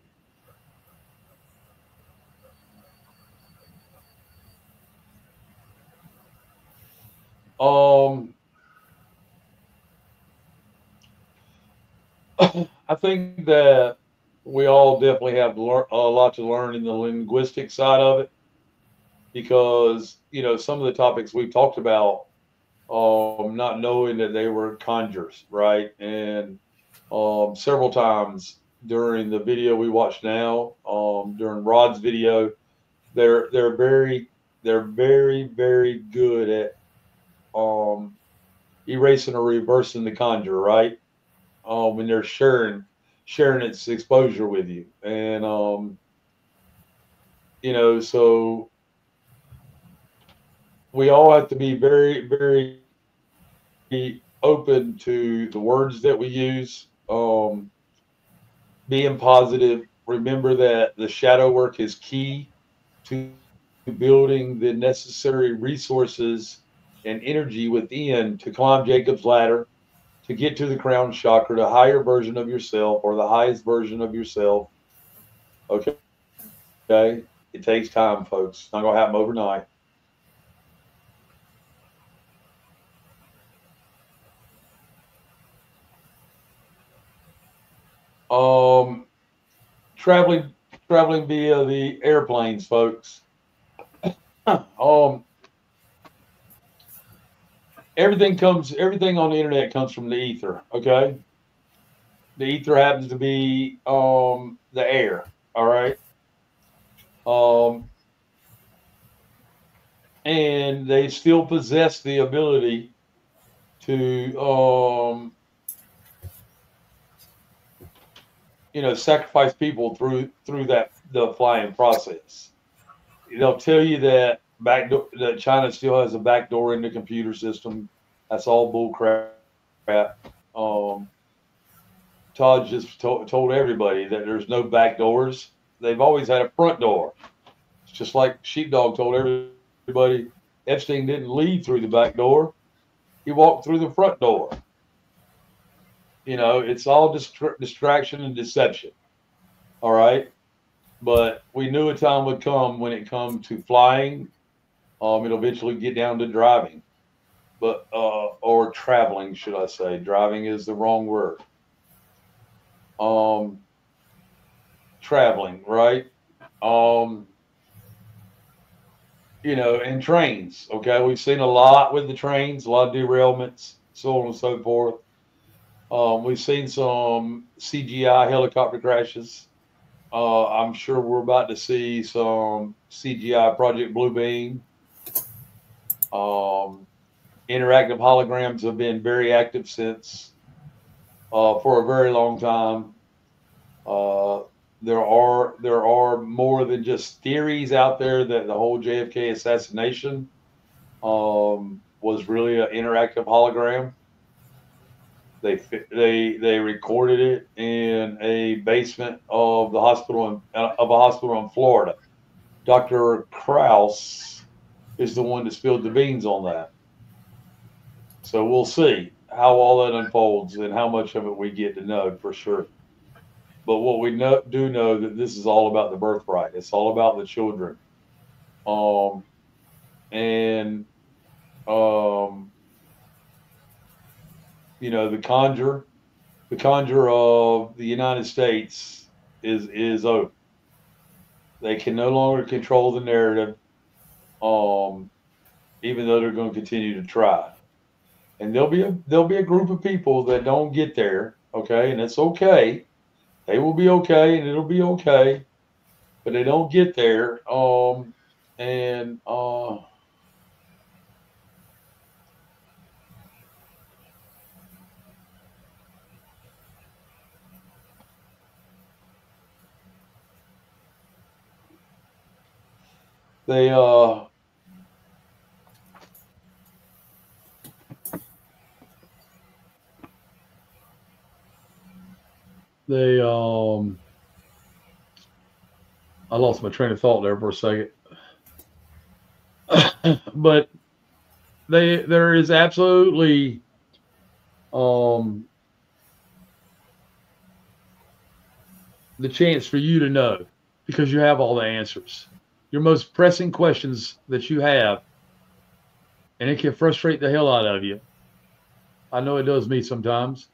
I think that we all definitely have a lot to learn in the linguistic side of it, because some of the topics we've talked about, not knowing that they were conjures, right? And several times during the video we watched now, during Rod's video, they're very very good at erasing or reversing the conjure, right? When they're sharing its exposure with you, and so we all have to be very very open to the words that we use, being positive. Remember that the shadow work is key to building the necessary resources and energy within to climb Jacob's ladder, to get to the crown chakra, the higher version of yourself, or the highest version of yourself. Okay. It takes time, folks. It's not going to happen overnight. Traveling traveling via the airplanes, folks. Everything on the internet comes from the ether. Okay, the ether happens to be the air. All right. And they still possess the ability to sacrifice people through the flying process. They'll tell you that that China still has a backdoor in the computer system. That's all bull crap. Todd just told everybody that there's no back doors. They've always had a front door. It's just like Sheepdog told everybody Epstein didn't leave through the back door. He walked through the front door. It's all distraction and deception. All right. But we knew a time would come when it come to flying. It'll eventually get down to driving, or traveling, should I say? Driving is the wrong word. Traveling, right? And trains. Okay, we've seen a lot with the trains, a lot of derailments, so on and so forth. We've seen some CGI helicopter crashes. I'm sure we're about to see some CGI Project Bluebeam. Interactive holograms have been very active since for a very long time. There are more than just theories out there that the whole JFK assassination was really an interactive hologram. They recorded it in a basement of a hospital in Florida. Dr. Krause is the one that spilled the beans on that. So we'll see how all that unfolds and how much of it we get to know for sure. But what we do know that this is all about the birthright. It's all about the children. The conjure of the United States is over. They can no longer control the narrative, even though they're going to continue to try. And there'll be a group of people that don't get there, okay, and it's okay. They will be okay, and it'll be okay, but they don't get there, they I lost my train of thought there for a second. But there is absolutely the chance for you to know, because you have all the answers. Your most pressing questions that you have, and it can frustrate the hell out of you. I know it does me sometimes,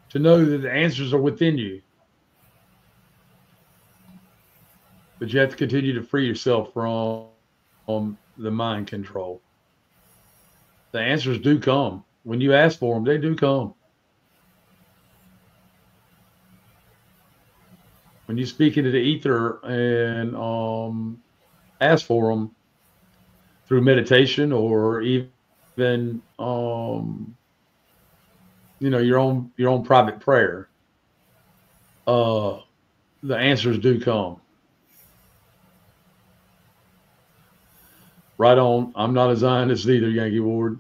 to know that the answers are within you. But you have to continue to free yourself from the mind control. The answers do come. When you ask for them, they do come. When you speak into the ether and ask for them through meditation or even your own private prayer, the answers do come. Right on. I'm not a Zionist either, Yankee Ward.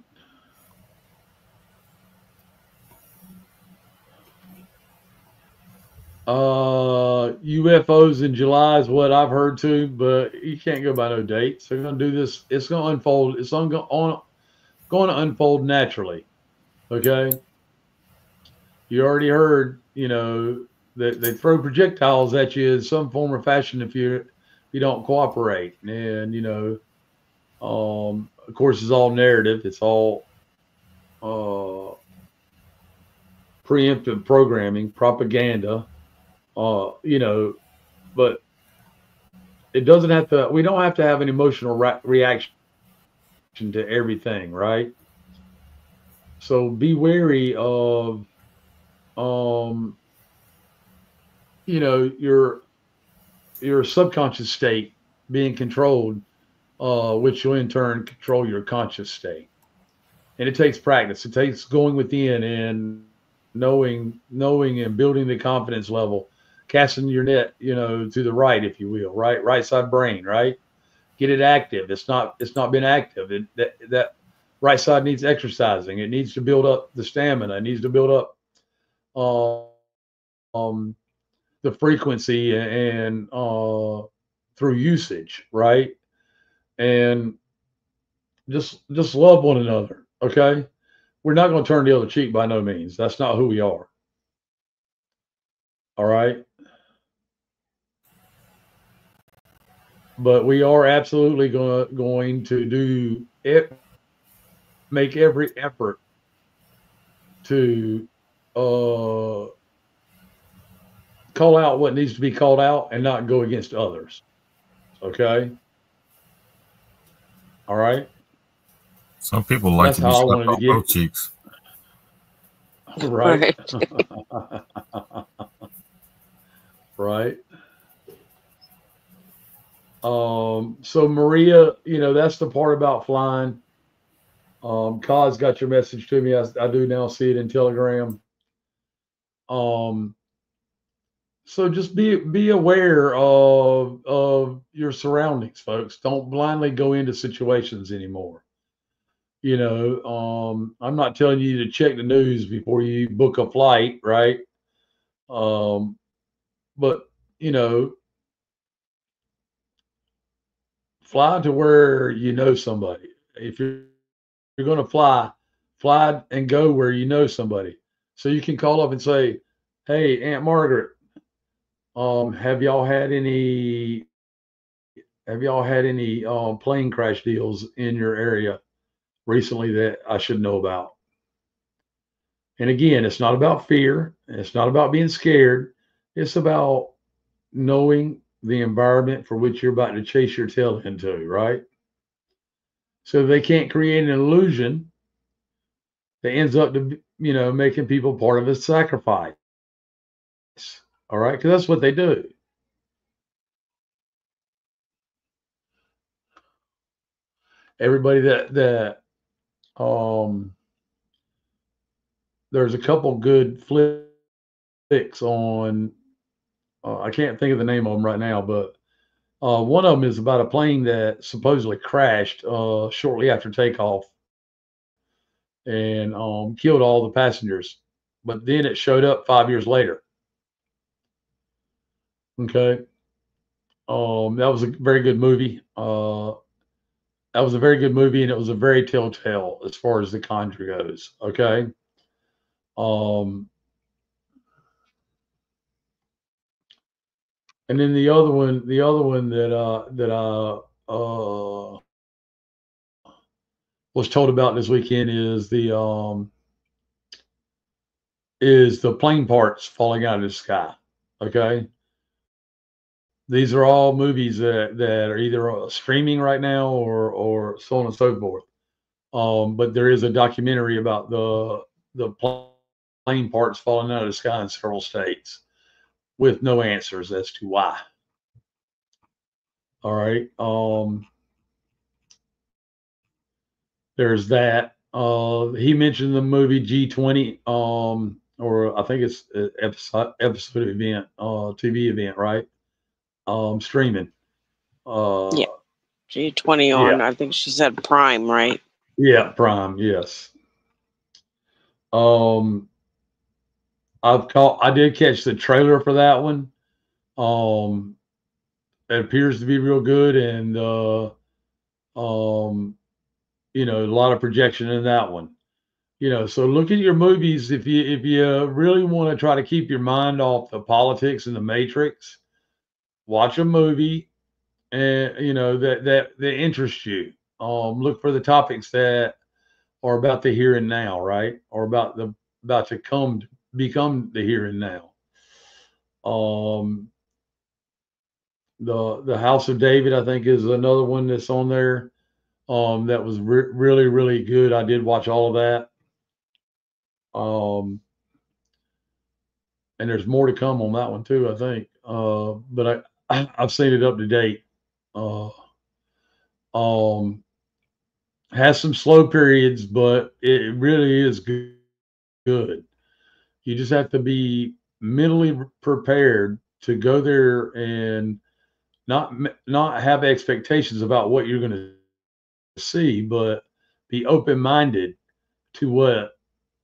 UFOs in July is what I've heard too, but you can't go by no dates. They're going to do this. It's going to unfold. It's going to unfold naturally. Okay. You already heard, that they throw projectiles at you in some form or fashion if you don't cooperate. And, of course, it's all narrative. It's all preemptive programming, propaganda. But It doesn't have to. We don't have to have an emotional reaction to everything, right? So be wary of, um, your subconscious state being controlled, which will in turn control your conscious state. And it takes practice. It takes going within and knowing and building the confidence level, casting your net, to the right, if you will, right side brain, right. Get it active. It's not been active. That right side needs exercising. It needs to build up the stamina. It needs to build up the frequency and through usage, right? And just love one another. Okay, we're not going to turn the other cheek by no means. That's not who we are. All right. But we are absolutely going to do it, make every effort to call out what needs to be called out and not go against others. Okay. All right. Some people like That's to be how I slapped wanted to on get both cheeks. right. Right. So Maria, that's the part about flying. Kaz got your message to me. I do now see it in Telegram. So just be aware of your surroundings, folks. Don't blindly go into situations anymore. I'm not telling you to check the news before you book a flight, right? But fly to where you know somebody. If you're going to fly and go where you know somebody, so you can call up and say, "Hey, Aunt Margaret, have y'all had any plane crash deals in your area recently that I should know about?" And again, it's not about fear. It's not about being scared. It's about knowing the environment for which you're about to chase your tail into, right? So they can't create an illusion that ends up making people part of a sacrifice. All right, because that's what they do. Everybody that there's a couple good flicks on. I can't think of the name of them right now, but one of them is about a plane that supposedly crashed shortly after takeoff and killed all the passengers. But then it showed up 5 years later. Okay. That was a very good movie. That was a very good movie, and it was a very telltale as far as the Conjure goes. Okay. Um, and then the other one that I was told about this weekend is the plane parts falling out of the sky. Okay. These are all movies that are either streaming right now or so on and so forth. But there is a documentary about the plane parts falling out of the sky in several states with no answers as to why. All right. There's that. He mentioned the movie G20, or I think it's an episode event, TV event, right? Streaming. Yeah. G20 on, Yeah. I think she said Prime, right? Yeah, Prime, yes. I did catch the trailer for that one. It appears to be real good, and a lot of projection in that one. So look at your movies if you really want to try to keep your mind off the politics and the matrix. Watch a movie and that interests you. Look for the topics that are about the here and now, right? Or about to become the here and now. The House of David, I think, is another one that's on there. That was really, really good. I did watch all of that. And there's more to come on that one too, I think. But I've seen it up to date. Um, has some slow periods, but it really is good. You just have to be mentally prepared to go there and not have expectations about what you're going to see, but be open-minded to what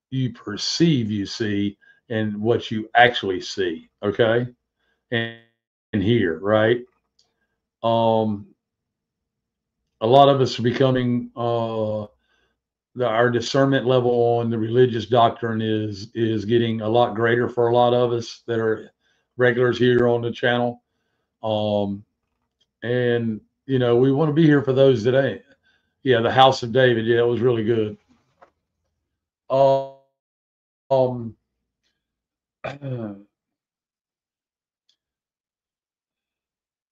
you perceive you see and what you actually see. Okay, and hear, right? Um, a lot of us are becoming our discernment level on the religious doctrine is getting a lot greater for a lot of us that are regulars here on the channel. And we want to be here for those that ain't. Yeah, the House of David. Yeah, it was really good. Um,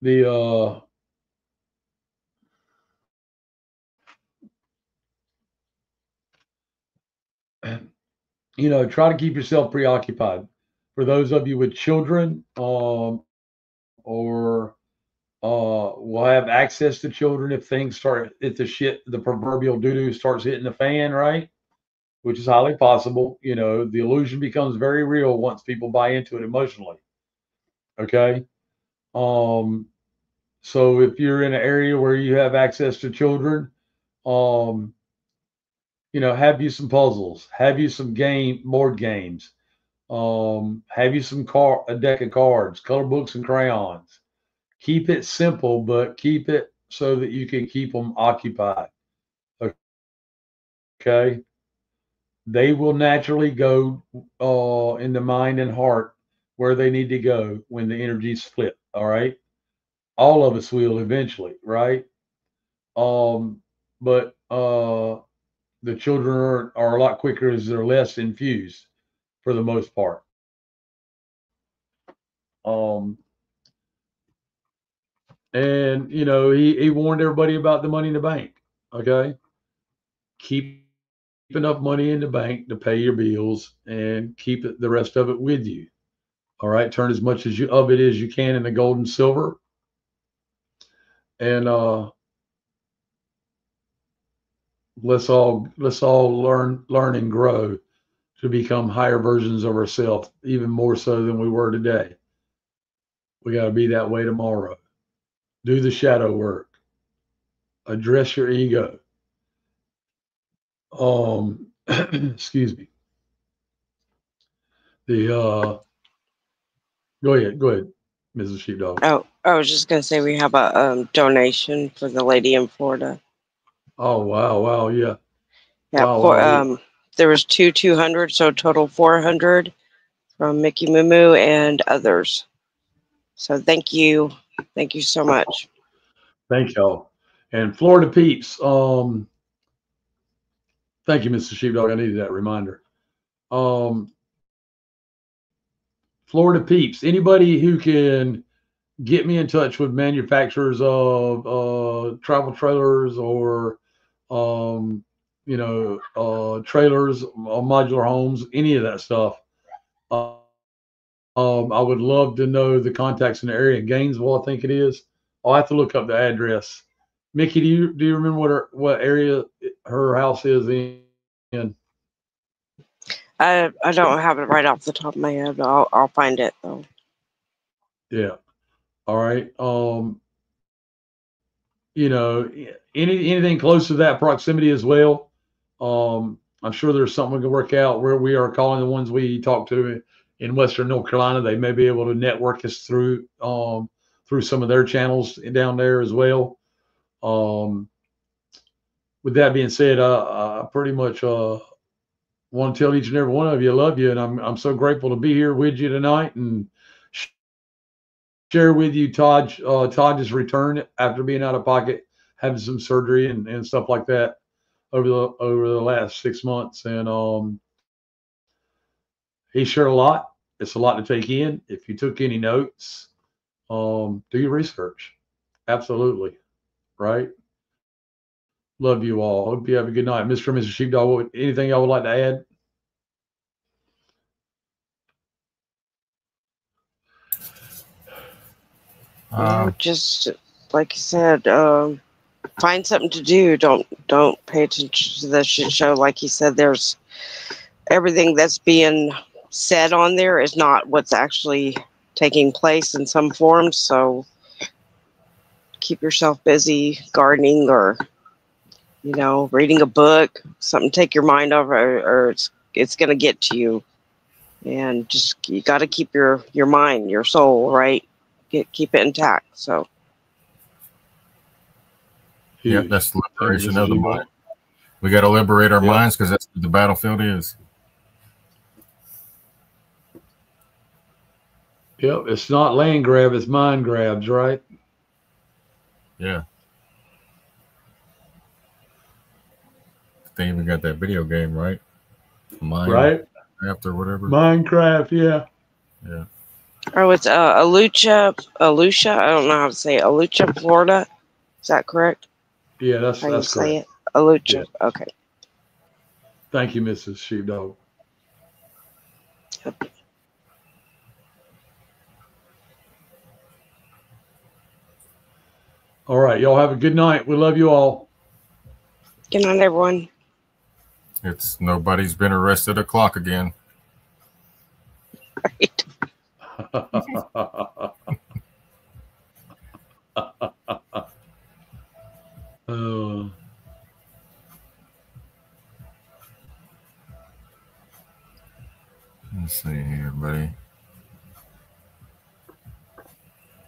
the try to keep yourself preoccupied. For those of you with children, or will have access to children if things start, if the proverbial doo-doo starts hitting the fan, right? Which is highly possible. The illusion becomes very real once people buy into it emotionally. Okay. So if you're in an area where you have access to children, um, have you some puzzles, have you some board games, have you a deck of cards, color books and crayons. Keep it simple, but keep it so that you can keep them occupied. Okay. They will naturally go in the mind and heart where they need to go when the energies flip. All right. All of us will eventually, right? But the children are a lot quicker as they're less infused for the most part. And he warned everybody about the money in the bank. Okay. Keep enough money in the bank to pay your bills and keep the rest of it with you. All right. Turn as much of it as you can into gold and silver. And let's all learn and grow to become higher versions of ourselves, even more so than we were today. We got to be that way tomorrow. Do the shadow work. Address your ego. Excuse me. Go ahead, Mrs. Sheepdog. Oh, I was just gonna say we have a donation for the lady in Florida. Oh wow, yeah. Yeah, there was 200, so total 400 from Mickey Moo and others. So thank you so much. Thank y'all. And Florida peeps, thank you, Mr. Sheepdog. I needed that reminder. Florida peeps, anybody who can get me in touch with manufacturers of travel trailers or trailers, modular homes, any of that stuff. I would love to know the contacts in the area. Gainesville, I think it is. I'll have to look up the address. Mickey, do you remember what area her house is in? I don't have it right off the top of my head, but I'll find it though. Yeah. All right. Anything close to that proximity as well. I'm sure there's something we can work out where we are calling the ones we talk to in Western North Carolina. They may be able to network us through some of their channels down there as well. With that being said, I pretty much want to tell each and every one of you I love you, and I'm so grateful to be here with you tonight and share with you Todd. Todd just returned after being out of pocket, having some surgery and stuff like that over the last 6 months, and he shared a lot. It's a lot to take in. If you took any notes, Do your research. Absolutely. Right. Love you all. Hope you have a good night. Mr. and Mrs. Sheepdog, anything y'all would like to add? Just like you said, find something to do. Don't pay attention to the shit show. Like you said, there's everything that's being said on there is not what's actually taking place in some forms. So keep yourself busy gardening or, reading a book, something to take your mind off, or it's going to get to you. And just, you got to keep your mind, your soul, right? Keep it intact. So. Yeah, that's the liberation of the mind. We got to liberate our minds because that's what the battlefield is. Yep, it's not land grab, it's mind grabs, right? Yeah. They even got that video game, right? Minecraft or whatever. Minecraft, yeah. Yeah. Oh, it's Alucha. I don't know how to say it. Alucha, Florida. Is that correct? Yeah, that's how you correct. Say it? Alucha. Yeah. Okay. Thank you, Mrs. Sheepdog. Yep. All right, y'all have a good night. We love you all. Good night, everyone. It's nobody's been arrested o'clock again. Right.